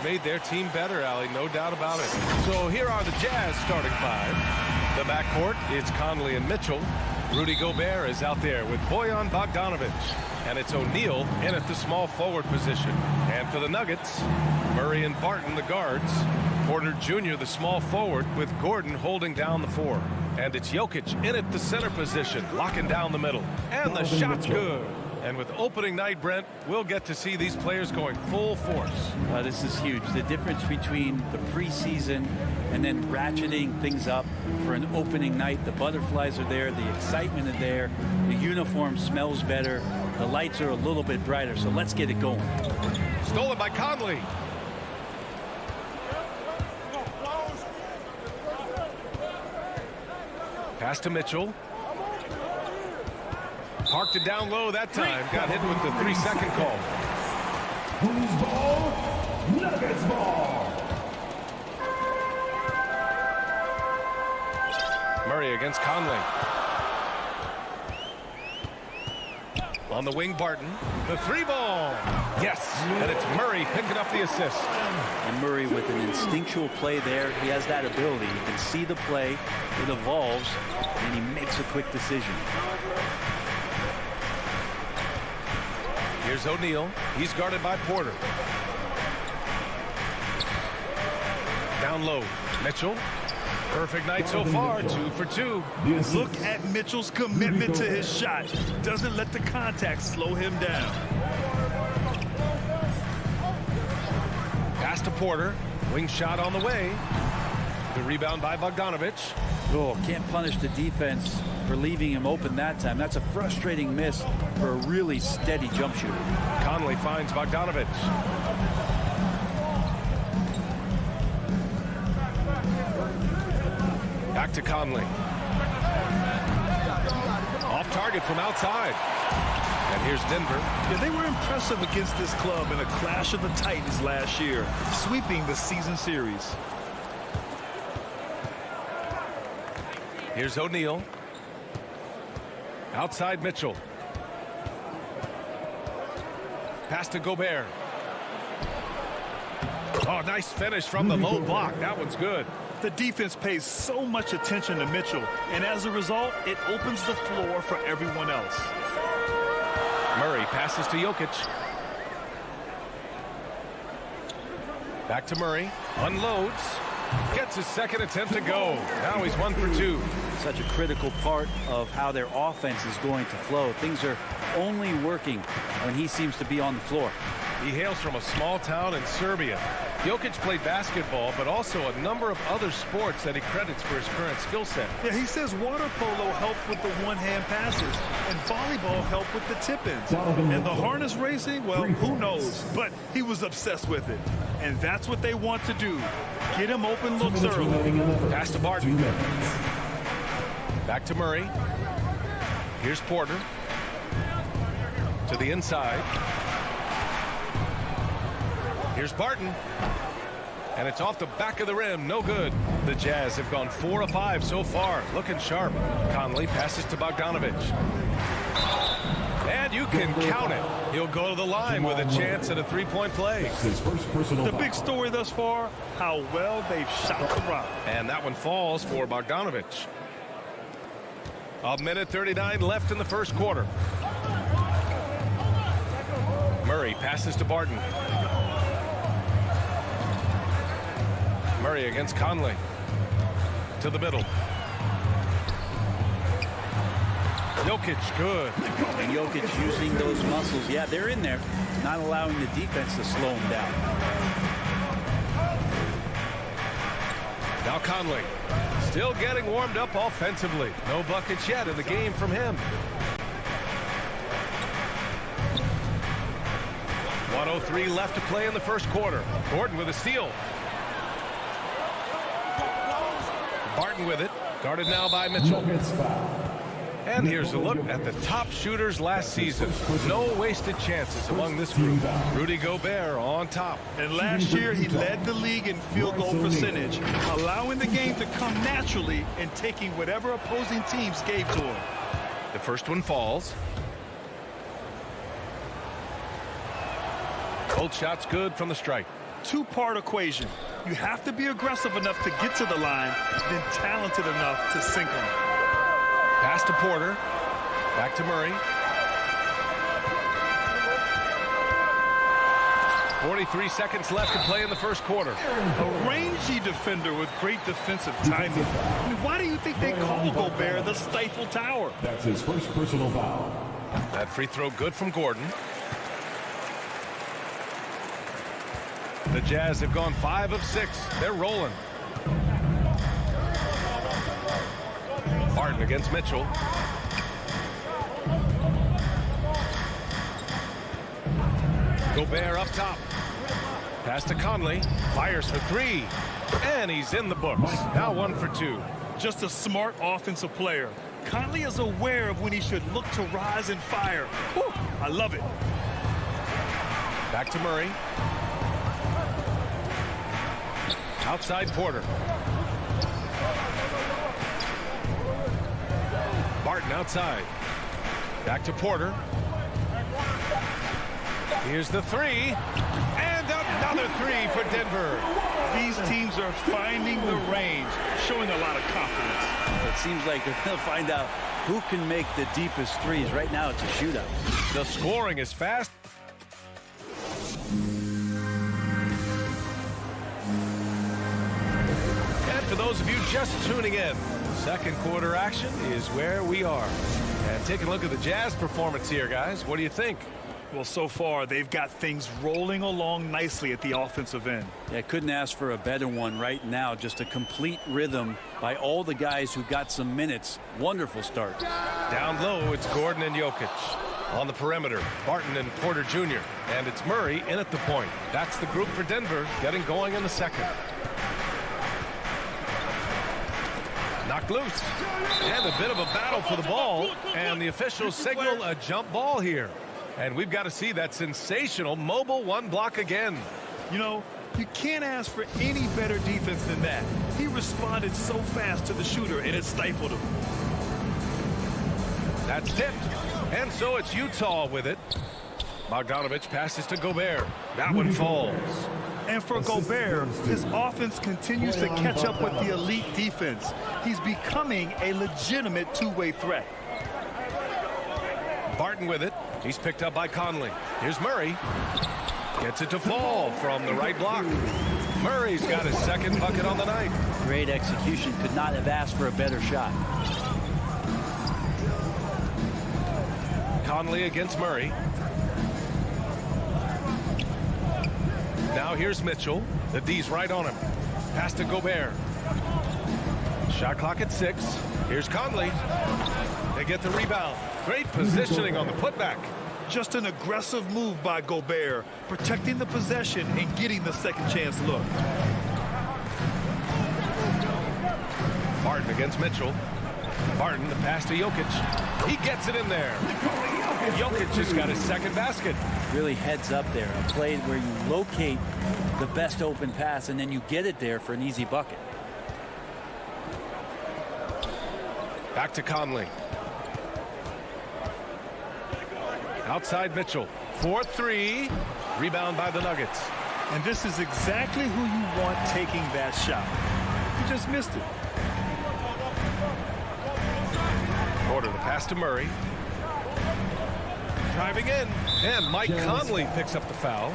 Made their team better, Allie, no doubt about it. So here are the Jazz starting five. The backcourt, it's Conley and Mitchell. Rudy Gobert is out there with Bojan Bogdanovic. And it's O'Neal in at the small forward position. And for the Nuggets, Murray and Barton, the guards. Porter Jr., the small forward, with Gordon holding down the four. And it's Jokic in at the center position, locking down the middle. And the shot's good. And with opening night, Brent, we'll get to see these players going full force. This is huge. The difference between the preseason and then ratcheting things up for an opening night. The butterflies are there. The excitement is there. The uniform smells better. The lights are a little bit brighter. So let's get it going. Stolen by Conley. Pass to Mitchell. Parked it down low that time. Got hit with the 3-second call. Who's ball? Nuggets ball. Murray against Conley. On the wing, Barton. The 3-ball. Yes. And it's Murray picking up the assist. And Murray with an instinctual play there. He has that ability. You can see the play. It evolves. And he makes a quick decision. Here's O'Neal. He's guarded by Porter. Down low. Mitchell. Perfect night so far, 2 for 2. Look at Mitchell's commitment to his shot. Doesn't let the contact slow him down. Pass to Porter. Wing shot on the way. The rebound by Bogdanovich. Oh, can't punish the defense for leaving him open that time. That's a frustrating miss for a really steady jump shooter. Conley finds Bogdanovich. Back to Conley. Off target from outside. And here's Denver. Yeah, they were impressive against this club in a clash of the Titans last year, sweeping the season series. Here's O'Neal. Outside Mitchell. Pass to Gobert. Oh, nice finish from the low block. That one's good. The defense pays so much attention to Mitchell, and as a result, it opens the floor for everyone else. Murray passes to Jokic. Back to Murray. Unloads. Gets his second attempt to go. Now he's 1 for 2. Such a critical part of how their offense is going to flow. Things are only working when he seems to be on the floor. He hails from a small town in Serbia. Jokic played basketball, but also a number of other sports that he credits for his current skill set. Yeah, he says water polo helped with the one-hand passes, and volleyball helped with the tip-ins. And the harness racing, well, who knows? But he was obsessed with it. And that's what they want to do. Get him open looks early. Pass to Barton. Back to Murray. Here's Porter. To the inside. Here's Barton. And it's off the back of the rim. No good. The Jazz have gone 4 of 5 so far. Looking sharp. Conley passes to Bogdanovich. And you can count it. He'll go to the line with a chance at a three-point play. The big story thus far, how well they've shot the rock. And that one falls for Bogdanovich. 1:39 left in the first quarter. Murray passes to Barton. Murray against Conley. To the middle. Jokic, good. And Jokic using those muscles. Yeah, they're in there, not allowing the defense to slow him down. Now Conley. Still getting warmed up offensively. No buckets yet in the game from him. 1:03 left to play in the first quarter. Gordon with a steal. Barton with it. Guarded now by Mitchell. And here's a look at the top shooters last season. No wasted chances among this group. Rudy Gobert on top. And last year, he led the league in field goal percentage, allowing the game to come naturally and taking whatever opposing teams gave to him. The first one falls. Both shots good from the strike. Two-part equation. You have to be aggressive enough to get to the line, then talented enough to sink them. Pass to Porter. Back to Murray. 43 seconds left to play in the first quarter. A rangy defender with great defensive timing. I mean, why do you think they call Gobert the Stifle Tower? That's his first personal foul. That free throw good from Gordon. The Jazz have gone 5 of 6. They're rolling. Barton against Mitchell. Gobert up top. Pass to Conley. Fires for 3. And he's in the books. Now 1 for 2. Just a smart offensive player. Conley is aware of when he should look to rise and fire. Whew, I love it. Back to Murray. Outside Porter. Barton outside. Back to Porter. Here's the 3. And another 3 for Denver. These teams are finding the range, showing a lot of confidence. It seems like they're going to find out who can make the deepest threes. Right now, it's a shootout. The scoring is fast. for those of you just tuning in, second quarter action is where we are. And take a look at the Jazz performance here, guys. What do you think? Well, so far, they've got things rolling along nicely at the offensive end. Yeah, couldn't ask for a better one right now. Just a complete rhythm by all the guys who got some minutes. Wonderful start. Down low, it's Gordon and Jokic. On the perimeter, Barton and Porter Jr. And it's Murray in at the point. That's the group for Denver getting going in the second. Knocked loose. And a bit of a battle for the ball. And the officials signal a jump ball here. And we've got to see that sensational mobile one block again. You know, you can't ask for any better defense than that. He responded so fast to the shooter, and it stifled him. That's tipped. And so it's Utah with it. Bogdanovich passes to Gobert. That one falls. And for Gobert, his offense continues to catch up with the elite defense. He's becoming a legitimate two-way threat. Barton with it. He's picked up by Conley. Here's Murray. Gets it to fall from the right block. Murray's got his second bucket on the night. Great execution. Could not have asked for a better shot. Conley against Murray. Now here's Mitchell. The D's right on him. Pass to Gobert. Shot clock at 6. Here's Conley. They get the rebound. Great positioning on the putback. Just an aggressive move by Gobert, protecting the possession and getting the second chance look. Barton against Mitchell. Barton, the pass to Jokic. He gets it in there. Jokic just got his second basket. Really heads up there. A play where you locate the best open pass and then you get it there for an easy bucket. Back to Conley. Outside Mitchell. 4-3. Rebound by the Nuggets. And this is exactly who you want taking that shot. He just missed it. Porter, the pass to Murray. Driving in. And Mike Conley picks up the foul.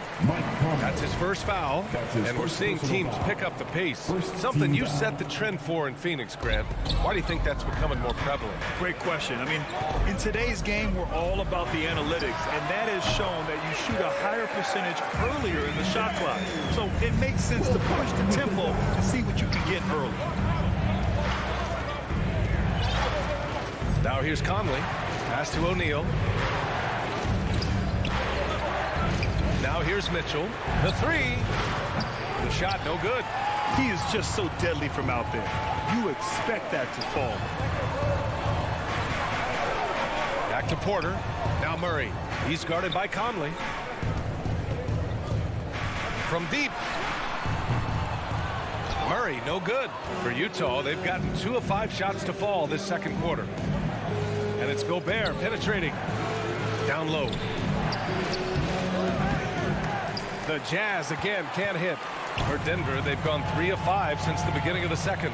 That's his first foul. And we're seeing teams pick up the pace. Something you set the trend for in Phoenix, Grant. Why do you think that's becoming more prevalent? Great question. I mean, in today's game, we're all about the analytics, and that has shown that you shoot a higher percentage earlier in the shot clock. So it makes sense to push the tempo and see what you can get early. Now here's Conley. Pass to O'Neal. Now here's Mitchell. The three. The shot no good. He is just so deadly from out there. You expect that to fall. Back to Porter. Now Murray. He's guarded by Conley. From deep. Murray, no good. For Utah, they've gotten 2 of 5 shots to fall this second quarter. And it's Gobert penetrating. Down low. The Jazz again can't hit. For Denver, they've gone 3 of 5 since the beginning of the second.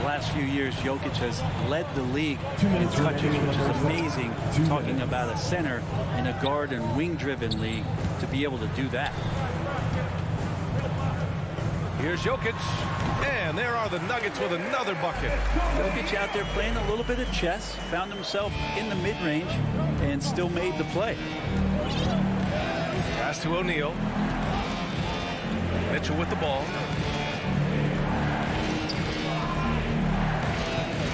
Last few years, Jokic has led the league in touches, which is amazing. Talking about a center in a guard and wing-driven league to be able to do that. Here's Jokic. And there are the Nuggets with another bucket. Jokic out there playing a little bit of chess, found himself in the mid-range, and still made the play. Pass to O'Neal. Mitchell with the ball.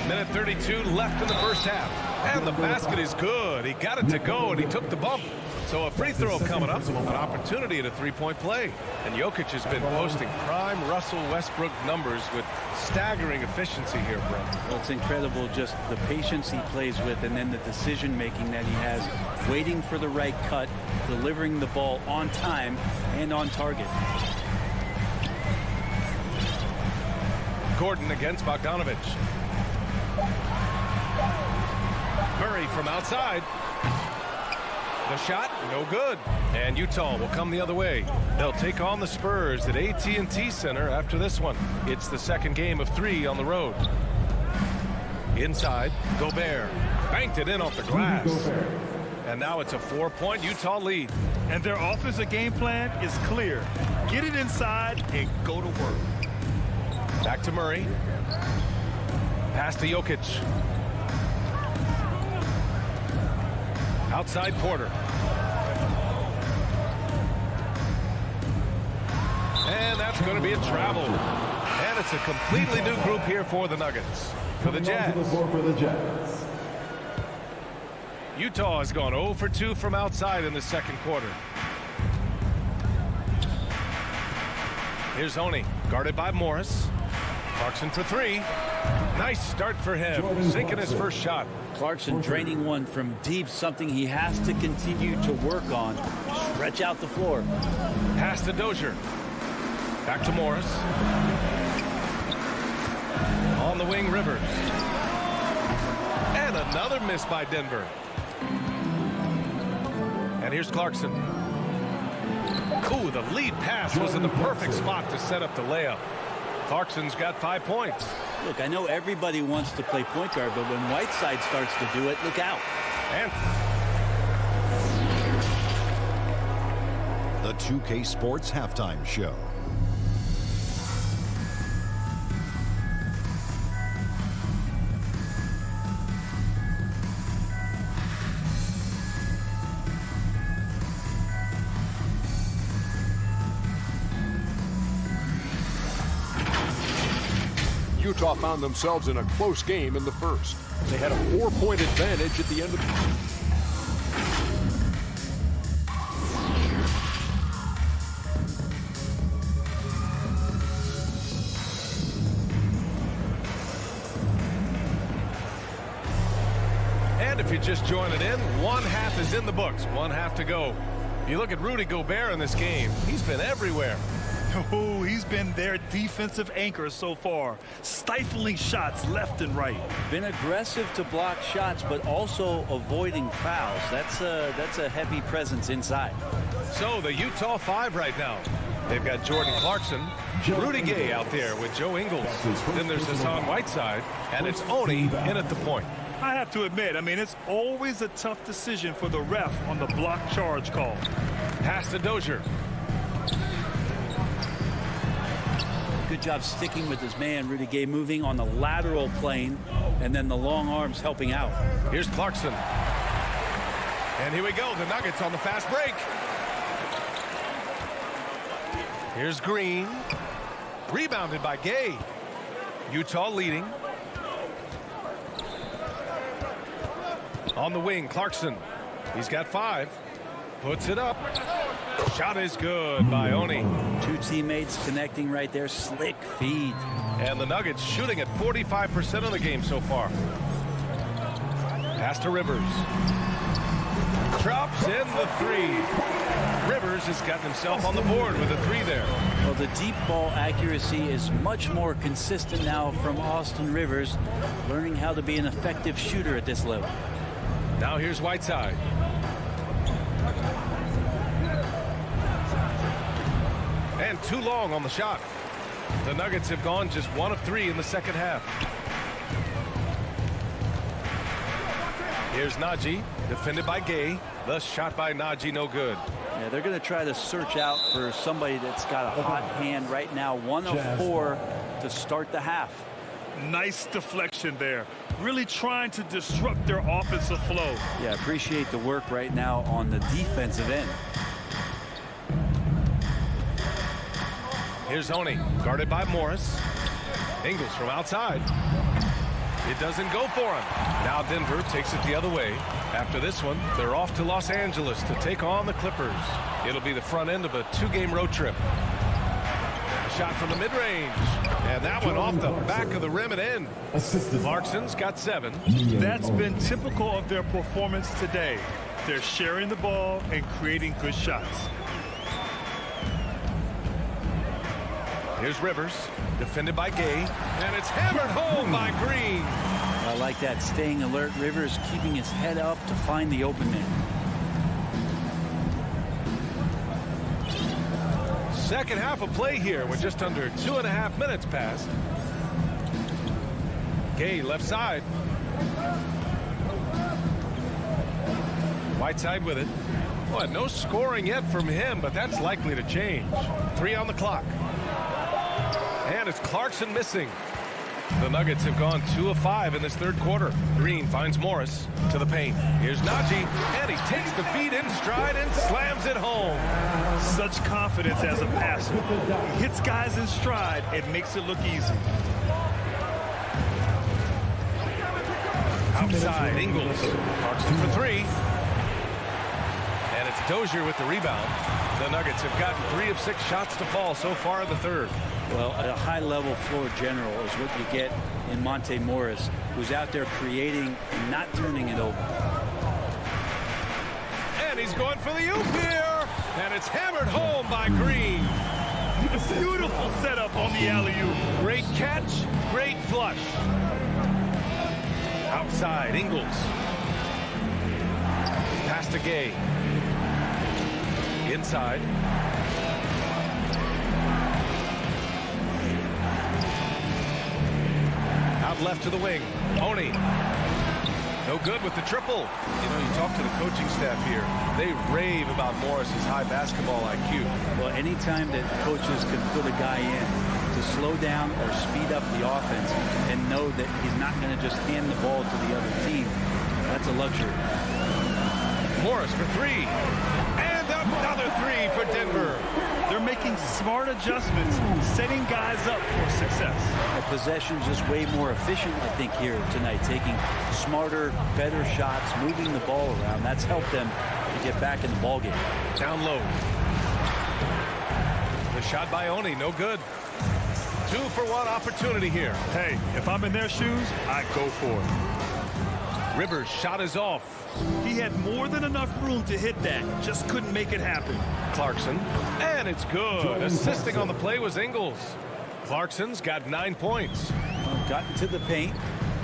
Minute 32 left in the first half. And the basket is good. He got it to go, and he took the bump. So a free throw coming up, an opportunity at a three-point play. And Jokic has been posting prime Russell Westbrook numbers with staggering efficiency here, Brent. Well, it's incredible just the patience he plays with and then the decision-making that he has, waiting for the right cut, delivering the ball on time and on target. Gordon against Bogdanovich. Murray from outside. The shot, no good. And Utah will come the other way. They'll take on the Spurs at AT&T Center after this one. It's the second game of 3 on the road. Inside, Gobert. Banked it in off the glass. And now it's a 4-point Utah lead. And their offensive game plan is clear. Get it inside and go to work. Back to Murray. Pass to Jokic. Outside Porter. And that's going to be a travel. And it's a completely new group here for the Nuggets. For the Jazz. Utah has gone 0 for 2 from outside in the second quarter. Here's Oni, guarded by Morris. Clarkson for 3. Nice start for him, sinking his first shot. Clarkson draining one from deep, something he has to continue to work on. Stretch out the floor. Pass to Dozier. Back to Morris. On the wing, Rivers. And another miss by Denver. And here's Clarkson. Ooh, the lead pass was in the perfect spot to set up the layup. Clarkson's got 5 points. Look, I know everybody wants to play point guard, but when Whiteside starts to do it, look out. And the 2K Sports Halftime Show. Utah found themselves in a close game in the first. They had a 4-point advantage at the end of the And if you're just joining in, 1 half is in the books. 1 half to go. You look at Rudy Gobert in this game. He's been everywhere. Oh, he's been their defensive anchor so far, stifling shots left and right. Been aggressive to block shots, but also avoiding fouls. That's a heavy presence inside. So the Utah 5 right now. They've got Jordan Clarkson, Rudy Gay out there with Joe Ingles. Then there's Hassan Whiteside, and it's Oni in at the point. I have to admit, it's always a tough decision for the ref on the block charge call. Pass to Dozier. Good job sticking with his man, Rudy Gay, moving on the lateral plane, and then the long arms helping out. Here's Clarkson. And here we go, the Nuggets on the fast break. Here's Green. Rebounded by Gay. Utah leading. On the wing, Clarkson. He's got 5. Puts it up. Shot is good by Oni. 2 teammates connecting right there. Slick feed. And the Nuggets shooting at 45% of the game so far. Pass to Rivers. Drops in the 3. Rivers has gotten himself on the board with a 3 there. Well, the deep ball accuracy is much more consistent now from Austin Rivers, learning how to be an effective shooter at this level. Now here's Whiteside. And too long on the shot. The Nuggets have gone just 1 of 3 in the second half. Here's Najee, defended by Gay. The shot by Najee, no good. Yeah, they're going to try to search out for somebody that's got a hot hand right now. 1 of 4 to start the half. Nice deflection there. Really trying to disrupt their offensive flow. Yeah, appreciate the work right now on the defensive end. Here's Oni, guarded by Morris. Ingles from outside. It doesn't go for him. Now Denver takes it the other way. After this one, they're off to Los Angeles to take on the Clippers. It'll be the front end of a 2-game road trip. A shot from the mid-range. And that one off the back of the rim and in. Clarkson's got 7. That's been typical of their performance today. They're sharing the ball and creating good shots. Here's Rivers, defended by Gay, and it's hammered home by Green. I like that, staying alert. Rivers keeping his head up to find the open man. Second half of play here with just under 2.5 minutes passed. Gay left side. Whiteside with it. Well, no scoring yet from him, but that's likely to change. 3 on the clock. And it's Clarkson missing. The Nuggets have gone 2 of 5 in this third quarter. Green finds Morris to the paint. Here's Najee, and he takes the feed in stride and slams it home. Such confidence as a passer. He hits guys in stride and makes it look easy. Outside, Ingles. Clarkson for 3. And it's Dozier with the rebound. The Nuggets have gotten 3 of 6 shots to fall so far in the third. Well, a high-level floor general is what you get in Monte Morris, who's out there creating and not turning it over. And he's going for the oop here. And it's hammered home by Green. Beautiful setup on the alley-oop. Great catch, great flush. Outside, Ingles. Pass to Gay. Inside. Out left to the wing. Oni. No good with the triple. You know, you talk to the coaching staff here. They rave about Morris's high basketball IQ. Well, anytime that coaches can put a guy in to slow down or speed up the offense and know that he's not going to just hand the ball to the other team, that's a luxury. Morris for 3. And another 3 for Denver. They're making smart adjustments, setting guys up for success. The possession's just way more efficient, I think, here tonight, taking smarter, better shots, moving the ball around. That's helped them to get back in the ballgame. Down low. The shot by Oni, no good. 2 for 1 opportunity here. Hey, if I'm in their shoes, I'd go for it. Rivers' shot is off. He had more than enough room to hit that. Just couldn't make it happen. Clarkson. And it's good. Assisting on the play was Ingles. Clarkson's got 9 points. Got into the paint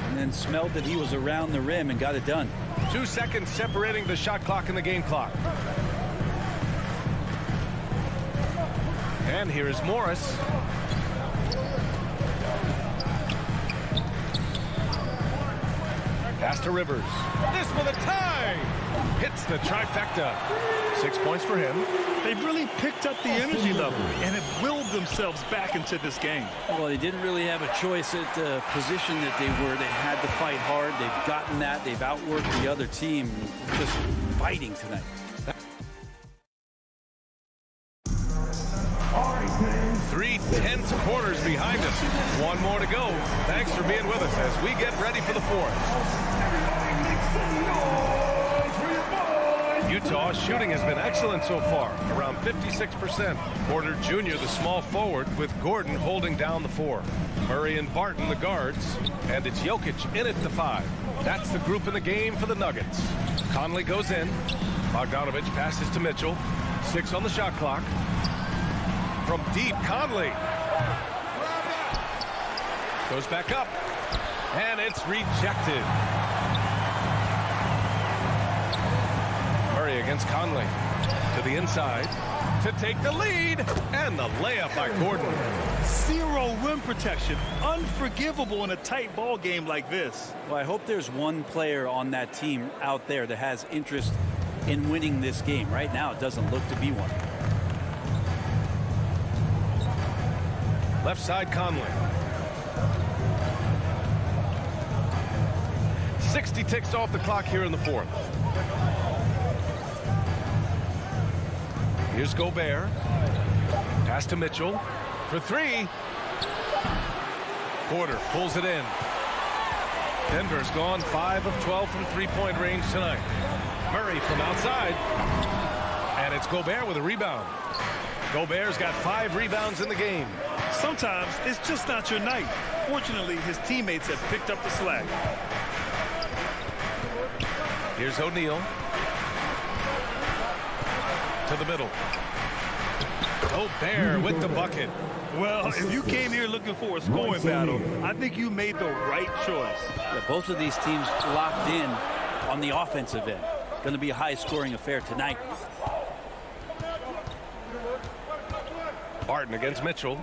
and then smelled that he was around the rim and got it done. 2 seconds separating the shot clock and the game clock. And here is Morris. Pass to Rivers. This for the tie. Hits the trifecta. 6 points for him. They've really picked up the energy level and have willed themselves back into this game. Well, they didn't really have a choice at the position that they were. They had to fight hard. They've gotten that. They've outworked the other team. Just fighting tonight. 3/10 quarters behind us. 1 more to go. Thanks for being with us as we get ready for the 4th. Utah's shooting has been excellent so far, around 56%. Porter Jr., the small forward, with Gordon holding down the 4. Murray and Barton, the guards, and it's Jokic in at the 5. That's the group in the game for the Nuggets. Conley goes in. Bogdanovich passes to Mitchell. 6 on the shot clock. From deep, Conley goes back up, and it's rejected. Murray against Conley to the inside to take the lead, and the layup by Gordon. 0 rim protection, unforgivable in a tight ball game like this. Well, I hope there's one player on that team out there that has interest in winning this game. Right now, it doesn't look to be one. Left side, Conley. 60 ticks off the clock here in the 4th. Here's Gobert. Pass to Mitchell for 3. Porter pulls it in. Denver's gone 5 of 12 from 3-point range tonight. Murray from outside. And it's Gobert with a rebound. Gobert's got 5 rebounds in the game. Sometimes it's just not your night. Fortunately, his teammates have picked up the slack. Here's O'Neal. To the middle. Gobert with the bucket. Well, if you came here looking for a scoring battle, I think you made the right choice. Yeah, both of these teams locked in on the offensive end. Going to be a high-scoring affair tonight. Barton against Mitchell.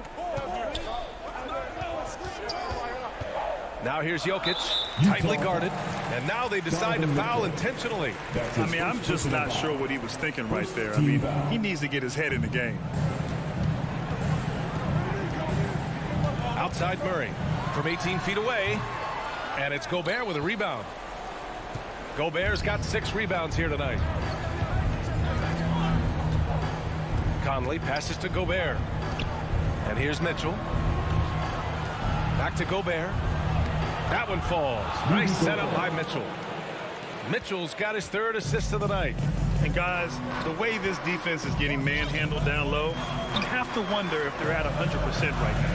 Now here's Jokic, tightly guarded, and now they decide to foul intentionally. I mean, I'm just not sure what he was thinking right there. I mean, he needs to get his head in the game. Outside Murray, from 18 feet away. And it's Gobert with a rebound. Gobert's got 6 rebounds here tonight. Conley passes to Gobert. And here's Mitchell. Back to Gobert. That one falls. Nice setup by Mitchell. Mitchell's got his 3rd assist of the night. And guys, the way this defense is getting manhandled down low, you have to wonder if they're at 100% right now.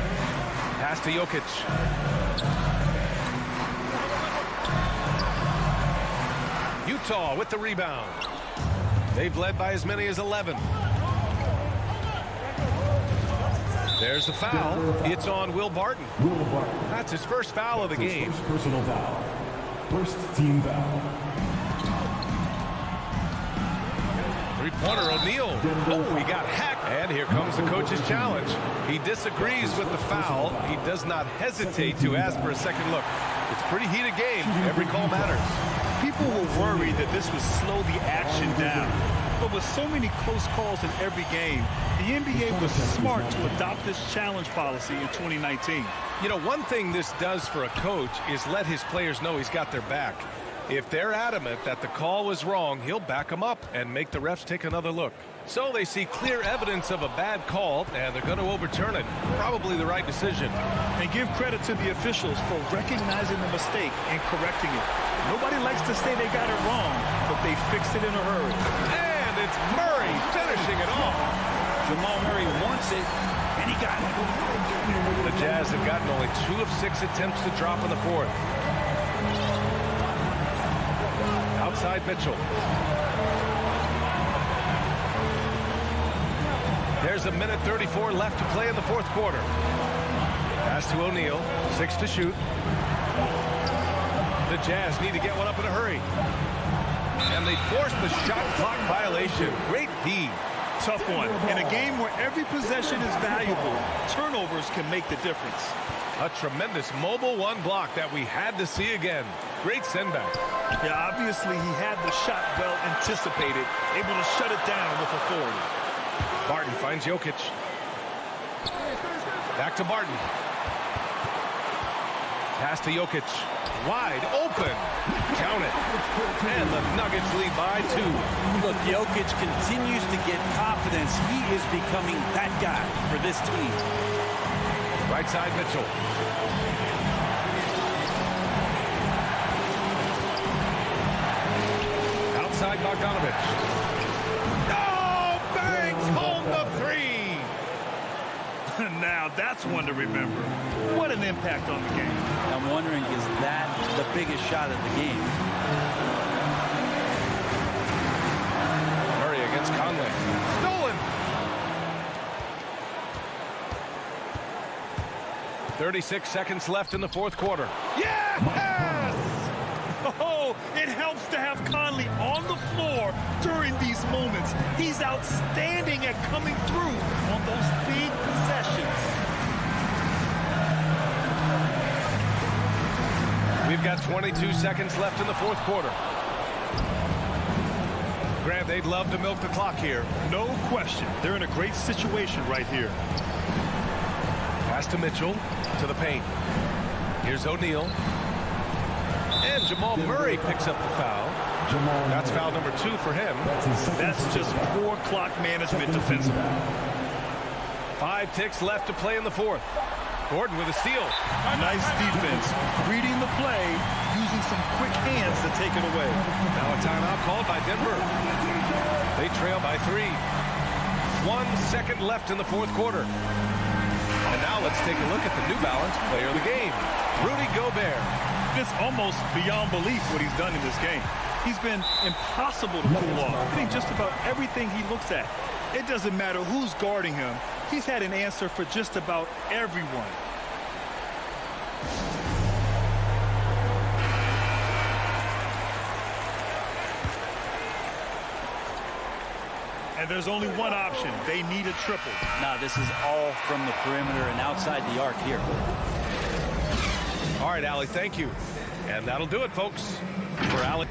Pass to Jokic. Utah with the rebound. They've led by as many as 11. There's the foul. It's on Will Barton. That's his first foul of the game. First personal foul. First team foul. Three-pointer, O'Neal. Oh, he got hacked. And here comes the coach's challenge. He disagrees with the foul. He does not hesitate to ask for a second look. It's a pretty heated game. Every call matters. People were worried that this would slow the action down. But with so many close calls in every game, the NBA was smart to adopt this challenge policy in 2019. You know, one thing this does for a coach is let his players know he's got their back. If they're adamant that the call was wrong, he'll back them up and make the refs take another look. So they see clear evidence of a bad call, and they're going to overturn it. Probably the right decision. And give credit to the officials for recognizing the mistake and correcting it. Nobody likes to say they got it wrong, but they fixed it in a hurry. And it's Murray finishing it off. Jamal Murray wants it, and he got it. The Jazz have gotten only 2 of 6 attempts to drop in the 4th. Outside Mitchell. There's a minute 34 left to play in the 4th quarter. Pass to O'Neal. 6 to shoot. The Jazz need to get one up in a hurry. And they force the shot clock violation. Great D. Tough one. In a game where every possession is valuable, turnovers can make the difference. A tremendous mobile 1 block that we had to see again. Great sendback. Yeah, obviously he had the shot well anticipated, able to shut it down with authority. Barton finds Jokic. Back to Barton. Pass to Jokic. Wide open. Count it. And the Nuggets lead by 2. Look, Jokic continues to get confidence. He is becoming that guy for this team. Right side Mitchell. Outside Bogdanovich. Oh, bangs home the 3. Now that's one to remember. What an impact on the game. I'm wondering, is that the biggest shot of the game? Murray against Conley. Stolen. 36 seconds left in the 4th quarter. Yes! Oh, it helps to have Conley on the floor during these moments. He's outstanding at coming through on those big possessions. We've got 22 seconds left in the 4th quarter. Grant, they'd love to milk the clock here. No question. They're in a great situation right here. Pass to Mitchell, to the paint. Here's O'Neal. And Jamal Murray picks up the foul. That's foul number 2 for him. That's just poor clock management defensively. 5 ticks left to play in the 4th. Gordon with a steal. Nice defense. Reading the play, using some quick hands to take it away. Now a timeout called by Denver. They trail by 3. 1 second left in the 4th quarter. And now let's take a look at the New Balance player of the game, Rudy Gobert. It's almost beyond belief what he's done in this game. He's been impossible to pull off, hitting just about everything he looks at. It doesn't matter who's guarding him. He's had an answer for just about everyone. And there's only one option. They need a triple. Now, this is all from the perimeter and outside the arc here. All right, Allie, thank you. And that'll do it, folks. For Allie.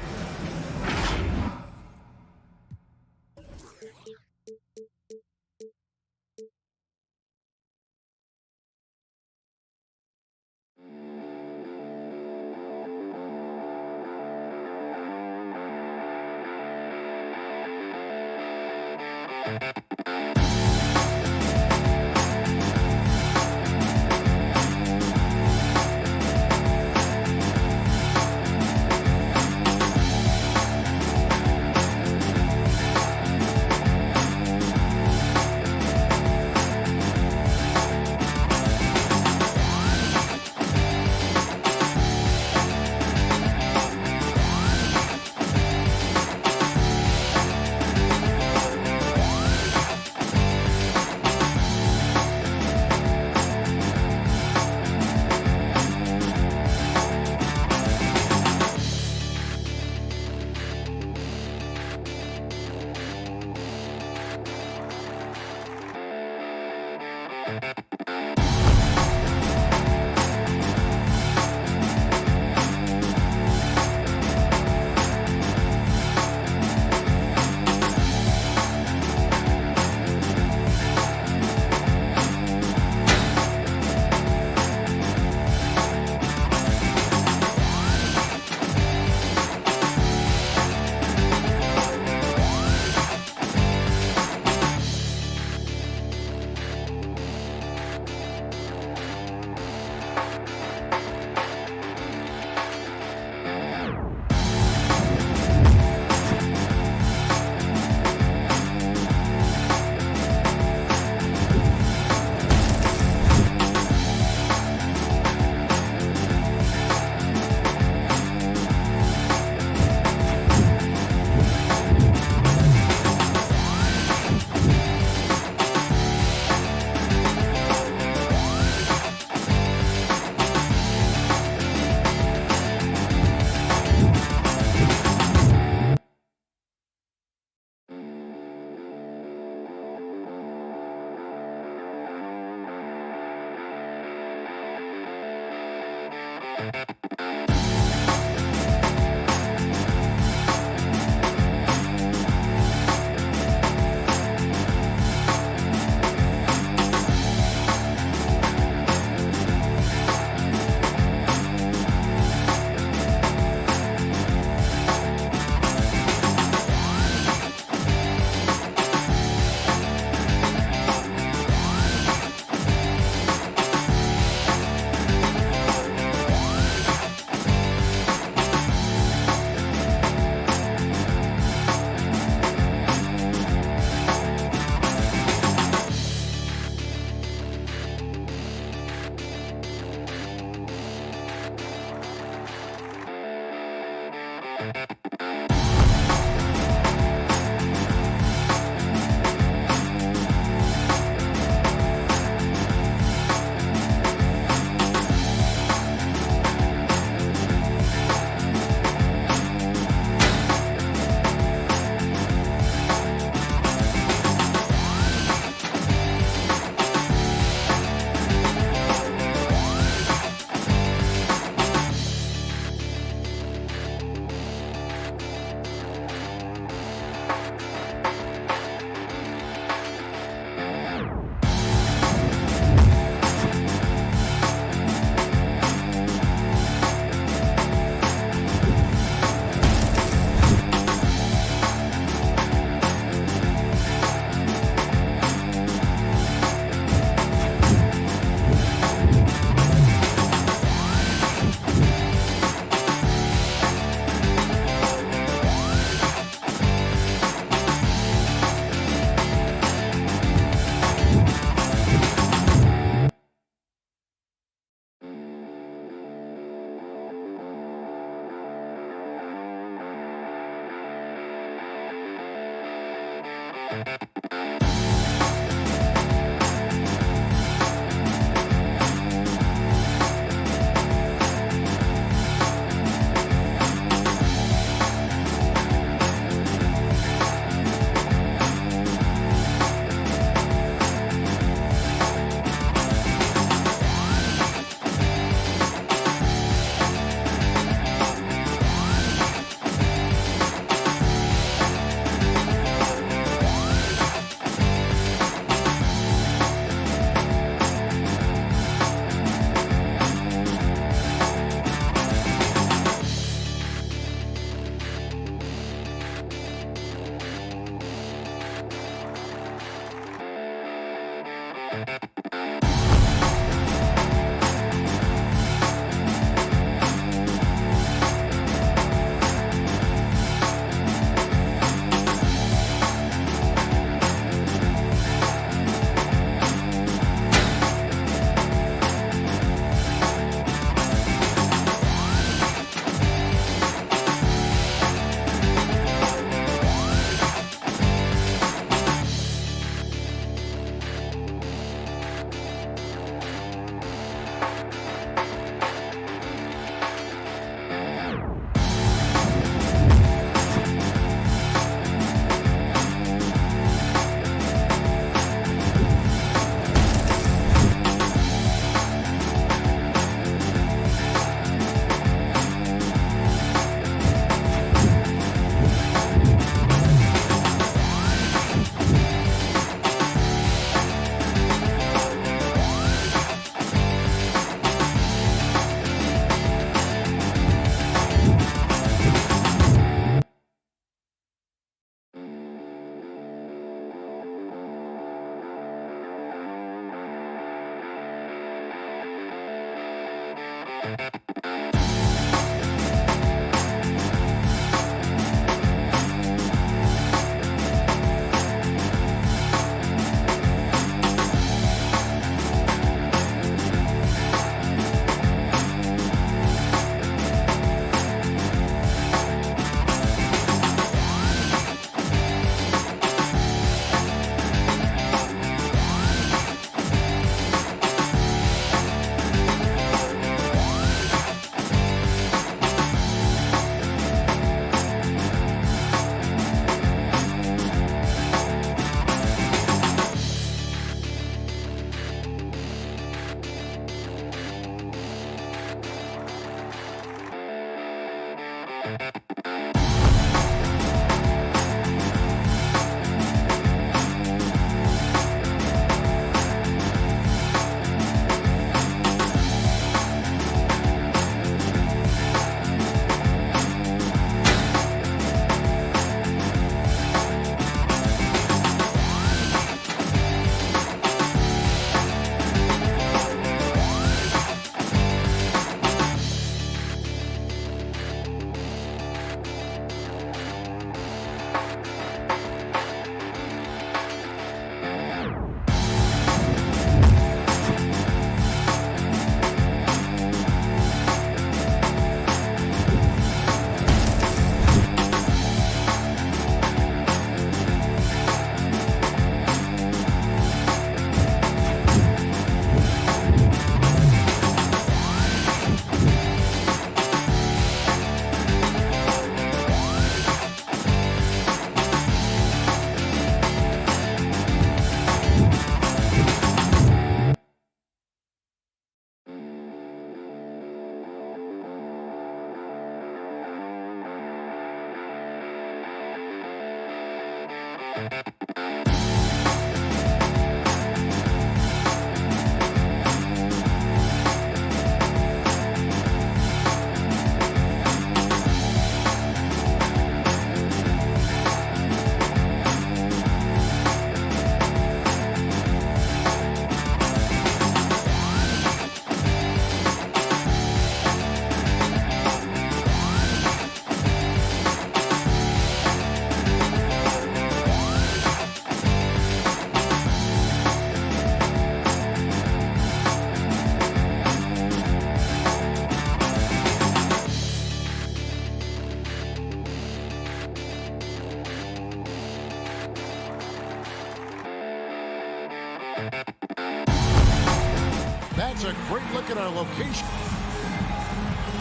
That's a great look at our location.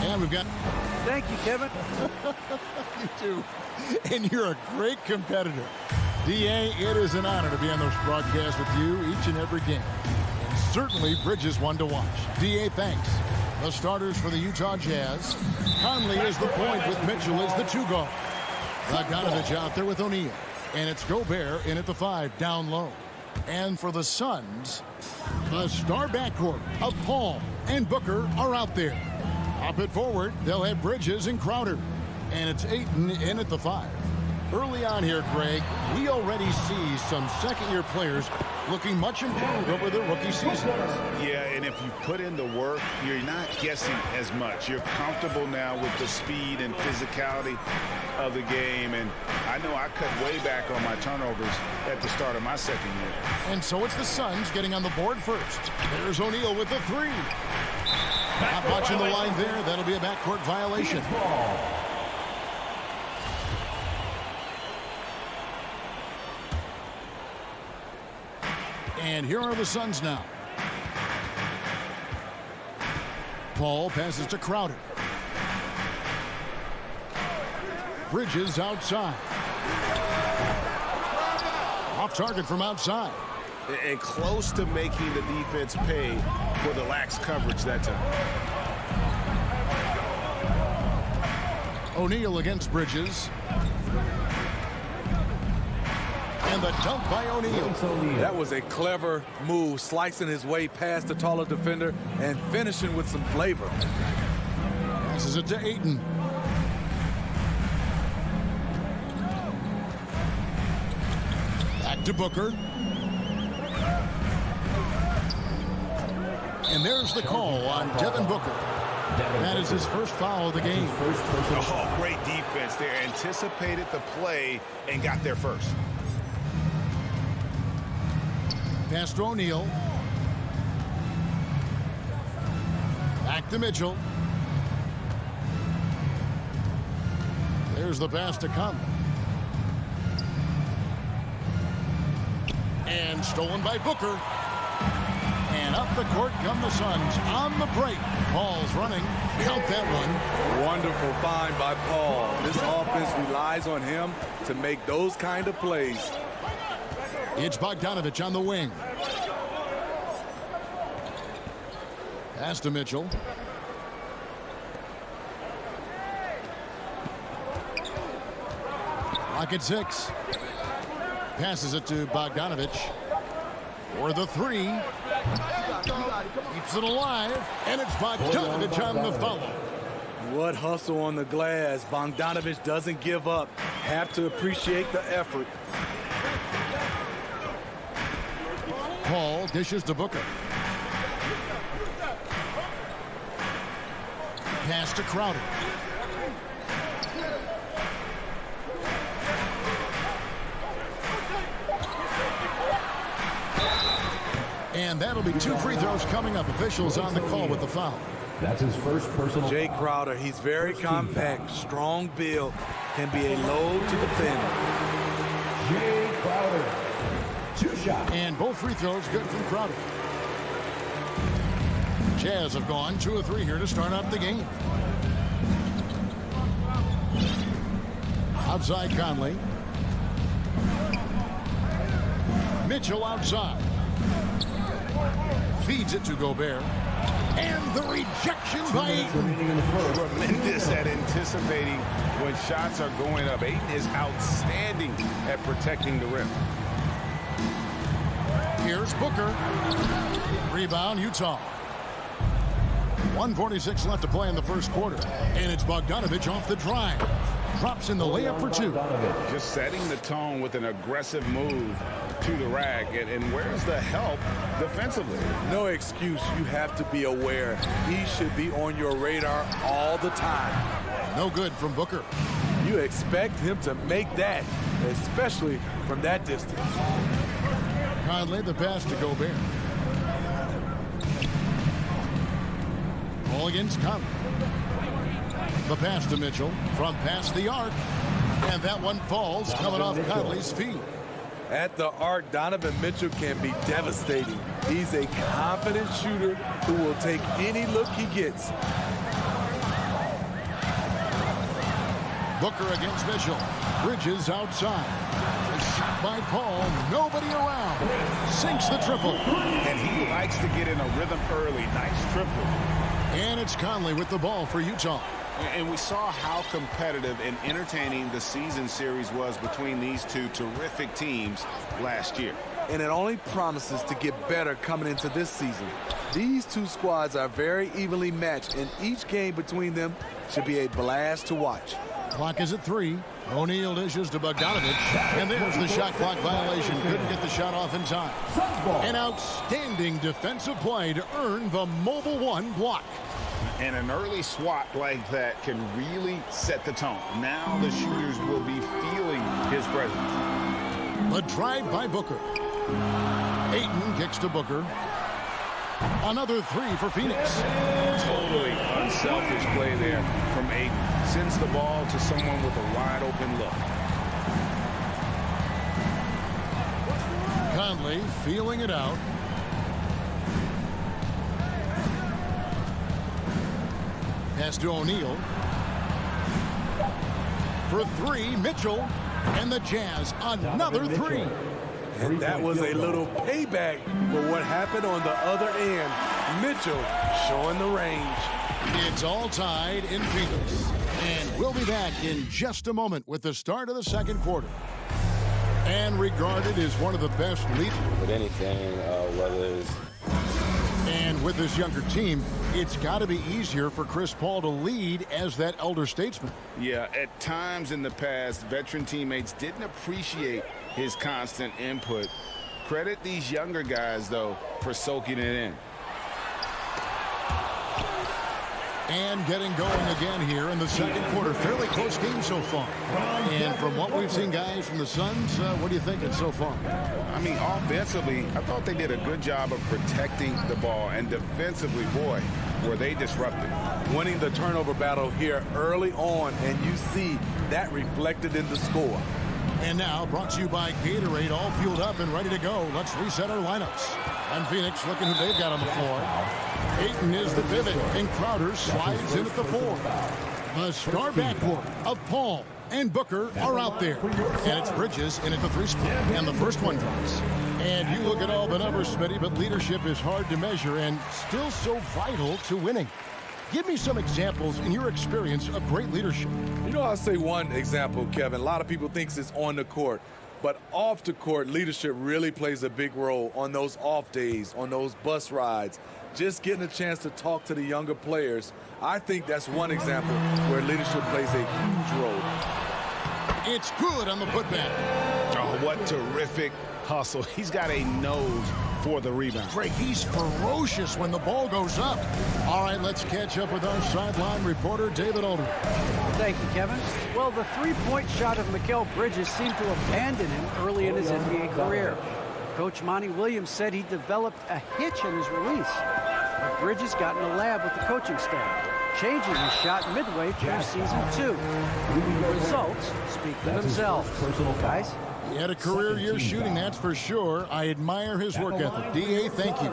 And we've got... Thank you, Kevin. You too. And you're a great competitor. D.A., it is an honor to be on this broadcast with you each and every game. And certainly Bridges one to watch. D.A., thanks. The starters for the Utah Jazz. Conley is the point with Mitchell as the 2 guard. Bogdanovich out there with O'Neal. And it's Gobert in at the 5 down low. And for the Suns, the star backcourt of Paul and Booker are out there. Up at forward, they'll have Bridges and Crowder. And it's Ayton in at the 5. Early on here, Greg, we already see some second-year players looking much improved over their rookie season. Yeah, and if you put in the work, you're not guessing as much. You're comfortable now with the speed and physicality of the game. And I know I cut way back on my turnovers at the start of my second year. And so it's the Suns getting on the board first. There's O'Neal with the 3. Not watching the line there. That'll be a backcourt violation. And here are the Suns now. Paul passes to Crowder. Bridges outside. Off target from outside. And close to making the defense pay for the lax coverage that time. O'Neal against Bridges. And the dunk by O'Neal. That was a clever move, slicing his way past the taller defender and finishing with some flavor. Passes it to Ayton. Back to Booker. And there's the call on Devin Booker. That is his first foul of the game. Oh, great defense there. Anticipated the play and got there first. Pass to O'Neal. Back to Mitchell. There's the pass to Conley. And stolen by Booker. And up the court come the Suns on the break. Paul's running. Count that one. Wonderful find by Paul. This offense relies on him to make those kind of plays. It's Bogdanovich on the wing. Pass to Mitchell. Clock at 6. Passes it to Bogdanovich for the 3. Keeps it alive, and it's Bogdanovich on the follow. What hustle on the glass. Bogdanovich doesn't give up. Have to appreciate the effort. Paul dishes to Booker. Pass to Crowder. And that'll be 2 free throws coming up. Officials on the call with the foul. That's his first personal. Jay Crowder, he's very compact, strong build, can be a load to defend. Jay Crowder. 2 shots. And both free throws good from Crowder. Jazz have gone 2 of 3 here to start out the game. Outside Conley. Mitchell outside. Feeds it to Gobert. And the rejection by Ayton. Tremendous at anticipating when shots are going up. Ayton is outstanding at protecting the rim. Here's Booker. Rebound, Utah. 1:46 left to play in the first quarter. And it's Bogdanović off the drive. Drops in the layup for two. Just setting the tone with an aggressive move to the rack. And where's the help defensively? No excuse. You have to be aware. He should be on your radar all the time. No good from Booker. You expect him to make that, especially from that distance. Conley, the pass to Gobert. Ball against Conley. The pass to Mitchell from past the arc. And that one falls coming off Conley's feet. At the arc, Donovan Mitchell can be devastating. He's a confident shooter who will take any look he gets. Booker against Mitchell. Bridges outside. A shot by Paul. Nobody around. Sinks the triple. And he likes to get in a rhythm early. Nice triple. And it's Conley with the ball for Utah. And we saw how competitive and entertaining the season series was between these two terrific teams last year. And it only promises to get better coming into this season. These two squads are very evenly matched, and each game between them should be a blast to watch. Clock is at 3. O'Neal dishes to Bogdanović. And there's the shot clock violation. Couldn't get the shot off in time. An outstanding defensive play to earn the Mobile One block. And an early swat like that can really set the tone. Now the shooters will be feeling his presence. The drive by Booker. Ayton kicks to Booker. Another 3 for Phoenix. Totally unselfish play there from Ayton. Sends the ball to someone with a wide open look. Conley feeling it out. Pass to O'Neal. For 3, Mitchell. And the Jazz, another 3. And that was a little payback for what happened on the other end. Mitchell showing the range. It's all tied in Phoenix. And we'll be back in just a moment with the start of the second quarter. And regarded as one of the best leaders. With anything, whether it's... And with this younger team, it's got to be easier for Chris Paul to lead as that elder statesman. Yeah, at times in the past, veteran teammates didn't appreciate his constant input. Credit these younger guys, though, for soaking it in. And getting going again here in the second quarter. Fairly close game so far. And from what we've seen, guys, from the Suns, what are you thinking so far? I mean, offensively, I thought they did a good job of protecting the ball. And defensively, boy, were they disruptive. Winning the turnover battle here early on, and you see that reflected in the score. And now, brought to you by Gatorade, all fueled up and ready to go. Let's reset our lineups. And Phoenix looking who they've got on the floor. Ayton is the pivot, and Crowder slides in at the 4. The star backcourt of Paul and Booker are out there. And it's Bridges in at the 3 spot. And the first one drops. And you look at all the numbers, Smitty, but leadership is hard to measure and still so vital to winning. Give me some examples in your experience of great leadership. You know, I'll say one example, Kevin. A lot of people think it's on the court. But off the court, leadership really plays a big role on those off days, on those bus rides. Just getting a chance to talk to the younger players. I think that's one example where leadership plays a huge role. It's good on the putback. Oh, what terrific hustle. He's got a nose for the rebound. Drake, he's ferocious when the ball goes up. All right, let's catch up with our sideline reporter, David Aldridge. Thank you, Kevin. Well, the three-point shot of Mikal Bridges seemed to abandon him early in his NBA career. Coach Monty Williams said he developed a hitch in his release. But Bridges got in the lab with the coaching staff, changing his shot midway through season 2. The results speak for themselves. Guys? He had a career year shooting, that's for sure. I admire his work ethic. D.A., thank you.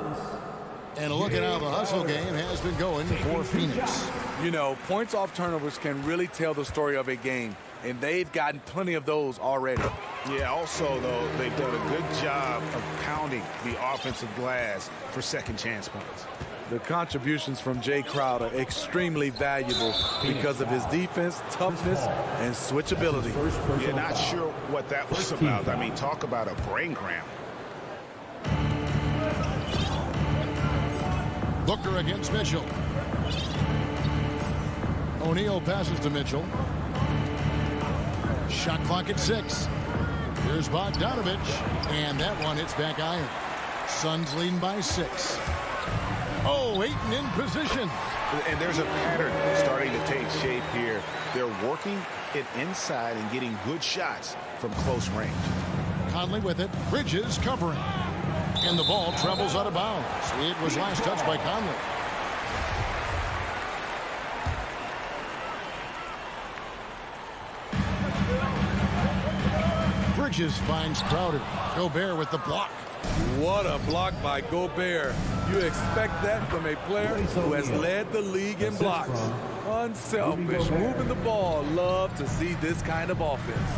And a look at how the hustle game has been going for Phoenix. You know, points off turnovers can really tell the story of a game, and they've gotten plenty of those already. Yeah, also, though, they've done a good job of pounding the offensive glass for second chance points. The contributions from Jay Crowder extremely valuable because of his defense, toughness, and switchability. You're not sure what that was about. I mean, talk about a brain cramp. Booker against Mitchell. O'Neal passes to Mitchell. Shot clock at 6. Here's Bogdanovich, and that one hits back iron. Suns leading by 6. Oh, Ayton in position. And there's a pattern starting to take shape here. They're working it inside and getting good shots from close range. Conley with it. Bridges covering. And the ball travels out of bounds. It was last touched by Conley. Bridges finds Crowder. Gobert with the block. What a block by Gobert. You expect that from a player who has led the league in blocks. Unselfish, moving the ball. Love to see this kind of offense.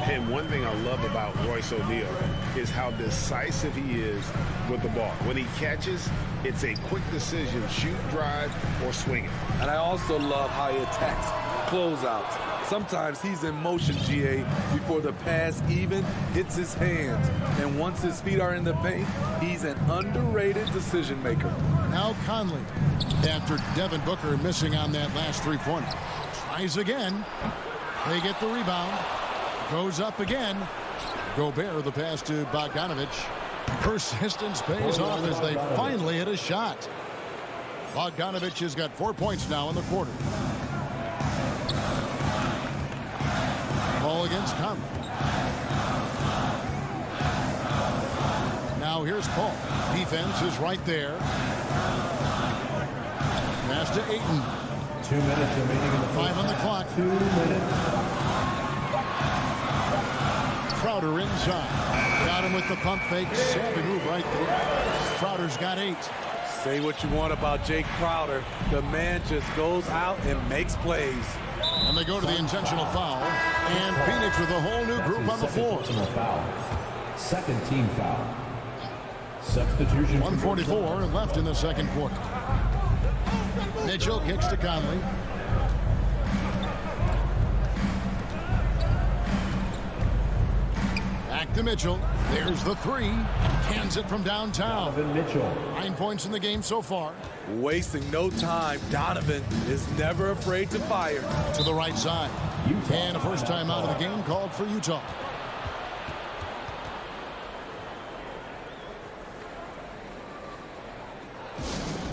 And one thing I love about Royce O'Neal is how decisive he is with the ball. When he catches, it's a quick decision, shoot, drive, or swing it. And I also love how he attacks closeouts. Sometimes he's in motion, GA, before the pass even hits his hands. And once his feet are in the paint, he's an underrated decision maker. Now Conley, after Devin Booker missing on that last three-pointer. Tries again. They get the rebound. Goes up again. Gobert, the pass to Bogdanovich. Persistence pays off as they finally hit a shot. Bogdanovich has got 4 points now in the quarter. Ball against Conley. Now here's Paul. Defense is right there. Pass to Ayton. 2 minutes remaining in the 5 on the clock. 2 minutes. Crowder inside. Got him with the pump fake. Savvy move right there. Crowder's got 8. Say what you want about Jay Crowder. The man just goes out and makes plays. And they go to the intentional foul. And Phoenix with a whole new group on the floor. Second team foul. Substitution. 1:44 left in the second quarter. Mitchell kicks to Conley. Back to Mitchell. There's the 3. Hands it from downtown. Mitchell. 9 points in the game so far. Wasting no time. Donovan is never afraid to fire. To the right side. And a first time out of the game called for Utah.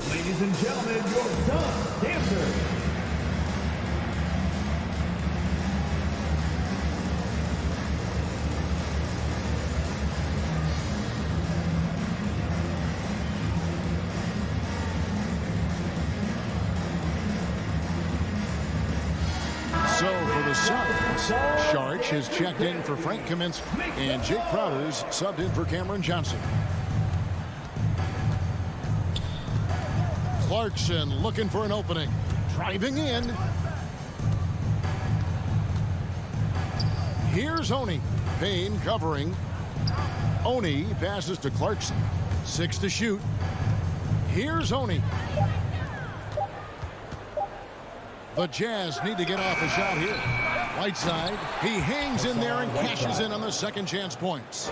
Ladies and gentlemen, your Sun Dancers. So for the Suns, Sharch has checked in for Frank Kaminsky, and Jake Crowder's subbed in for Cameron Johnson. Clarkson looking for an opening. Driving in. Here's Oni. Payne covering. Oni passes to Clarkson. 6 to shoot. Here's Oni. The Jazz need to get off a shot here. Whiteside, he hangs in there and cashes in on the second chance points.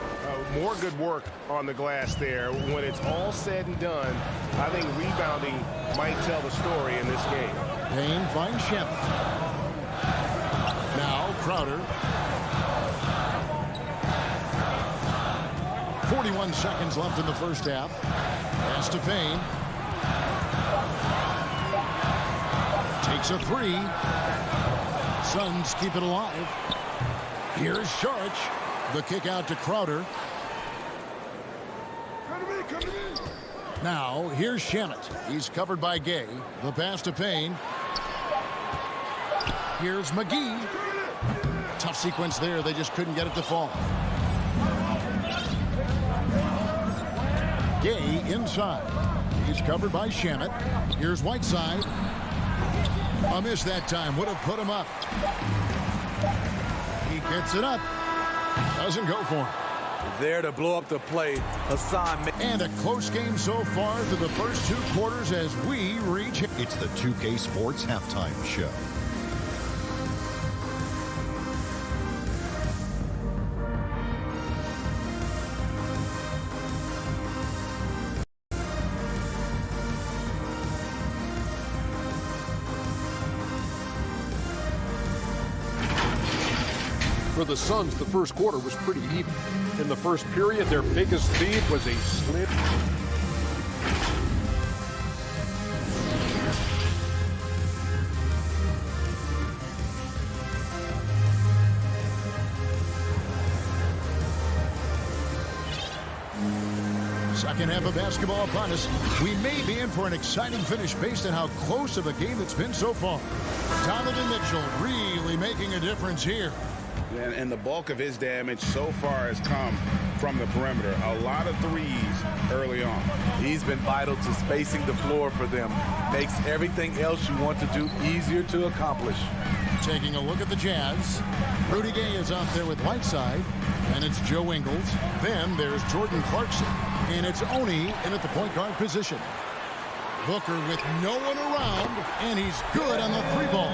More good work on the glass there. When it's all said and done, I think rebounding might tell the story in this game. Payne finds Shemp. Now Crowder. 41 seconds left in the first half. Pass to Payne. Takes a 3. Suns keep it alive. Here's Sharch. The kick out to Crowder. Now, here's Shamet. He's covered by Gay. The pass to Payne. Here's McGee. Tough sequence there. They just couldn't get it to fall. Gay inside. He's covered by Shamet. Here's Whiteside. A miss that time. Would have put him up. He gets it up. Doesn't go for him. There to blow up the play. Hassan. And a close game so far through the first 2 quarters as we reach. It's the 2K Sports Halftime Show. For the Suns, the first quarter was pretty even. In the first period, their biggest lead was a slim. Second half of basketball upon us. We may be in for an exciting finish based on how close of a game it's been so far. Donovan Mitchell really making a difference here. And the bulk of his damage so far has come from the perimeter. A lot of threes early on. He's been vital to spacing the floor for them. Makes everything else you want to do easier to accomplish. Taking a look at the Jazz. Rudy Gay is out there with Whiteside. And it's Joe Ingles. Then there's Jordan Clarkson. And it's Oni in at the point guard position. Booker with no one around, and he's good on the 3-ball.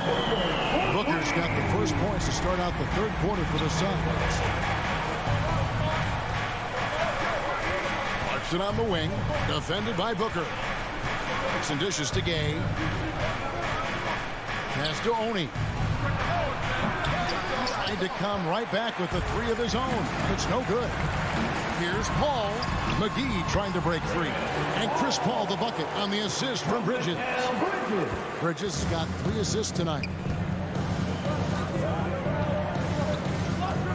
Booker's got the first points to start out the third quarter for the Suns. Clarkson on the wing, defended by Booker. Some dishes to Gay. Pass to Oni. Tried to come right back with the 3 of his own. It's no good. Here's Paul. McGee trying to break free. And Chris Paul the bucket on the assist from Bridges. Bridges has got 3 assists tonight.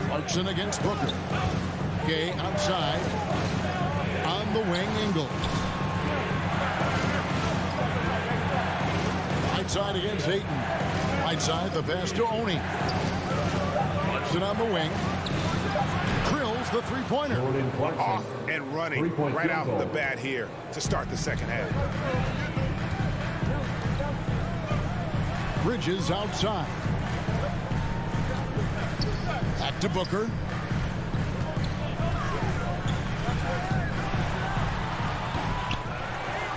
Clarkson against Booker. Gay outside. On the wing, Ingles. Right side against Ayton. Right side, the pass to Oni. Clarkson on the wing. Drills the 3-pointer. Off and running right out the bat here to start the second half. Bridges outside. Back to Booker.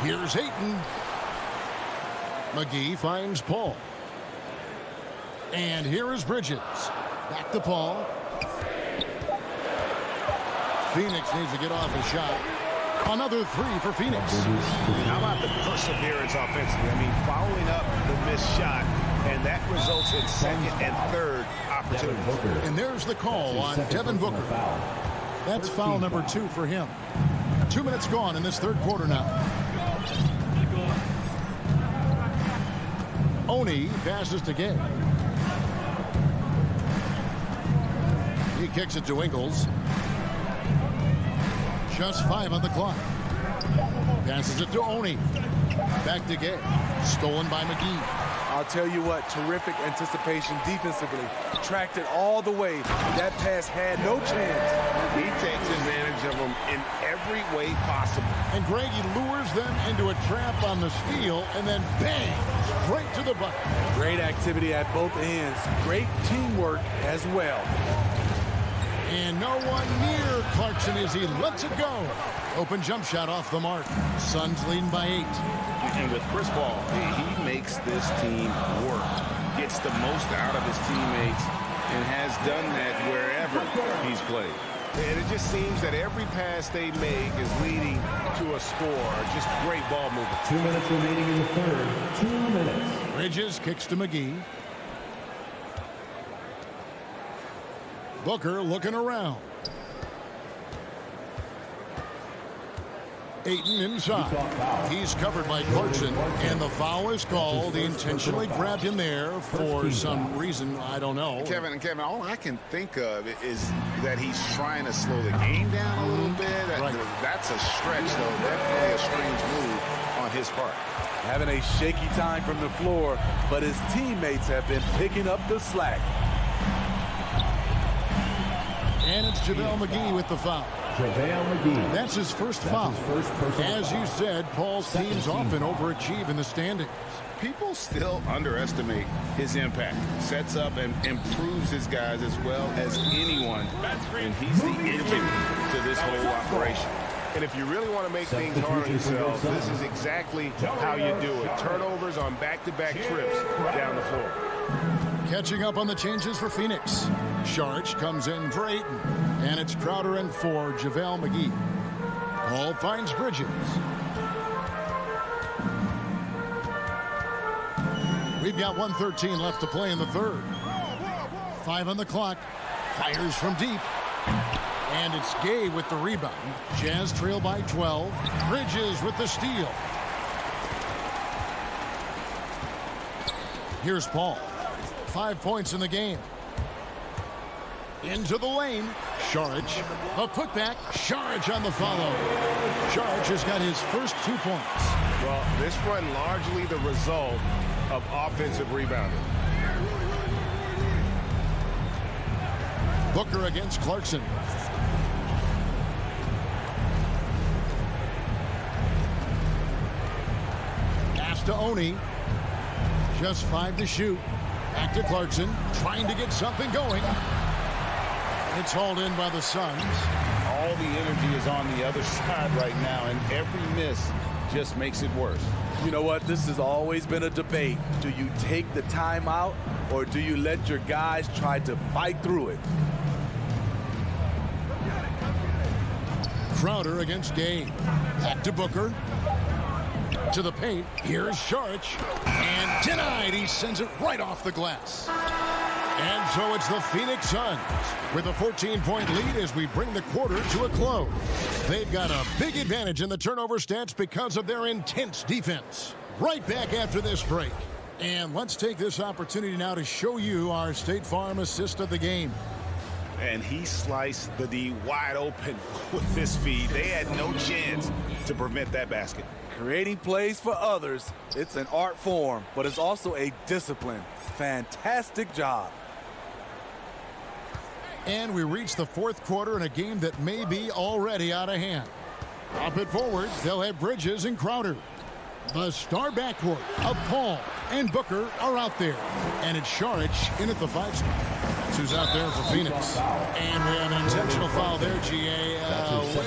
Here's Ayton. McGee finds Paul. And here is Bridges. Back to Paul. Phoenix needs to get off a shot. Another 3 for Phoenix. How about the perseverance offensively? I mean, following up the missed shot, and that results in second and third opportunities. And there's the call on Devin Booker. That's foul number 2 for him. 2 minutes gone in this third quarter now. Oni passes to Gay. He kicks it to Ingles. Just 5 on the clock. Passes it to Oni. Back to Gay. Stolen by McGee. I'll tell you what, terrific anticipation defensively. Tracked it all the way. That pass had no chance. He takes advantage of them in every way possible. And Greg, he lures them into a trap on the steal, and then bang, straight to the bucket. Great activity at both ends. Great teamwork as well. And no one near Clarkson as he lets it go. Open jump shot off the mark. Suns leading by 8. And with Chris Paul, he makes this team work. Gets the most out of his teammates and has done that wherever he's played. And it just seems that every pass they make is leading to a score. Just great ball movement. 2 minutes remaining in the third. 2 minutes. Bridges kicks to McGee. Booker looking around. Ayton inside. He's covered by Clarkson, and the foul is called. He intentionally grabbed him there for some reason, I don't know. Kevin, all I can think of is that he's trying to slow the game down a little bit. That's a stretch, though. Definitely a strange move on his part. Having a shaky time from the floor, but his teammates have been picking up the slack. And it's JaVale McGee with the foul. JaVale McGee. That's his first foul. As you said, Paul's teams often overachieve in the standings. people still underestimate his impact. Sets up and improves his guys as well as anyone, and he's the engine to this whole operation. And if you really want to make things hard on yourselves, this is exactly how you do it. Turnovers on back-to-back trips down the floor. Catching up on the changes for Phoenix. Sharch comes in for Ayton, and it's Crowder in for JaVale McGee. Paul finds Bridges. We've got 1:13 left to play in the third. 5 on the clock. Fires from deep. And it's Gay with the rebound. Jazz trail by 12. Bridges with the steal. Here's Paul. 5 points in the game. Into the lane. Sharch. A putback. Sharch on the follow. Sharch has got his first 2 points. Well, this run largely the result of offensive rebounding. Booker against Clarkson. Pass to Oni. Just 5 to shoot. Back to Clarkson. Trying to get something going. It's hauled in by the Suns. All the energy is on the other side right now, and every miss just makes it worse. You know what? This has always been a debate. Do you take the timeout, or do you let your guys try to fight through it? Crowder against Gay. Back to Booker. To the paint. Here's Sharch. And denied. He sends it right off the glass. And so it's the Phoenix Suns with a 14-point lead as we bring the quarter to a close. They've got a big advantage in the turnover stats because of their intense defense. Right back after this break. And let's take this opportunity now to show you our State Farm assist of the game. And he sliced the D wide open with this feed. They had no chance to prevent that basket. Creating plays for others, it's an art form, but it's also a discipline. Fantastic job. And we reach the fourth quarter in a game that may be already out of hand. Up it forward, they'll have Bridges and Crowder. The star backcourt of Paul and Booker are out there. And it's Sharch in at the 5 spot. That's who's out there for Phoenix. And we have an intentional foul there, GA.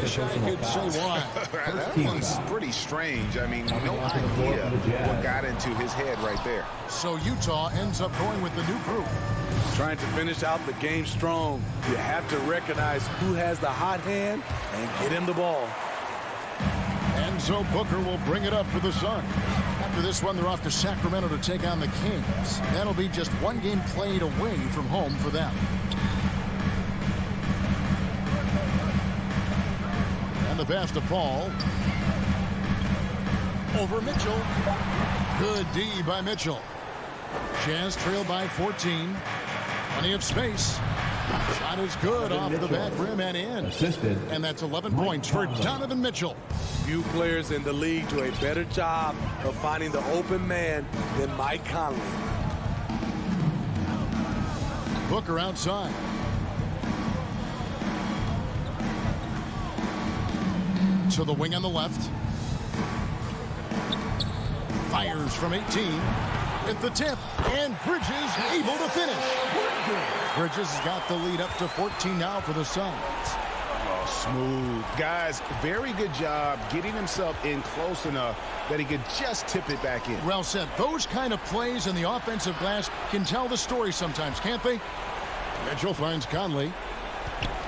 Wish I could say why. That one's pretty strange. I mean, no idea what got into his head right there. So Utah ends up going with the new group. Trying to finish out the game strong. You have to recognize who has the hot hand and get him the ball. And so Booker will bring it up for the Suns. After this one, they're off to Sacramento to take on the Kings. That'll be just one game played away from home for them. And the pass to Paul. Over Mitchell. Good D by Mitchell. Jazz trail by 14. Plenty of space. Shot is good off the back rim and in. Assisted. And that's 11 points for Donovan Mitchell. Few players in the league do a better job of finding the open man than Mike Conley. Booker outside. To the wing on the left. Fires from 18. At the tip. And Bridges able to finish. Bridges has got the lead up to 14 now for the Suns. Oh, smooth. Guys, very good job getting himself in close enough that he could just tip it back in. Well said. Those kind of plays in the offensive glass can tell the story sometimes, can't they? Mitchell finds Conley.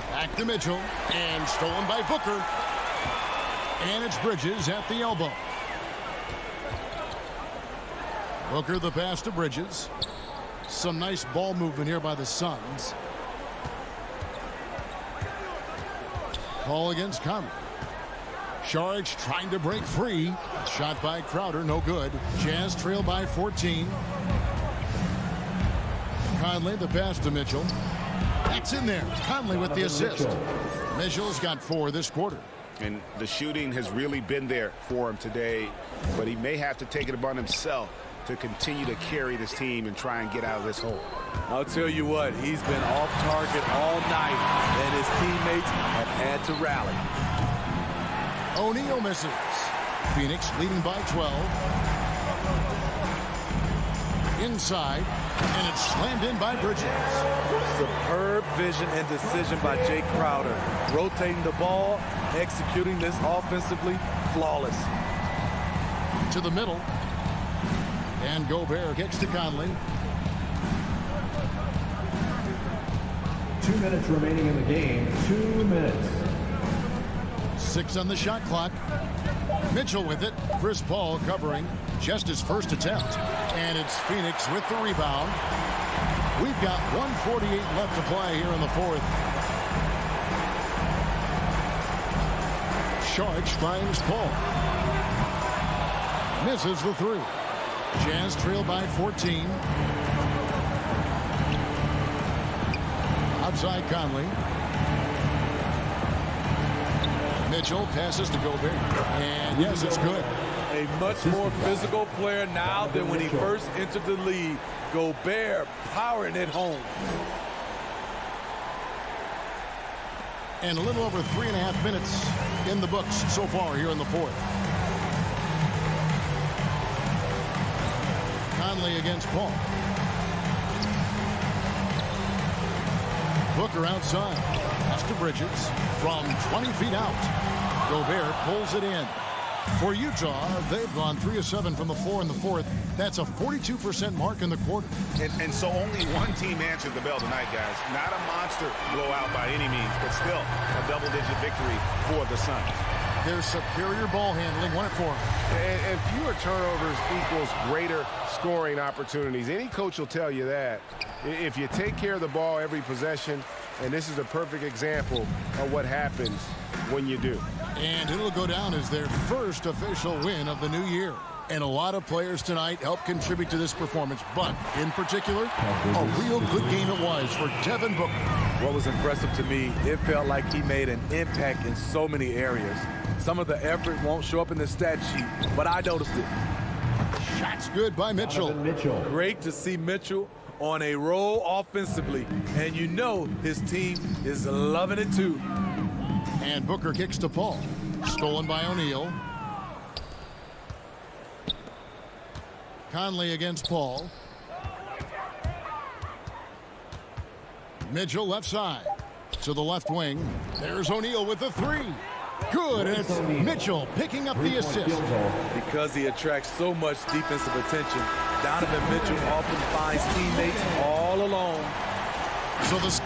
Back to Mitchell. And stolen by Booker. And it's Bridges at the elbow. Booker the pass to Bridges. Some nice ball movement here by the Suns. Paul against Conley. Sharch trying to break free. Shot by Crowder, no good. Jazz trail by 14. Conley the pass to Mitchell. That's in there. Conley with the assist. Mitchell's got 4 this quarter. And the shooting has really been there for him today, but he may have to take it upon himself to continue to carry this team and try and get out of this hole. I'll tell you what, he's been off target all night, and his teammates have had to rally. O'Neal misses. Phoenix leading by 12. inside, and it's slammed in by Bridges. Superb vision and decision by Jay Crowder. Rotating the ball, executing this offensively, flawless. To the middle. And Gobert kicks to Conley. 2 minutes remaining in the game. 2 minutes. 6 on the shot clock. Mitchell with it. Chris Paul covering just his first attempt. And it's Phoenix with the rebound. We've got 1:48 left to play here in the fourth. Sharks finds Paul. Misses the three. Jazz trail by 14. Outside Conley. Mitchell passes to Gobert. And yes, it's good. A much more physical player now than when he first entered the league. Gobert powering it home. And a little over 3.5 minutes in the books so far here in the fourth. Conley against Paul. Booker outside. Pass to Bridges from 20 feet out. Gobert pulls it in. For Utah, they've gone 3 of 7 from the floor in the fourth. That's a 42% mark in the quarter. And so only one team answered the bell tonight, guys. Not a monster blowout by any means, but still a double-digit victory for the Suns. Their superior ball handling won it for them. And fewer turnovers equals greater scoring opportunities. Any coach will tell you that. If you take care of the ball every possession, and this is a perfect example of what happens when you do. And it'll go down as their first official win of the new year. And a lot of players tonight helped contribute to this performance, but in particular, a real good game it was for Devin Booker. What was impressive to me, it felt like he made an impact in so many areas. Some of the effort won't show up in the stat sheet, but I noticed it. Shots good by Mitchell. Great to see Mitchell on a roll offensively, and you know his team is loving it too. And Booker kicks to Paul. Stolen by O'Neal. Conley against Paul. Mitchell left side. To the left wing. There's O'Neal with the three. Good, and it's Mitchell picking up the assist. Because he attracts so much defensive attention, Donovan Mitchell often finds teammates all alone. So the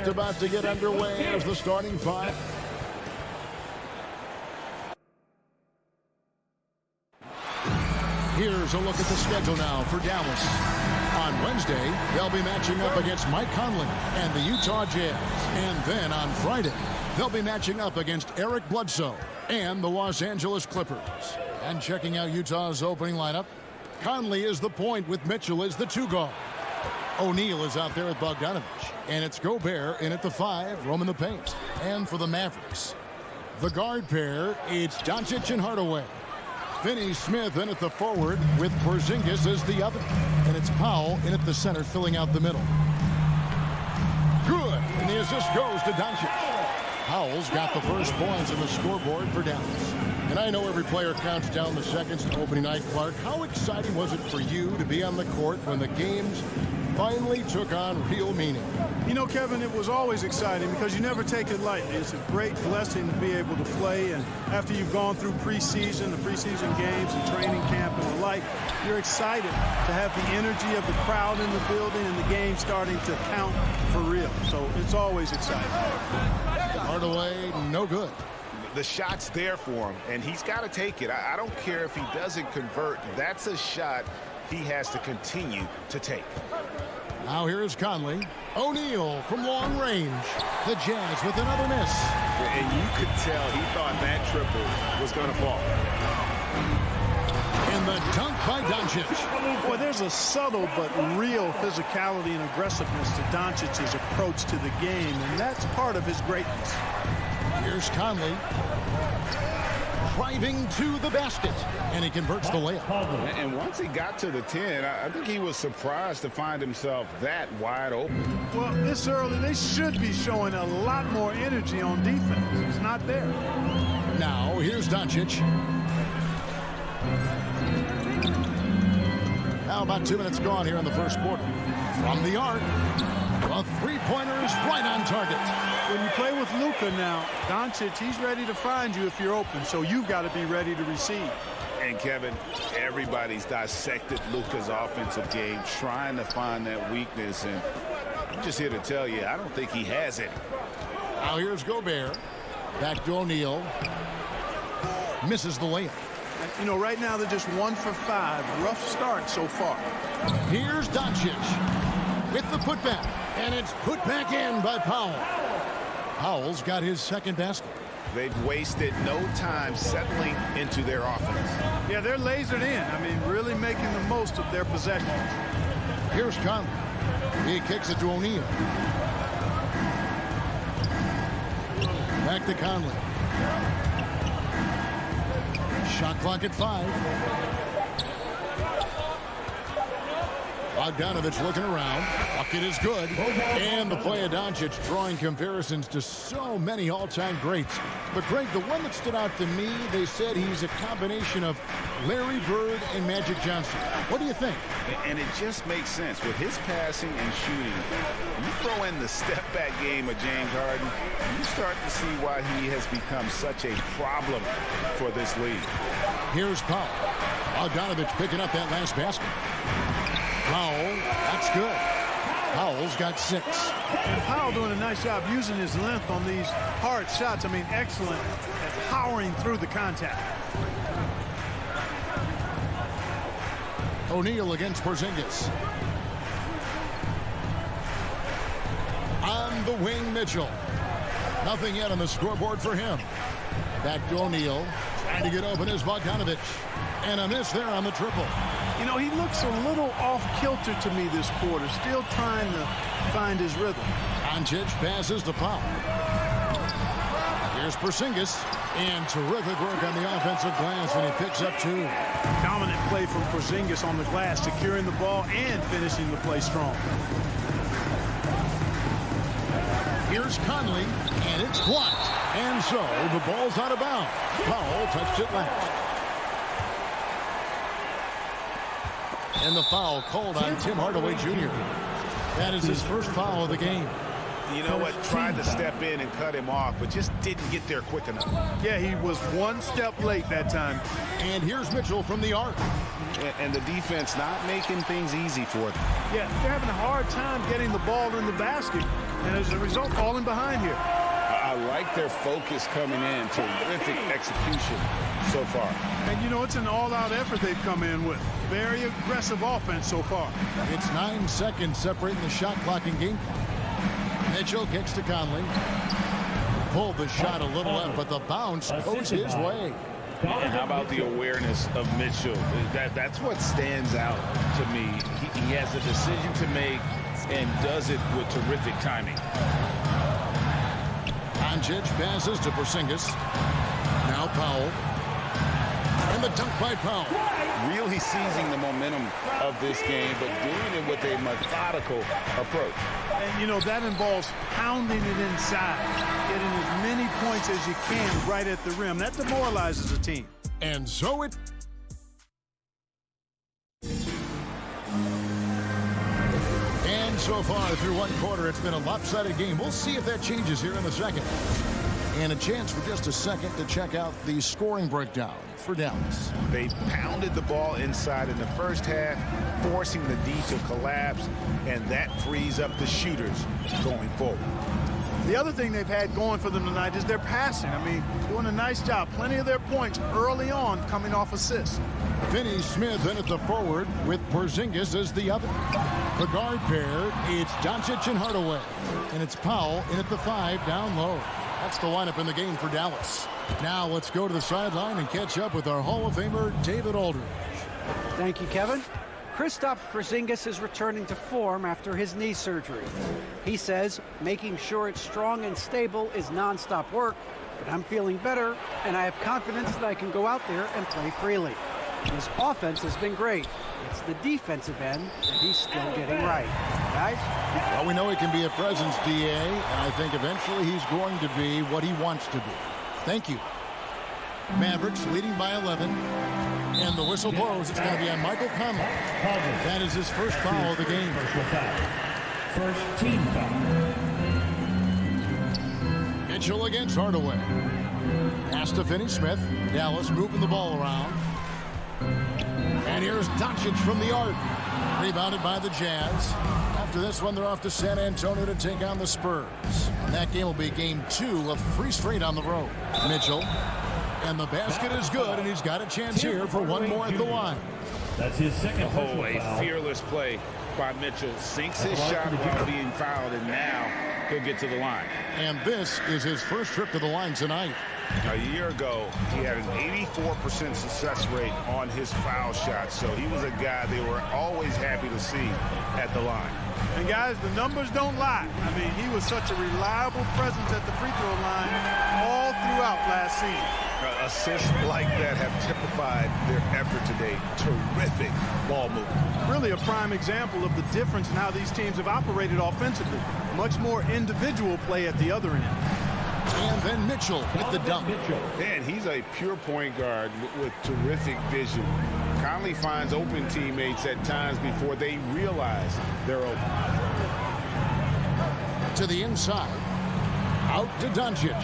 About to get underway as the starting five. Here's a look at the schedule now for Dallas. On Wednesday, they'll be matching up against Mike Conley and the Utah Jazz. And then on Friday, they'll be matching up against Eric Bledsoe and the Los Angeles Clippers. And checking out Utah's opening lineup, Conley is the point with Mitchell as the 2 guard. O'Neal is out there with Bogdanovich. And it's Gobert in at the 5, roaming the paint. And for the Mavericks, the guard pair, it's Doncic and Hardaway. Finney-Smith in at the forward with Porzingis as the other. And it's Powell in at the center, filling out the middle. Good. And the assist goes to Doncic. Powell's got the first points on the scoreboard for Dallas. And I know every player counts down the seconds to opening night, Clark. How exciting was it for you to be on the court when the games finally took on real meaning? You know, Kevin, it was always exciting because you never take it lightly. It's a great blessing to be able to play, and after you've gone through the preseason games and training camp and the like, you're excited to have the energy of the crowd in the building and the game starting to count for real. So it's always exciting. Hardaway, no good. The shot's there for him, and he's got to take it. I don't care if he doesn't convert. That's a shot he has to continue to take. Now here's Conley. O'Neal from long range. The Jazz with another miss. And you could tell he thought that triple was going to fall. And the dunk by Doncic. Boy, there's a subtle but real physicality and aggressiveness to Doncic's approach to the game, and that's part of his greatness. Here's Conley. Driving to the basket, and he converts the layup. And once he got to the 10, I think he was surprised to find himself that wide open. Well, this early, they should be showing a lot more energy on defense. It's not there. Now, here's Doncic. Now about 2 minutes gone here in the first quarter. From the arc, a three-pointer is right on target. When you play with Luka now, Doncic, he's ready to find you if you're open, so you've got to be ready to receive. And, Kevin, everybody's dissected Luka's offensive game, trying to find that weakness, and I'm just here to tell you, I don't think he has it. Now here's Gobert. Back to O'Neal. Misses the layup. You know, right now they're just 1 for 5. Rough start so far. Here's Doncic with the putback, and it's put back in by Powell. Powell's got his second basket. They've wasted no time settling into their offense. Yeah, they're lasered in. I mean, really making the most of their possession. Here's Conley. He kicks it to O'Neal. Back to Conley. Shot clock at 5. Bogdanovich looking around. Bucket is good. And the play of Doncic drawing comparisons to so many all-time greats. But, Greg, the one that stood out to me, they said he's a combination of Larry Bird and Magic Johnson. What do you think? And it just makes sense. With his passing and shooting, you throw in the step-back game of James Harden, you start to see why he has become such a problem for this league. Here's Powell. Bogdanovich picking up that last basket. Powell, that's good. Powell's got 6. And Powell doing a nice job using his length on these hard shots. I mean, excellent at powering through the contact. O'Neal against Porzingis. On the wing, Mitchell. Nothing yet on the scoreboard for him. Back to O'Neal. Trying to get open is Bogdanovich. And a miss there on the triple. You know, he looks a little off-kilter to me this quarter. Still trying to find his rhythm. Doncic passes to Powell. Here's Porzingis. And terrific work on the offensive glass when he picks up 2. Dominant play play from Porzingis on the glass, securing the ball and finishing the play strong. Here's Conley, and it's blocked. And so the ball's out of bounds. Powell touched it last. And the foul called on Tim Hardaway Jr. That is his first foul of the game. You know what? Tried to step in and cut him off, but just didn't get there quick enough. Yeah, he was one step late that time. And here's Mitchell from the arc. And the defense not making things easy for them. Yeah, they're having a hard time getting the ball in the basket, and as a result, falling behind here. I like their focus coming in. Terrific execution so far. And, you know, it's an all-out effort they've come in with. Very aggressive offense so far. It's 9 seconds separating the shot clock and game. Mitchell kicks to Conley. Pulled the shot a little up, but the bounce goes his way. And how about the awareness of Mitchell? That's what stands out to me. He has a decision to make and does it with terrific timing. Doncic passes to Porzingis. Now Powell. And the dunk by Powell. Really seizing the momentum of this game, but doing it with a methodical approach. And, you know, that involves pounding it inside, getting as many points as you can right at the rim. That demoralizes a team. And so it... And so far through one quarter, it's been a lopsided game. We'll see if that changes here in the second. And a chance for just a second to check out the scoring breakdown for Dallas. They pounded the ball inside in the first half, forcing the D to collapse, and that frees up the shooters going forward. The other thing they've had going for them tonight is their passing. I mean, doing a nice job. Plenty of their points early on coming off assists. Finney Smith in at the forward with Porzingis as the other. The guard pair, it's Doncic and Hardaway. And it's Powell in at the 5 down low. That's the lineup in the game for Dallas. Now let's go to the sideline and catch up with our Hall of Famer, David Aldridge. Thank you, Kevin. Kristaps Porzingis is returning to form after his knee surgery. He says making sure it's strong and stable is nonstop work, but I'm feeling better, and I have confidence that I can go out there and play freely. His offense has been great. It's the defensive end that he's still getting right. Guys? Well, we know he can be a presence, DA, and I think eventually he's going to be what he wants to be. Thank you. Mavericks leading by 11. And the whistle blows. It's going to be on Michael Conley. That is his first foul of the game. First team foul. Mitchell against Hardaway. Pass to Finney Smith. Dallas moving the ball around. And here's Doncic from the arc. Rebounded by the Jazz. After this one, they're off to San Antonio to take on the Spurs. And that game will be game 2 of 3 straight on the road. Mitchell. And the basket is good, and he's got a chance here for one more at the line. That's his second foul. A fearless play by Mitchell. Sinks his shot while being fouled, and now he'll get to the line. And this is his first trip to the line tonight. A year ago, he had an 84% success rate on his foul shot, so he was a guy they were always happy to see at the line. And guys, the numbers don't lie. I mean, he was such a reliable presence at the free throw line all throughout last season. Assists like that have typified their effort today. Terrific ball movement. Really a prime example of the difference in how these teams have operated offensively. Much more individual play at the other end. And then Mitchell with the dunk. Man, he's a pure point guard with terrific vision. Conley finds open teammates at times before they realize they're open. To the inside. Out to Doncic.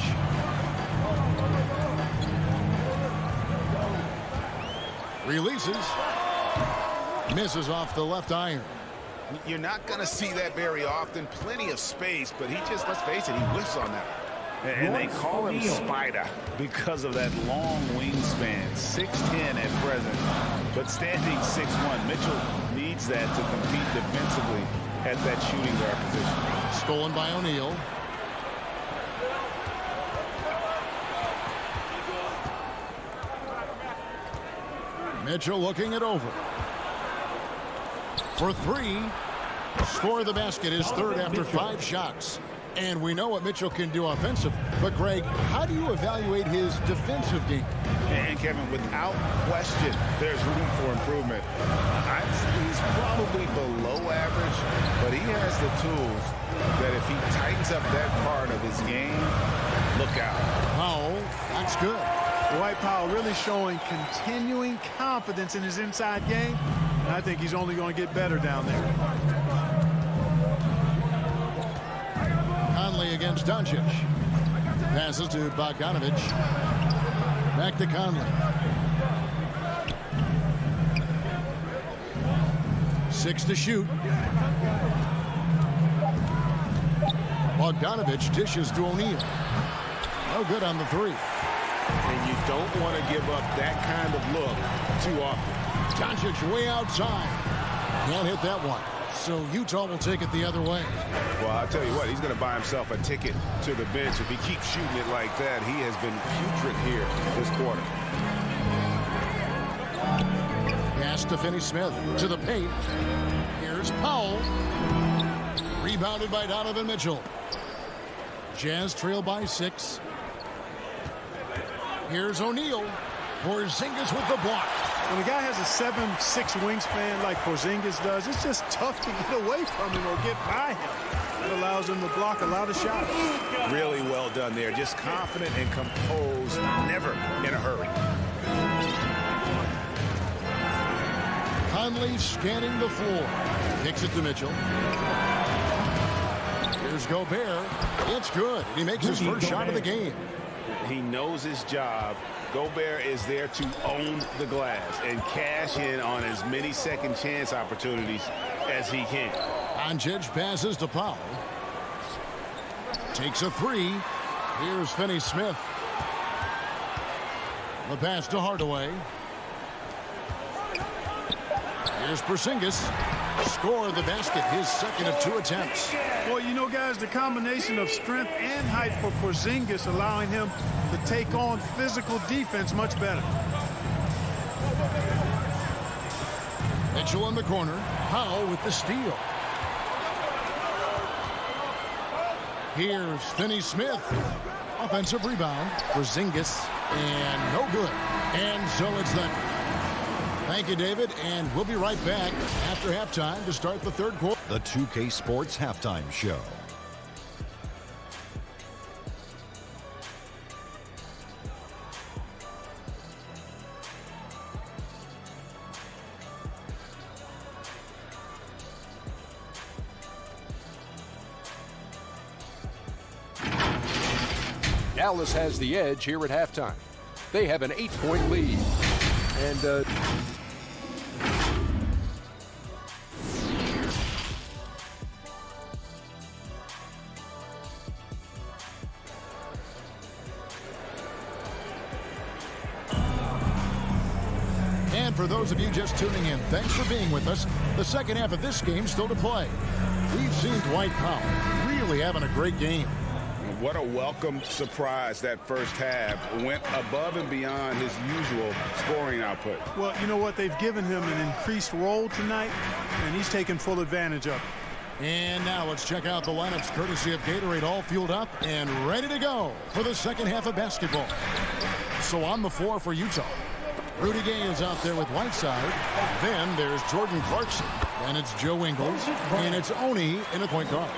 Releases. Misses off the left iron. You're not going to see that very often. Plenty of space, but he just, let's face it, he whiffs on that. And they call him Spider because of that long wingspan. 6'10" at present, but standing 6'1". Mitchell needs that to compete defensively at that shooting guard position. Stolen by O'Neal. Mitchell looking it over. For 3. Score the basket, his third after 5 shots. And we know what Mitchell can do offensively. But, Greg, how do you evaluate his defensive game? And, Kevin, without question, there's room for improvement. He's probably below average, but he has the tools that if he tightens up that part of his game, look out. Powell, that's good. Dwight Powell really showing continuing confidence in his inside game. And I think he's only going to get better down there. Conley against Doncic. Passes to Bogdanovich. Back to Conley. 6 to shoot. Bogdanovich dishes to O'Neal. No good on the 3. And you don't want to give up that kind of look too often. Doncic way outside. Can't hit that one. So Utah will take it the other way. Well, I'll tell you what, he's going to buy himself a ticket to the bench. If he keeps shooting it like that, he has been putrid here this quarter. Pass to Finney-Smith to the paint. Here's Powell. Rebounded by Donovan Mitchell. Jazz trail by 6. Here's O'Neal. Porzingis with the block. When a guy has a 7'6" wingspan like Porzingis does, it's just tough to get away from him or get by him. It allows him to block a lot of shots. Really well done there. Just confident and composed, never in a hurry. Conley scanning the floor. Kicks it to Mitchell. Here's Gobert. It's good. He makes his first shot of the game. He knows his job. Gobert is there to own the glass and cash in on as many second chance opportunities as he can. Doncic passes to Powell. Takes a 3. Here's Finney-Smith. The pass to Hardaway. Here's Porzingis. Score the basket, his second of 2 attempts. Well, you know, guys, the combination of strength and height for Porzingis allowing him to take on physical defense much better. Mitchell in the corner. Powell with the steal. Here's Finney-Smith. Offensive rebound. Porzingis. And no good. And so it's done. Thank you, David, and we'll be right back after halftime to start the third quarter. The 2K Sports Halftime Show. Dallas has the edge here at halftime. They have an 8-point lead. And for those of you just tuning in, thanks for being with us. The second half of this game still to play. We've seen Dwight Powell really having a great game. What a welcome surprise that first half. Went above and beyond his usual scoring output. Well, you know what? They've given him an increased role tonight, and he's taken full advantage of it. And now let's check out the lineups courtesy of Gatorade, all fueled up and ready to go for the second half of basketball. So on the floor for Utah, Rudy Gay is out there with Whiteside. Then there's Jordan Clarkson. And it's Joe Ingles. And it's Oni in the point guard.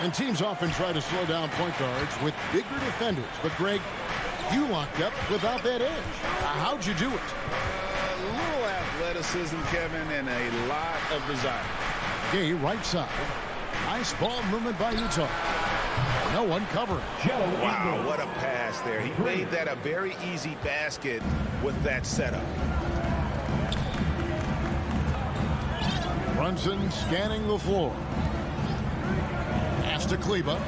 And teams often try to slow down point guards with bigger defenders. But, Greg, you locked up without that edge. How'd you do it? A little athleticism, Kevin, and a lot of desire. Gay right side. Nice ball movement by Utah. No one covering. Wow, what a pass there. He made that a very easy basket with that setup. Brunson scanning the floor. Pass to Kleba.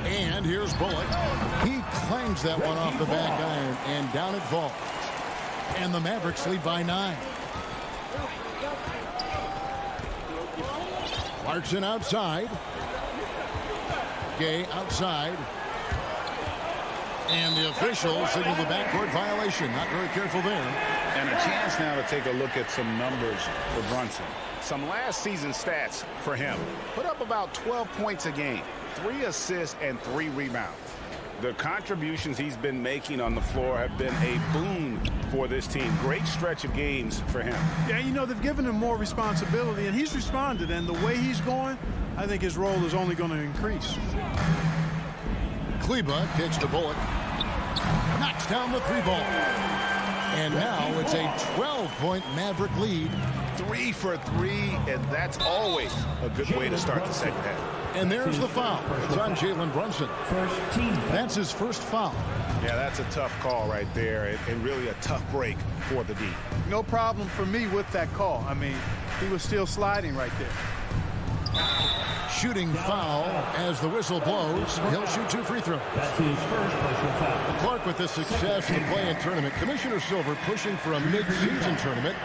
And here's Bullock. He clangs that one off the back iron, and down it falls. And the Mavericks lead by 9. Clarkson outside. Gay outside. And the official signaled the backcourt violation. Not very careful there. And a chance now to take a look at some numbers for Brunson. Some last season stats for him. Put up about 12 points a game, 3 assists, and 3 rebounds. The contributions he's been making on the floor have been a boon for this team. Great stretch of games for him. Yeah, you know, they've given him more responsibility, and he's responded. And the way he's going, I think his role is only going to increase. Kleba kicks to Bullock. Knocks down the 3-ball. And now it's a 12-point Maverick lead. 3 for 3, and that's always a good way to start the second half. And there's the foul. It's on Jalen Brunson. That's his first foul. Yeah, that's a tough call right there, and really a tough break for the D. No problem for me with that call. I mean, he was still sliding right there. Shooting foul as the whistle blows. He'll shoot 2 free throws. That's his first personal foul. Clark with the success in the play-in tournament. Commissioner Silver pushing for a mid-season tournament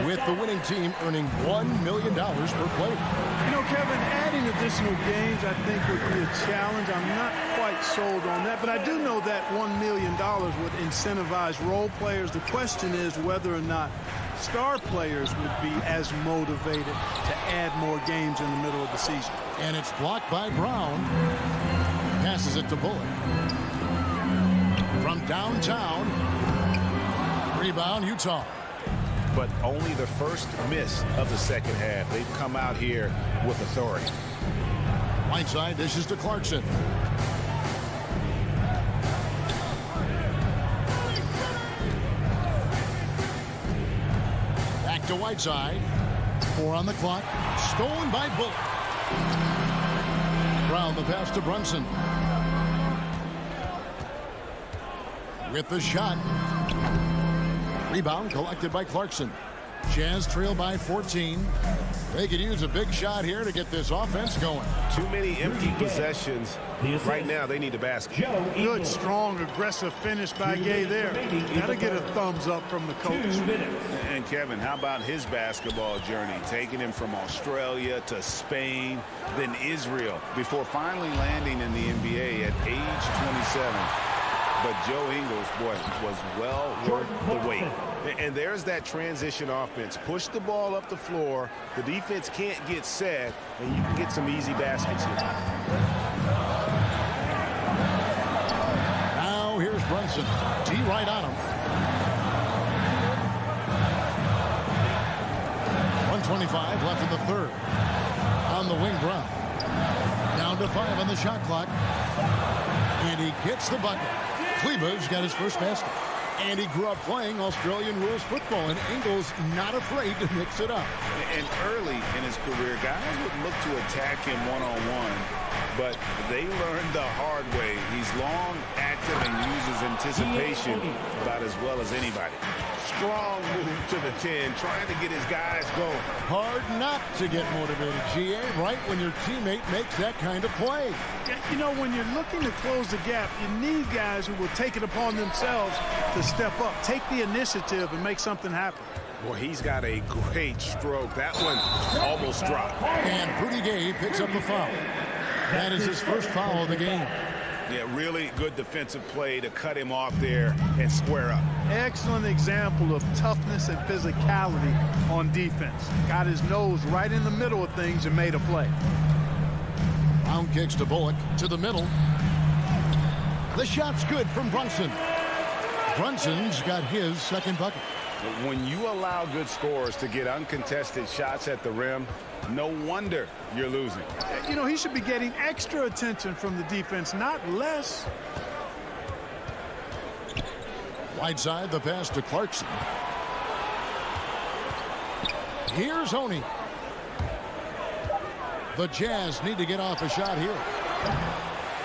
with the winning team earning $1 million per player. You know, Kevin, adding additional games I think would be a challenge. I'm not quite sold on that, but I do know that $1 million would incentivize role players. The question is whether or not star players would be as motivated to add more games in the middle of the season. And it's blocked by Brown. Passes it to Bullock. From downtown. Rebound, Utah. But only the first miss of the second half. They've come out here with authority. Whiteside dishes to Clarkson. Back to Whiteside. 4 on the clock. Stolen by Bullock. Brown the pass to Brunson. With the shot. Rebound collected by Clarkson. Jazz trail by 14. They could use a big shot here to get this offense going. Too many empty possessions. Right now, they need a basket. Good, strong, aggressive finish by Gay there. Got to get a thumbs up from the coach. And Kevin, how about his basketball journey? Taking him from Australia to Spain, then Israel, before finally landing in the NBA at age 27. But Joe Ingles, boy, was well worth the wait. And there's that transition offense. Push the ball up the floor. The defense can't get set, and you can get some easy baskets here. Now here's Brunson. D right on him. 1:25 left in the third. On the wing, Brown. Down to 5 on the shot clock. And he gets the bucket. Kleba's got his first basket. And he grew up playing Australian rules football, and Ingles not afraid to mix it up. And early in his career, guys would look to attack him one-on-one, but they learned the hard way. He's long, active, and uses anticipation about as well as anybody. Strong move to the 10, trying to get his guys going. Hard not to get motivated, GA, right when your teammate makes that kind of play. You know, when you're looking to close the gap, you need guys who will take it upon themselves to step up, take the initiative, and make something happen. Well, he's got a great stroke. That one almost dropped. And Rudy Gay picks up the foul. That is his first foul of the game. Yeah, really good defensive play to cut him off there and square up. Excellent example of toughness and physicality on defense. Got his nose right in the middle of things and made a play. Brown kicks to Bullock to the middle. The shot's good from Brunson. Brunson's got his second bucket. When you allow good scorers to get uncontested shots at the rim, no wonder you're losing. You know, he should be getting extra attention from the defense, not less. Whiteside, the pass to Clarkson. Here's Oney. The Jazz need to get off a shot here.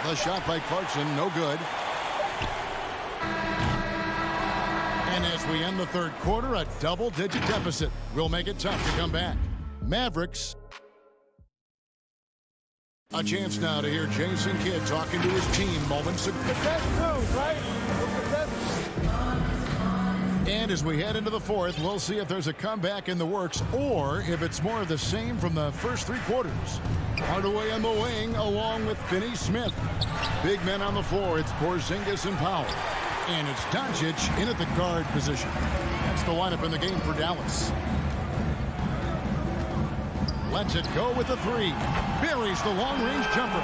The shot by Clarkson, no good. And as we end the third quarter, a double-digit deficit will make it tough to come back. Mavericks. A chance now to hear Jason Kidd talking to his team moments ago. Right? And as we head into the fourth, we'll see if there's a comeback in the works or if it's more of the same from the first 3 quarters. Hardaway on the wing along with Finney Smith. Big men on the floor. It's Porzingis and Powell. And it's Doncic in at the guard position. That's the lineup in the game for Dallas. Lets it go with the three. Buries the long-range jumper.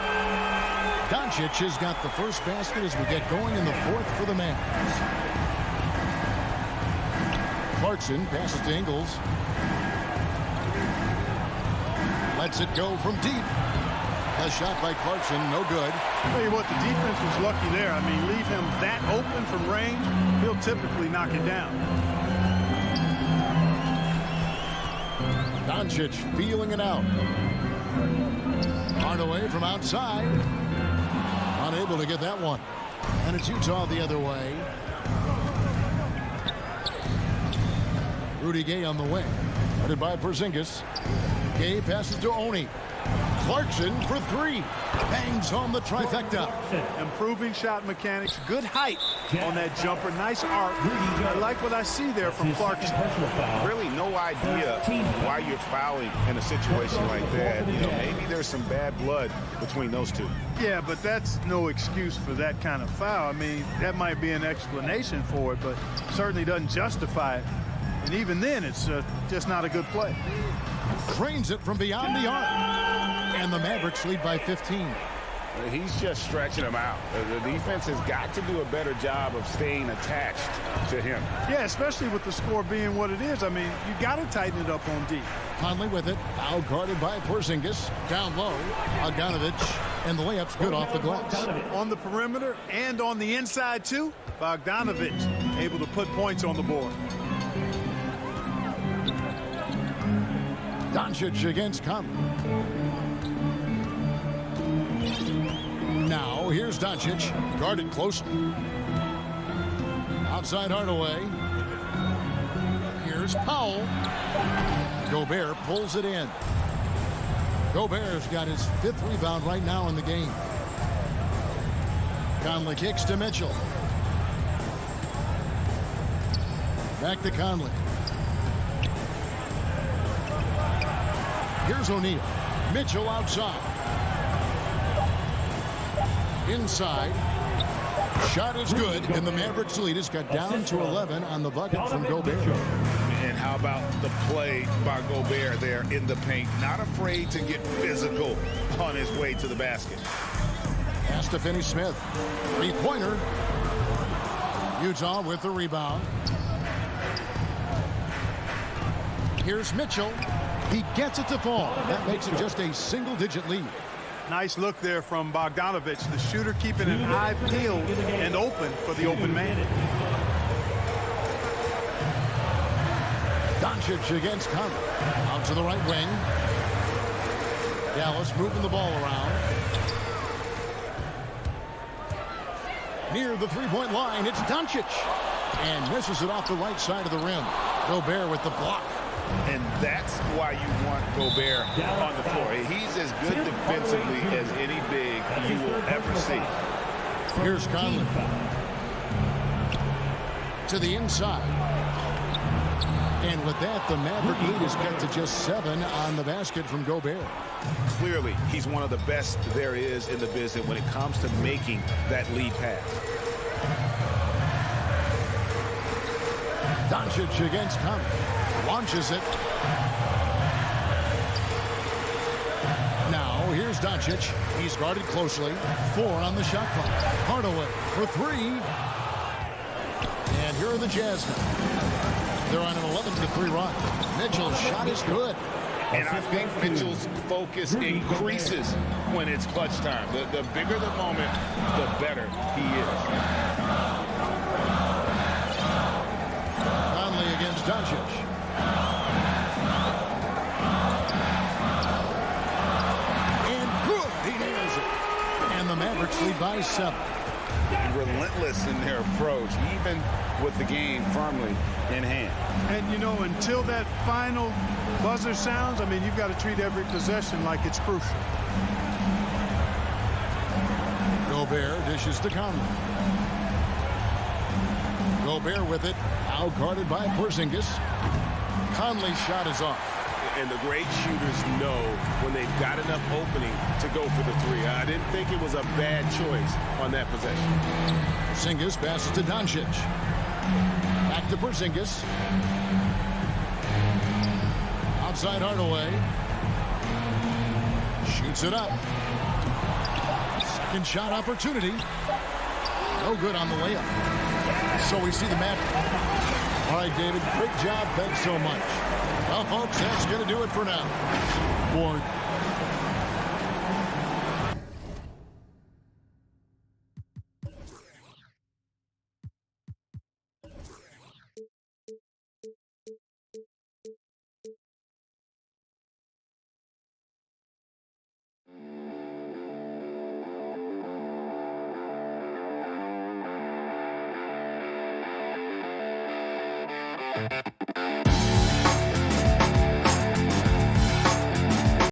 Doncic has got the first basket as we get going in the fourth for the Mavs. Clarkson passes to Ingles. Lets it go from deep. A shot by Clarkson, no good. I'll tell you what, the defense was lucky there. I mean, leave him that open from range, he'll typically knock it down. Doncic feeling it out. Hardaway from outside. Unable to get that one. And it's Utah the other way. Rudy Gay on the wing. Headed by Porzingis. Gay passes to Oni. Clarkson for three. Bangs home the trifecta. Improving shot mechanics. Good height on that jumper. Nice arc. I like what I see there from Clarkson. Really no idea why you're fouling in a situation like that. You know, maybe there's some bad blood between those two. Yeah, but that's no excuse for that kind of foul. I mean, that might be an explanation for it, but certainly doesn't justify it. And even then, it's just not a good play. Trains it from beyond the arc. And the Mavericks lead by 15. He's just stretching him out. The defense has got to do a better job of staying attached to him. Yeah, especially with the score being what it is. I mean, you got to tighten it up on D. Conley with it. Out guarded by Porzingis. Down low. Bogdanovich. And the layup's good off the glass. On the perimeter and on the inside, too. Bogdanovich able to put points on the board. Doncic against Conley. Now, here's Doncic, guarded closely. Outside Hardaway. Here's Powell. Gobert pulls it in. Gobert's got his 5th rebound right now in the game. Conley kicks to Mitchell. Back to Conley. Here's O'Neal. Mitchell outside. Inside. Shot is good, and the Mavericks lead has got down to 11 on the bucket from Gobert. And how about the play by Gobert there in the paint? Not afraid to get physical on his way to the basket. Pass to Finney-Smith. Three-pointer. Utah with the rebound. Here's Mitchell. He gets it to fall. That makes it just a single-digit lead. Nice look there from Bogdanovich. The shooter keeping an eye peeled and open for the open man. Doncic against Conley. Out to the right wing. Dallas moving the ball around. Near the three-point line, it's Doncic. And misses it off the right side of the rim. Gobert with the block. And that's why you want Gobert on the floor. He's as good defensively as any big you will ever see. Here's Conley. To the inside. And with that, the Maverick lead has got to just 7 on the basket from Gobert. Clearly, he's one of the best there is in the business when it comes to making that lead pass. Doncic against Conley. Launches it. Now, here's Doncic. He's guarded closely. 4 on the shot clock. Hardaway for 3. And here are the Jazz now. They're on an 11-3 run. Mitchell's shot is good. And I think Mitchell's focus increases when it's clutch time. The bigger the moment, the better he is. Conley against Doncic. And good. He nails it. And the Mavericks lead by 7. Relentless in their approach, even with the game firmly in hand. And, you know, until that final buzzer sounds, I mean, you've got to treat every possession like it's crucial. Gobert dishes to Conley. Gobert with it. Out guarded by Porzingis. Conley's shot is off. And the great shooters know when they've got enough opening to go for the 3. I didn't think it was a bad choice on that possession. Porzingis passes to Doncic. Back to Porzingis. Outside Hardaway. Shoots it up. Second shot opportunity. No good on the layup. So we see the match. All right, David, great job. Thanks so much. Well, folks, that's going to do it for now. Ward.